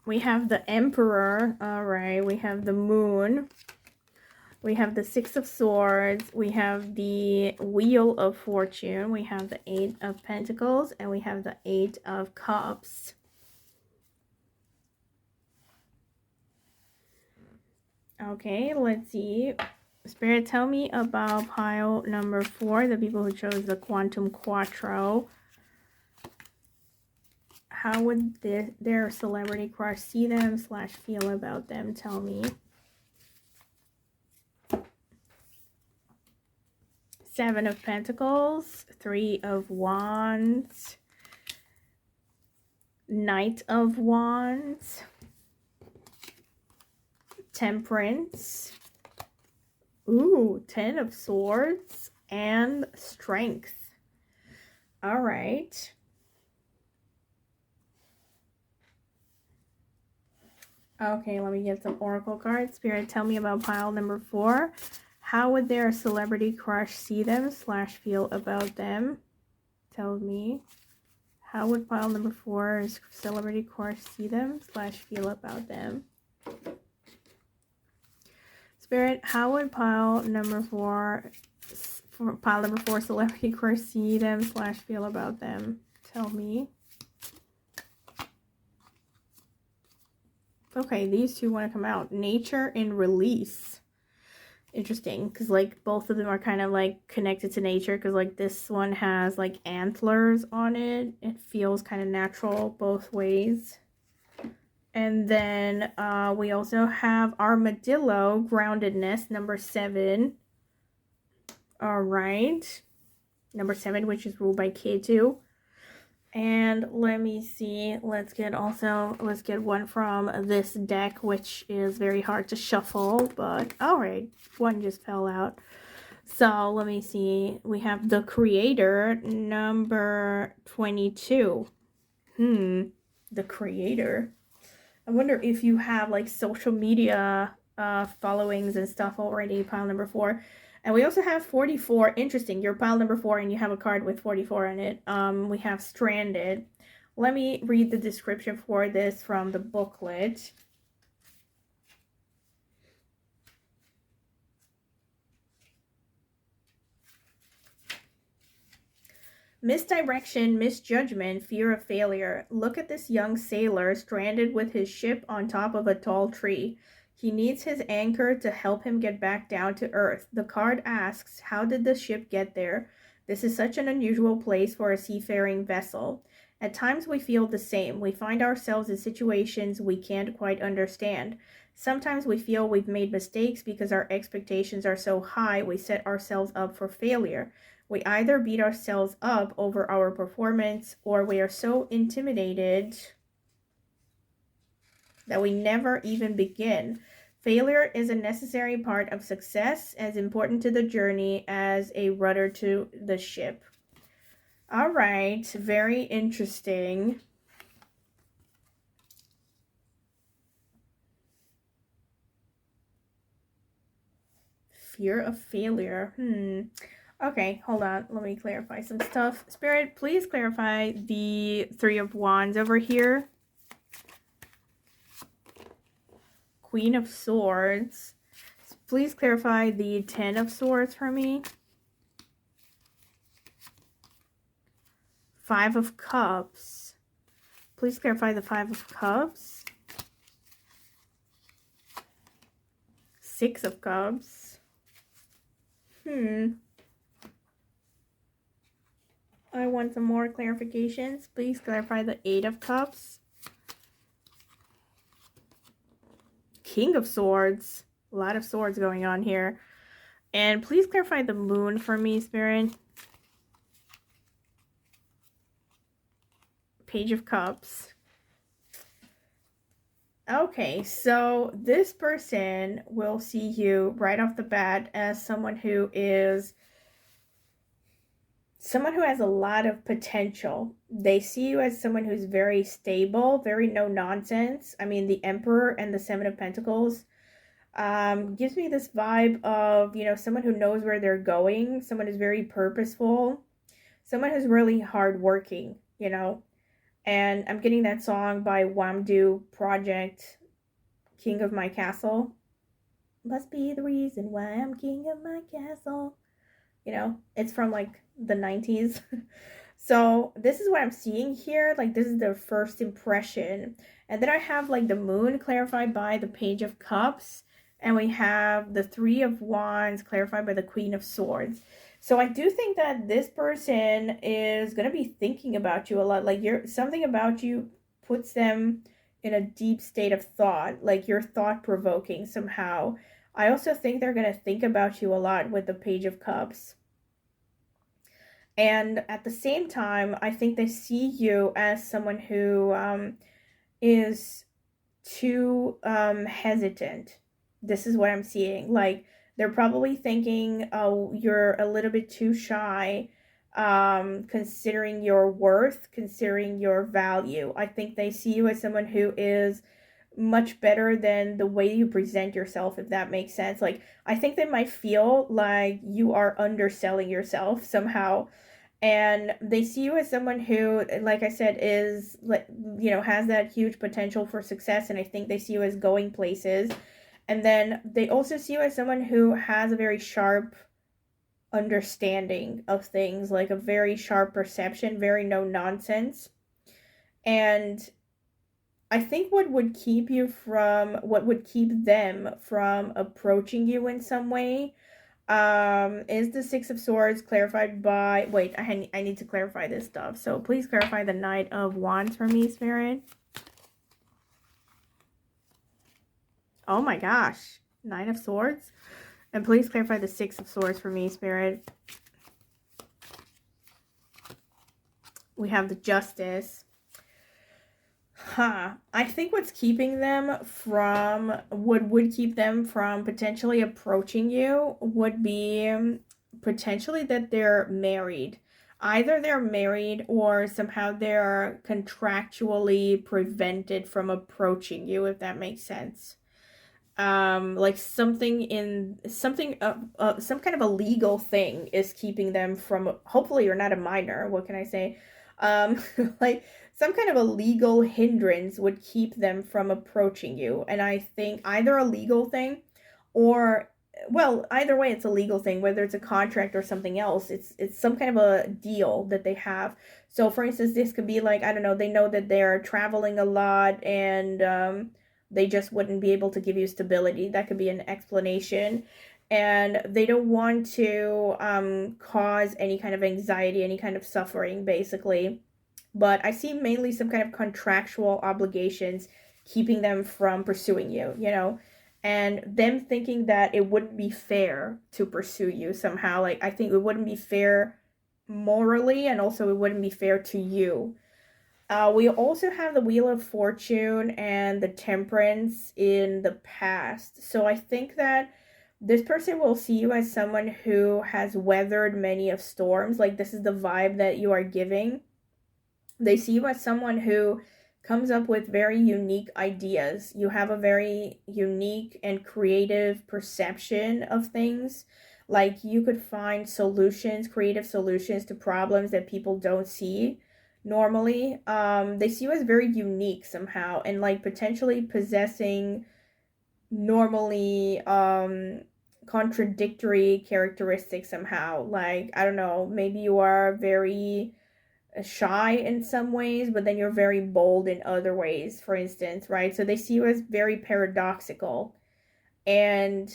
We have the Emperor. All right, we have the Moon. We have the 6 of Swords, we have the Wheel of Fortune, we have the 8 of Pentacles, and we have the 8 of Cups. Okay, let's see. Spirit, tell me about pile number 4, the people who chose the Quantum Quattro. how would their celebrity crush see them / feel about them? Tell me. Seven of Pentacles, Three of Wands, Knight of Wands, Temperance, ooh, Ten of Swords, and Strength. All right. Okay, let me get some oracle cards. Spirit, tell me about pile number 4. How would their celebrity crush see them / feel about them? Tell me. How would pile number 4's celebrity crush see them / feel about them? Spirit, how would pile number 4 celebrity crush see them / feel about them? Tell me. Okay, these two want to come out. Nature and release. Interesting, because like both of them are kind of like connected to nature, because like this one has like antlers on it. It feels kind of natural both ways. And then we also have armadillo, groundedness, number 7. All right, number 7, which is ruled by K2. And let me see, let's get one from this deck, which is very hard to shuffle, but all right, one just fell out. So let me see, we have the Creator, number 22. The Creator. I wonder if you have like social media followings and stuff already, pile number 4. And we also have 44. Interesting. You're pile number 4 and you have a card with 44 in it. We have Stranded. Let me read the description for this from the booklet. Misdirection, misjudgment, fear of failure. Look at this young sailor stranded with his ship on top of a tall tree. He needs his anchor to help him get back down to earth. The card asks, how did the ship get there? This is such an unusual place for a seafaring vessel. At times we feel the same. We find ourselves in situations we can't quite understand. Sometimes we feel we've made mistakes because our expectations are so high we set ourselves up for failure. We either beat ourselves up over our performance or we are so intimidated that we never even begin. Failure is a necessary part of success, as important to the journey as a rudder to the ship. All right, very interesting. Fear of failure. Okay, hold on. Let me clarify some stuff. Spirit, please clarify the 3 of Wands over here. Queen of Swords. Please clarify the 10 of Swords for me. 5 of Cups. Please clarify the 5 of Cups. 6 of Cups. I want some more clarifications. Please clarify the 8 of Cups. King of Swords. A lot of swords going on here. And please clarify the Moon for me, Spirit. Page of Cups. Okay, so this person will see you right off the bat as someone who has a lot of potential. They see you as someone who's very stable, very no nonsense. I mean, the Emperor and the 7 of Pentacles gives me this vibe of, you know, someone who knows where they're going, someone who's very purposeful, someone who's really hardworking, you know. And I'm getting that song by Wamdu Project, King of My Castle. Must be the reason why I'm king of my castle. You know, it's from like the 90s. So this is what I'm seeing here. Like, this is their first impression. And then I have like the Moon clarified by the Page of Cups. And we have the 3 of Wands clarified by the Queen of Swords. So I do think that this person is going to be thinking about you a lot. Like, something about you puts them in a deep state of thought, like you're thought-provoking somehow. I also think they're going to think about you a lot with the Page of Cups. And at the same time, I think they see you as someone who is too hesitant. This is what I'm seeing. Like, they're probably thinking, oh, you're a little bit too shy, considering your worth, considering your value. I think they see you as someone who is much better than the way you present yourself, if that makes sense. Like, I think they might feel like you are underselling yourself somehow, and they see you as someone who, like I said, is, like, has that huge potential for success. And I think they see you as going places. And then they also see you as someone who has a very sharp understanding of things, like a very sharp perception, very no nonsense. And I think what would keep them from approaching you in some way, is the Six of Swords clarified by, wait, I need to clarify this stuff. So please clarify the Knight of Wands for me, Spirit. Oh my gosh, Nine of Swords. And please clarify the Six of Swords for me, Spirit. We have the Justice. I think what's keeping them from, what would keep them from potentially approaching you would be potentially that they're married. Either they're married or somehow they're contractually prevented from approaching you, if that makes sense. Like some kind of a legal thing is keeping them from, hopefully you're not a minor, what can I say? Like some kind of a legal hindrance would keep them from approaching you. And I think either a legal thing or, well, either way, it's a legal thing, whether it's a contract or something else. It's some kind of a deal that they have. So for instance, this could be like, I don't know, they know that they're traveling a lot, and they just wouldn't be able to give you stability. That could be an explanation. And they don't want to cause any kind of anxiety, any kind of suffering, basically. But I see mainly some kind of contractual obligations keeping them from pursuing you, and them thinking that it wouldn't be fair to pursue you somehow. Like, I think it wouldn't be fair morally, and also it wouldn't be fair to you. We also have the Wheel of Fortune and the Temperance in the past. So I think that this person will see you as someone who has weathered many of storms. Like, this is the vibe that you are giving. They see you as someone who comes up with very unique ideas. You have a very unique and creative perception of things. Like, you could find solutions, creative solutions to problems that people don't see normally. They see you as very unique somehow, and like potentially possessing normally contradictory characteristics somehow. Like, I don't know, maybe you are very shy in some ways, but then you're very bold in other ways, for instance, right? So they see you as very paradoxical. And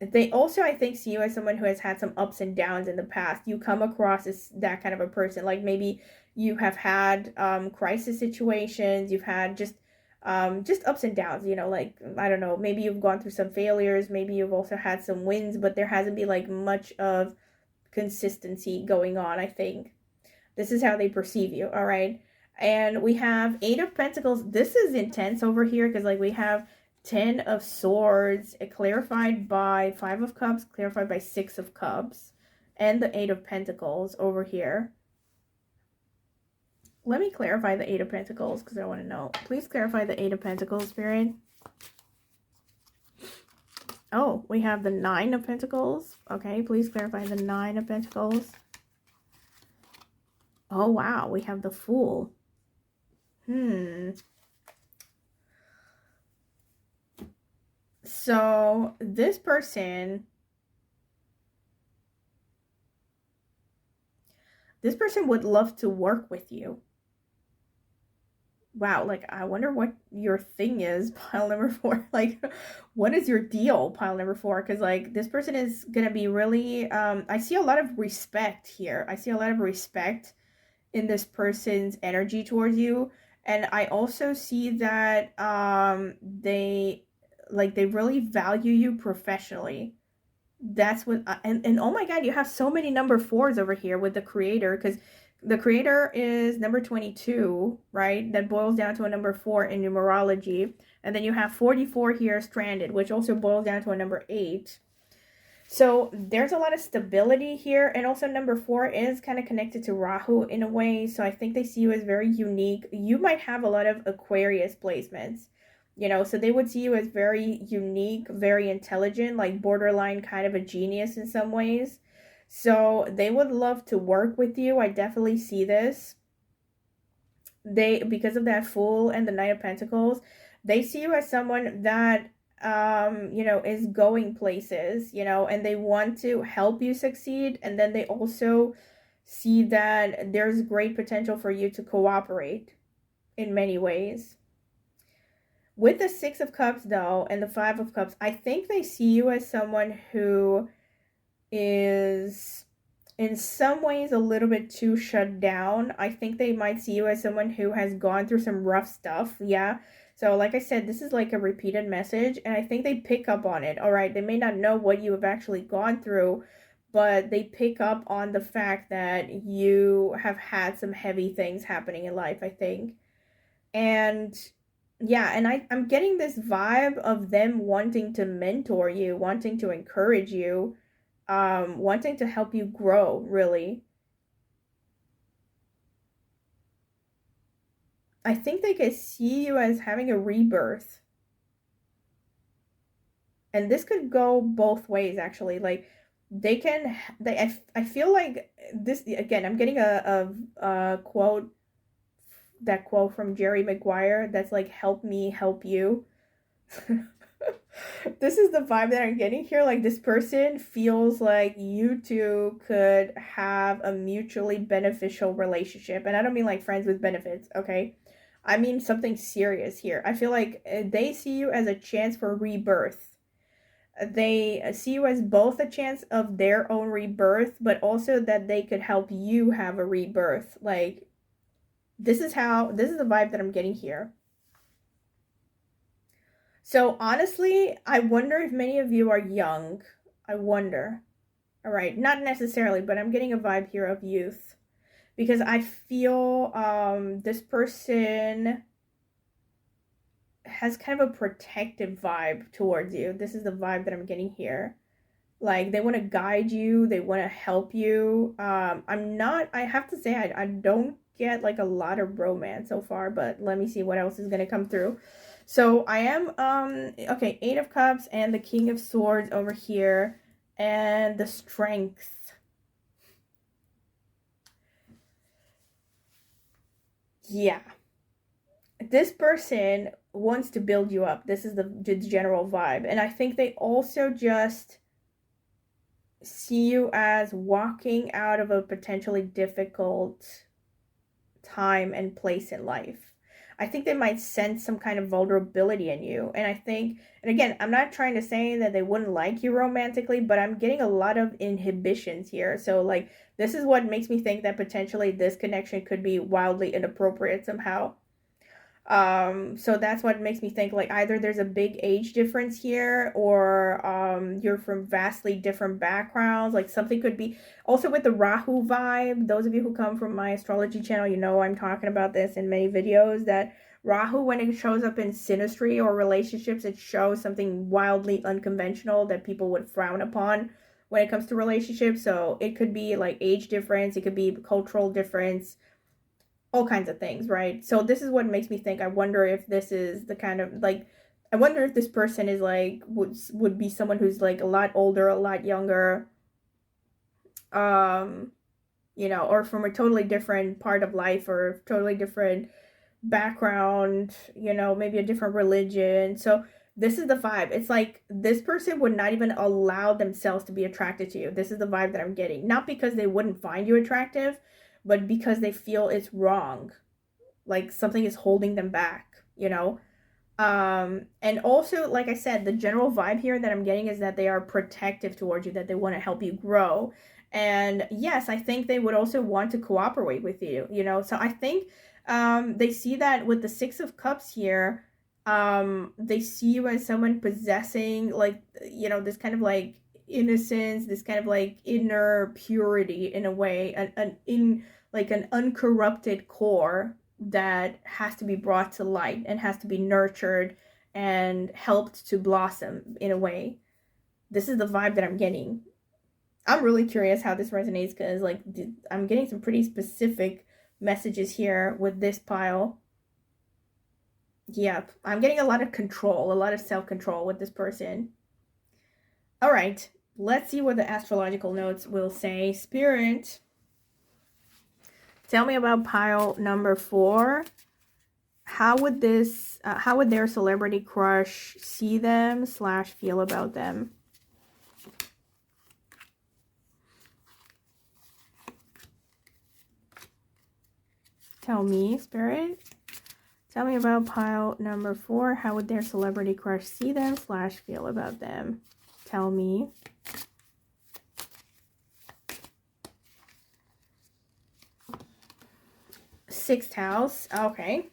they also, I think, see you as someone who has had some ups and downs in the past. You come across as that kind of a person. Like, maybe you have had crisis situations. You've had just ups and downs. Like, I don't know. Maybe you've gone through some failures. Maybe you've also had some wins, but there hasn't been like much of consistency going on, I think. This is how they perceive you, all right? And we have Eight of Pentacles. This is intense over here because, like, we have 10 of Swords, clarified by 5 of Cups, clarified by 6 of Cups, and the 8 of Pentacles over here. Let me clarify the 8 of Pentacles because I want to know. Please clarify the 8 of Pentacles, Spirit. Oh, we have the 9 of Pentacles. Okay, please clarify the 9 of Pentacles. Oh, wow, we have the Fool. So this person would love to work with you. Wow, like, I wonder what your thing is, pile number 4. Like, what is your deal, pile number 4? Because, like, this person is gonna be really, I see a lot of respect here. I see a lot of respect in this person's energy towards you. And I also see that they really value you professionally. That's what and oh my god, you have so many number 4s over here with the creator, because the creator is number 22, right? That boils down to a number 4 in numerology. And then you have 44 here stranded, which also boils down to a number 8. So there's a lot of stability here, and also number 4 is kind of connected to Rahu in a way. So I think they see you as very unique. You might have a lot of Aquarius placements, so they would see you as very unique, very intelligent, like borderline kind of a genius in some ways. So they would love to work with you. I definitely see this. Because of that Fool and the Knight of Pentacles, they see you as someone that is going places, and they want to help you succeed. And then they also see that there's great potential for you to cooperate in many ways. With the 6 of Cups, though, and the 5 of Cups, I think they see you as someone who is in some ways a little bit too shut down. I think they might see you as someone who has gone through some rough stuff. Yeah. So like I said, this is like a repeated message, and I think they pick up on it. All right. They may not know what you have actually gone through, but they pick up on the fact that you have had some heavy things happening in life, I think. And yeah, and I'm getting this vibe of them wanting to mentor you, wanting to encourage you, wanting to help you grow, really. I think they could see you as having a rebirth. And this could go both ways, actually. Like, I feel like this, again, I'm getting a quote, that quote from Jerry Maguire that's like, help me help you. This is the vibe that I'm getting here. Like, this person feels like you two could have a mutually beneficial relationship. And I don't mean like friends with benefits, okay? I mean something serious here. I feel like they see you as a chance for rebirth. They see you as both a chance of their own rebirth, but also that they could help you have a rebirth. Like, this is the vibe that I'm getting here. So honestly, I wonder if many of you are young. I wonder. All right, not necessarily, but I'm getting a vibe here of youth, because I feel this person has kind of a protective vibe towards you. This is the vibe that I'm getting here. Like, they want to guide you, they want to help you. I have to say, I don't get like a lot of romance so far, but let me see what else is going to come through. So I am, okay, 8 of Cups and the King of Swords over here, and the Strength. Yeah. This person wants to build you up. This is the general vibe. And I think they also just see you as walking out of a potentially difficult time and place in life. I think they might sense some kind of vulnerability in you. And I think, and again, I'm not trying to say that they wouldn't like you romantically, but I'm getting a lot of inhibitions here. So like, this is what makes me think that potentially this connection could be wildly inappropriate somehow. So that's what makes me think like either there's a big age difference here, or you're from vastly different backgrounds. Like, something could be also with the Rahu vibe. Those of you who come from my astrology channel, I'm talking about this in many videos, that Rahu, when it shows up in synastry or relationships, it shows something wildly unconventional that people would frown upon when it comes to relationships. So it could be like age difference, it could be cultural difference, all kinds of things, right? So this is what makes me think, I wonder if this is the kind of like, I wonder if this person is like, would be someone who's like a lot older, a lot younger, or from a totally different part of life, or totally different background, maybe a different religion. So this is the vibe. It's like this person would not even allow themselves to be attracted to you. This is the vibe that I'm getting. Not because they wouldn't find you attractive, but because they feel it's wrong. Like, something is holding them back, and also, like I said, the general vibe here that I'm getting is that they are protective towards you, that they want to help you grow. And yes, I think they would also want to cooperate with you, so I think They see that with the Six of Cups here, they see you as someone possessing, like, you know, this kind of like innocence, this kind of like inner purity in a way, an uncorrupted core that has to be brought to light and has to be nurtured and helped to blossom in a way. This is the vibe that I'm getting. I'm really curious how this resonates because, like, I'm getting some pretty specific messages here with this pile. Yep, I'm getting a lot of control, a lot of self-control with this person. All right, let's see what the astrological notes will say. Spirit, tell me about pile number 4. How would their celebrity crush see them / feel about them? Tell me, Spirit. Tell me about pile number 4. How would their celebrity crush see them / feel about them? Tell me. Sixth house. Okay.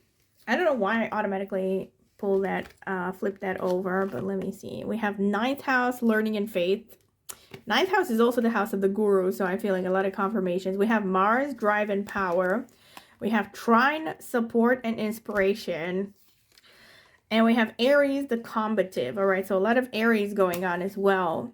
I don't know why I automatically flip that over, but let me see. We have 9th house, learning and faith. 9th house is also the house of the guru, so I'm feeling a lot of confirmations. We have Mars, drive and power. We have Trine, support and inspiration. And we have Aries, the combative. All right, so a lot of Aries going on as well.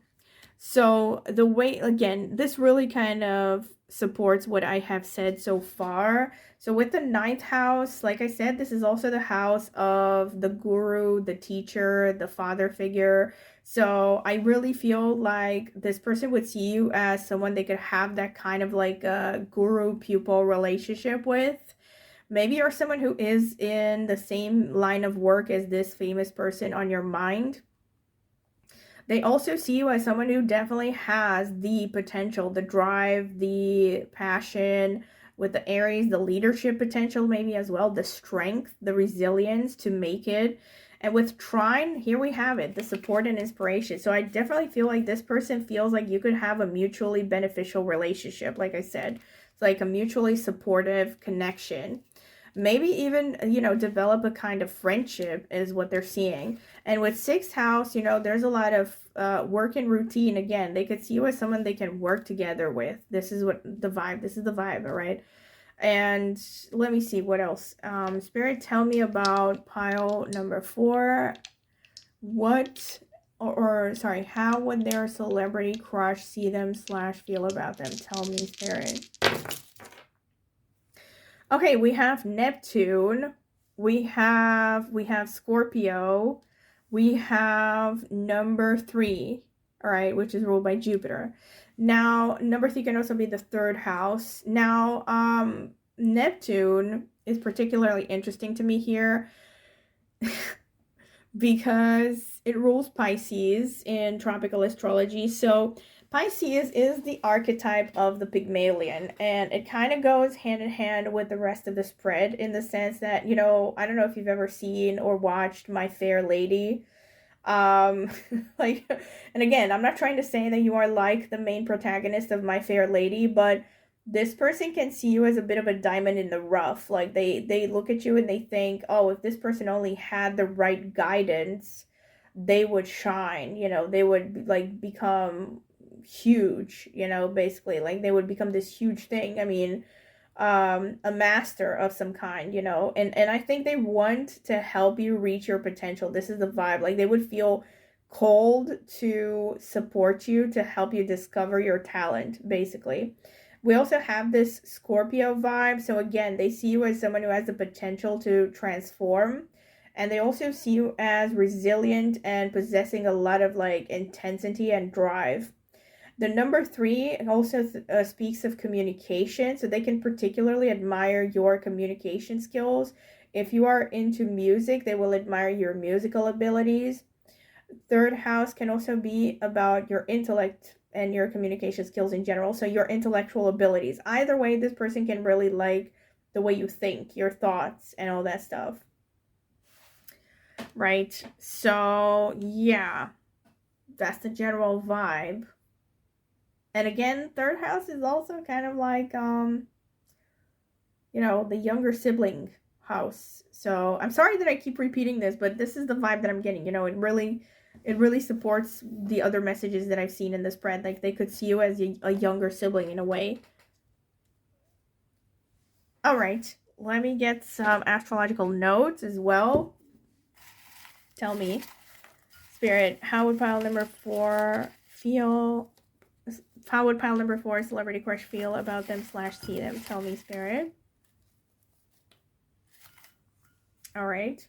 So the way, again, this really kind of supports what I have said so far. So with the 9th house, like I said, this is also the house of the guru, the teacher, the father figure. So I really feel like this person would see you as someone they could have that kind of like a guru-pupil relationship with. Maybe you're someone who is in the same line of work as this famous person on your mind. They also see you as someone who definitely has the potential, the drive, the passion, with the Aries, the leadership potential maybe as well, the strength, the resilience to make it. And with Trine, here we have it, the support and inspiration. So I definitely feel like this person feels like you could have a mutually beneficial relationship. Like I said, it's like a mutually supportive connection. Maybe even, you know, develop a kind of friendship is what they're seeing. And with 6th house, you know, there's a lot of work and routine. Again, they could see you as someone they can work together with. This is what the vibe, this is the vibe, all right? And let me see what else. Spirit, tell me about pile number 4. What, or sorry, how would their celebrity crush see them / feel about them? Tell me, Spirit. Okay, we have Neptune, we have Scorpio, we have number 3, all right, which is ruled by Jupiter. Now, number 3 can also be the 3rd house. Now, Neptune is particularly interesting to me here because it rules Pisces in tropical astrology. So Pisces is the archetype of the Pygmalion, and it kind of goes hand in hand with the rest of the spread in the sense that, you know, I don't know if you've ever seen or watched My Fair Lady. Like, and again, I'm not trying to say that you are like the main protagonist of My Fair Lady, but this person can see you as a bit of a diamond in the rough. Like, they look at you and they think, oh, if this person only had the right guidance, they would shine, you know, they would like become huge, you know, basically, like they would become this huge thing. I mean, a master of some kind, you know, and I think they want to help you reach your potential. This is the vibe. Like, they would feel cold to support you, to help you discover your talent, basically. We also have this Scorpio vibe. So again, they see you as someone who has the potential to transform, and they also see you as resilient and possessing a lot of like intensity and drive. The number 3 also speaks of communication, so they can particularly admire your communication skills. If you are into music, they will admire your musical abilities. 3rd house can also be about your intellect and your communication skills in general, so your intellectual abilities. Either way, this person can really like the way you think, your thoughts, and all that stuff. Right? So, yeah, that's the general vibe. And again, 3rd house is also kind of like, you you know, the younger sibling house. So I'm sorry that I keep repeating this, but this is the vibe that I'm getting. You know, it really supports the other messages that I've seen in the spread. Like they could see you as a younger sibling in a way. All right, let me get some astrological notes as well. Tell me, Spirit, how would pile number 4 feel? How would pile number 4 celebrity crush feel about them / see them? Tell me, Spirit. All right.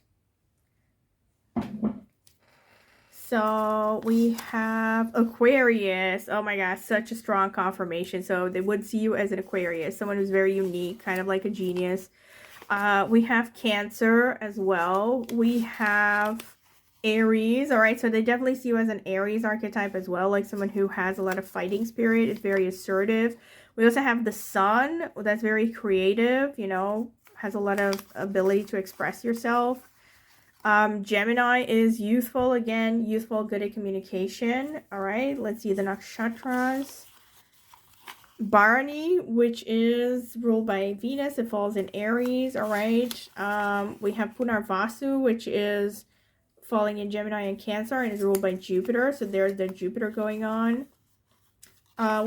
So we have Aquarius. Oh my gosh, such a strong confirmation. So they would see you as an Aquarius, someone who's very unique, kind of like a genius. We have Cancer as well. We have Aries. All right, so they definitely see you as an Aries archetype as well, like someone who has a lot of fighting spirit, is very assertive. We also have the Sun, that's very creative, you know, has a lot of ability to express yourself. Gemini is youthful, again, youthful, good at communication. All right, let's see the nakshatras. Bharani, which is ruled by Venus, it falls in Aries. All right, we have Punarvasu, which is falling in Gemini and Cancer and is ruled by Jupiter, so there's the Jupiter going on.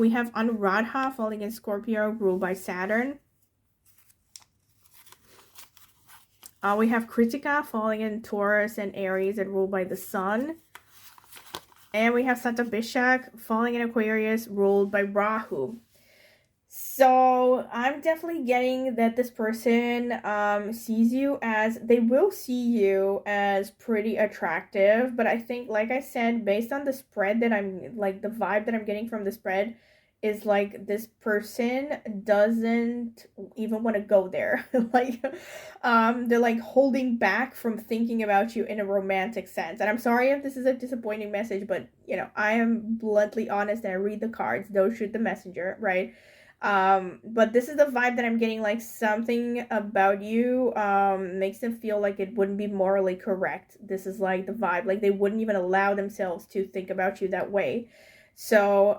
We have Anuradha falling in Scorpio, ruled by Saturn. We have Kritika falling in Taurus and Aries and ruled by the Sun. And we have Satabhishak falling in Aquarius, ruled by Rahu. So I'm definitely getting that this person sees you as, they will see you as pretty attractive. But I think, like I said, based on the spread that I'm, like the vibe that I'm getting from the spread, is like this person doesn't even want to go there. Like they're like holding back from thinking about you in a romantic sense. And I'm sorry if this is a disappointing message, but you know, I am bluntly honest and I read the cards. Don't shoot the messenger, right? But this is the vibe that I'm getting, like something about you makes them feel like it wouldn't be morally correct. This is like the vibe, like they wouldn't even allow themselves to think about you that way. So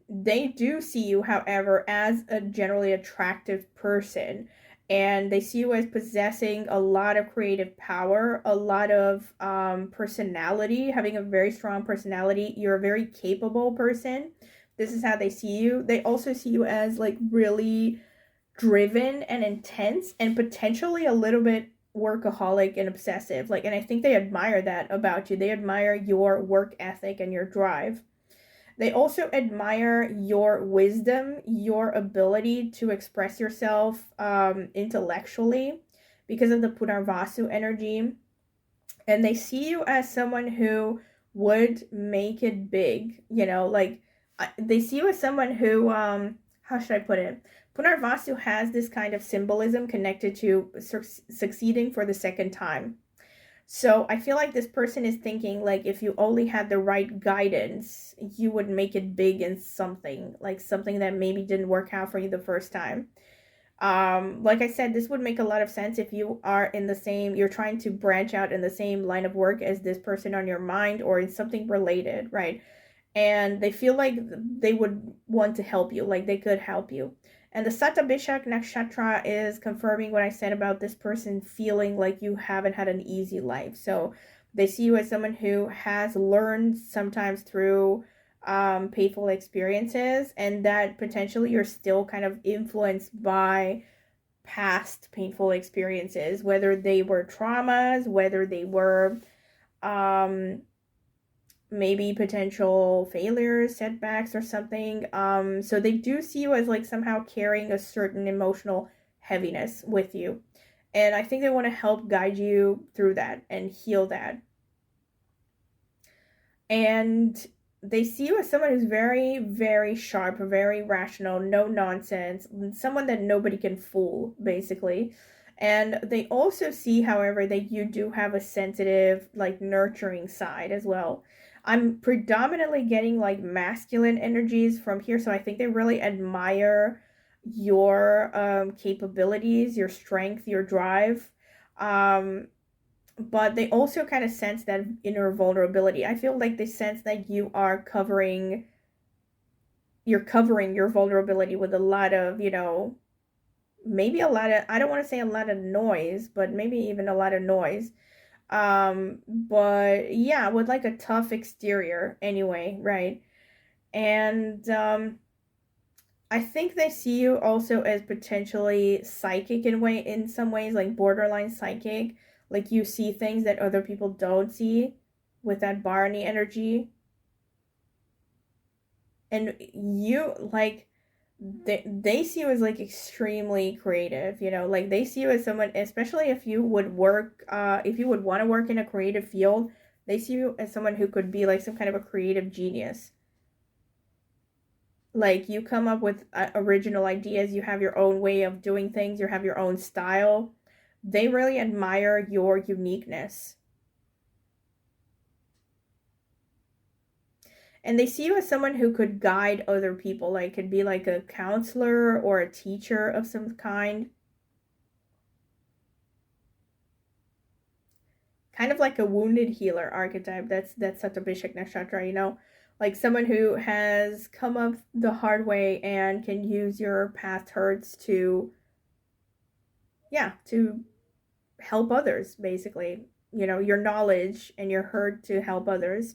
they do see you, however, as a generally attractive person, and they see you as possessing a lot of creative power, a lot of personality, having a very strong personality. You're a very capable person. This is how they see you. They also see you as like really driven and intense and potentially a little bit workaholic and obsessive. Like, and I think they admire that about you. They admire your work ethic and your drive. They also admire your wisdom, your ability to express yourself intellectually because of the Punarvasu energy. And they see you as someone who would make it big, you know, like they see you as someone who, how should I put it? Punarvasu has this kind of symbolism connected to succeeding for the second time. So I feel like this person is thinking, like, if you only had the right guidance, you would make it big in something, like something that maybe didn't work out for you the first time. Like I said, this would make a lot of sense if you are in the same, you're trying to branch out in the same line of work as this person on your mind or in something related, right? And they feel like they would want to help you, like they could help you. And the Satabhishak Nakshatra is confirming what I said about this person feeling like you haven't had an easy life. So they see you as someone who has learned sometimes through painful experiences, and that potentially you're still kind of influenced by past painful experiences, whether they were traumas, whether they were maybe potential failures, setbacks, or something. So they do see you as like somehow carrying a certain emotional heaviness with you. And I think they want to help guide you through that and heal that. And they see you as someone who's very, very sharp, very rational, no nonsense, someone that nobody can fool, basically. And they also see, however, that you do have a sensitive, like nurturing side as well. I'm predominantly getting like masculine energies from here, so I think they really admire your capabilities, your strength, your drive. But they also kind of sense that inner vulnerability. I feel like they sense that you're covering your vulnerability with a lot of, you know, maybe a lot of, I don't want to say a lot of noise, but maybe even a lot of noise. But yeah, with like a tough exterior anyway, right? And I think they see you also as potentially psychic in some ways, like borderline psychic. Like you see things that other people don't see with that Barney energy. And you like they see you as like extremely creative, you know, like they see you as someone, especially if you would work if you would want to work in a creative field, they see you as someone who could be like some kind of a creative genius. Like you come up with original ideas, you have your own way of doing things, you have your own style. They really admire your uniqueness. And they see you as someone who could guide other people, like could be like a counselor or a teacher of some kind. Kind of like a wounded healer archetype. That's Satabishak Nakshatra, you know? Like someone who has come up the hard way and can use your past hurts to, yeah, to help others, basically. You know, your knowledge and your hurt to help others.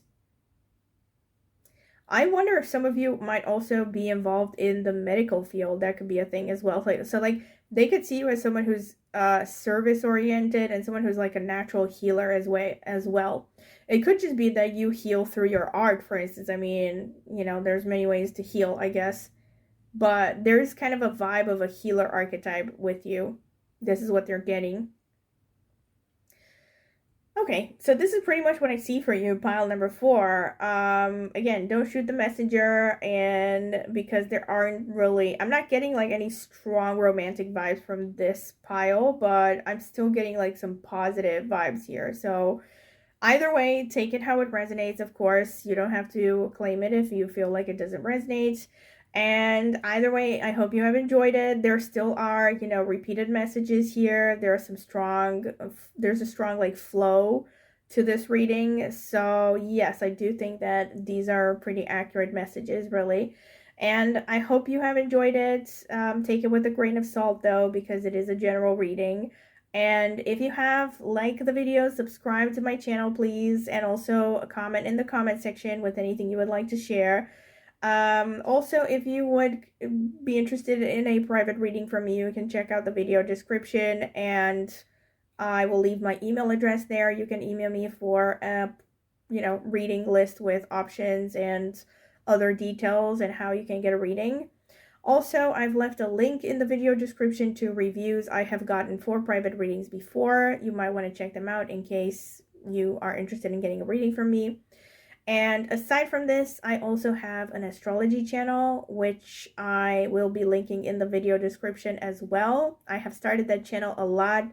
I wonder if some of you might also be involved in the medical field. That could be a thing as well. Like, so, like, they could see you as someone who's service oriented and someone who's like a natural healer as well. It could just be that you heal through your art, for instance. I mean, you know, there's many ways to heal, I guess, but there's kind of a vibe of a healer archetype with you. This is what they're getting. Okay, so this is pretty much what I see for you, pile number 4. Again, don't shoot the messenger, and because there aren't really, I'm not getting like any strong romantic vibes from this pile, but I'm still getting like some positive vibes here. So either way, take it how it resonates, of course. You don't have to claim it if you feel like it doesn't resonate. And either way, I hope you have enjoyed it. There still are, you know, repeated messages here. There's a strong like flow to this reading. So, yes, I do think that these are pretty accurate messages, really. And I hope you have enjoyed it. Take it with a grain of salt, though, because it is a general reading. And if you have, like the video, subscribe to my channel, please. And also comment in the comment section with anything you would like to share. Also, if you would be interested in a private reading from me, you can check out the video description, and I will leave my email address there. You can email me for a, you know, reading list with options and other details and how you can get a reading. Also, I've left a link in the video description to reviews I have gotten for private readings before. You might want to check them out in case you are interested in getting a reading from me. And aside from this, I also have an astrology channel, which I will be linking in the video description as well. I have started that channel a lot,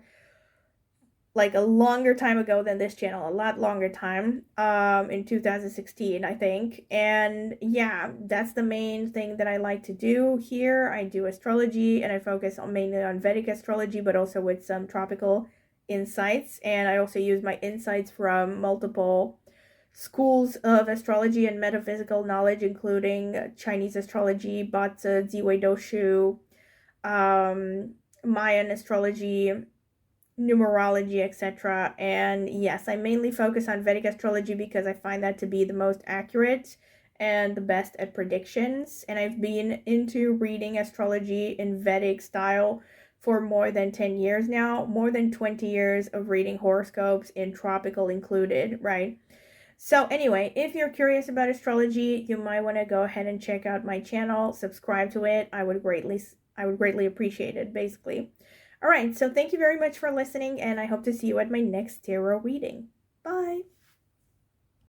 like a longer time ago than this channel, a lot longer time, in 2016, I think. And yeah, that's the main thing that I like to do here. I do astrology, and I focus mainly on Vedic astrology, but also with some tropical insights. And I also use my insights from multiple schools of astrology and metaphysical knowledge, including Chinese astrology, Batsa, Ziwei Doshu, Mayan astrology, numerology, etc. And yes, I mainly focus on Vedic astrology because I find that to be the most accurate and the best at predictions. And I've been into reading astrology in Vedic style for more than 10 years now, more than 20 years of reading horoscopes in tropical included, right? So anyway, if you're curious about astrology, you might want to go ahead and check out my channel, subscribe to it. I would greatly appreciate it, basically. All right, so thank you very much for listening, and I hope to see you at my next tarot reading. Bye.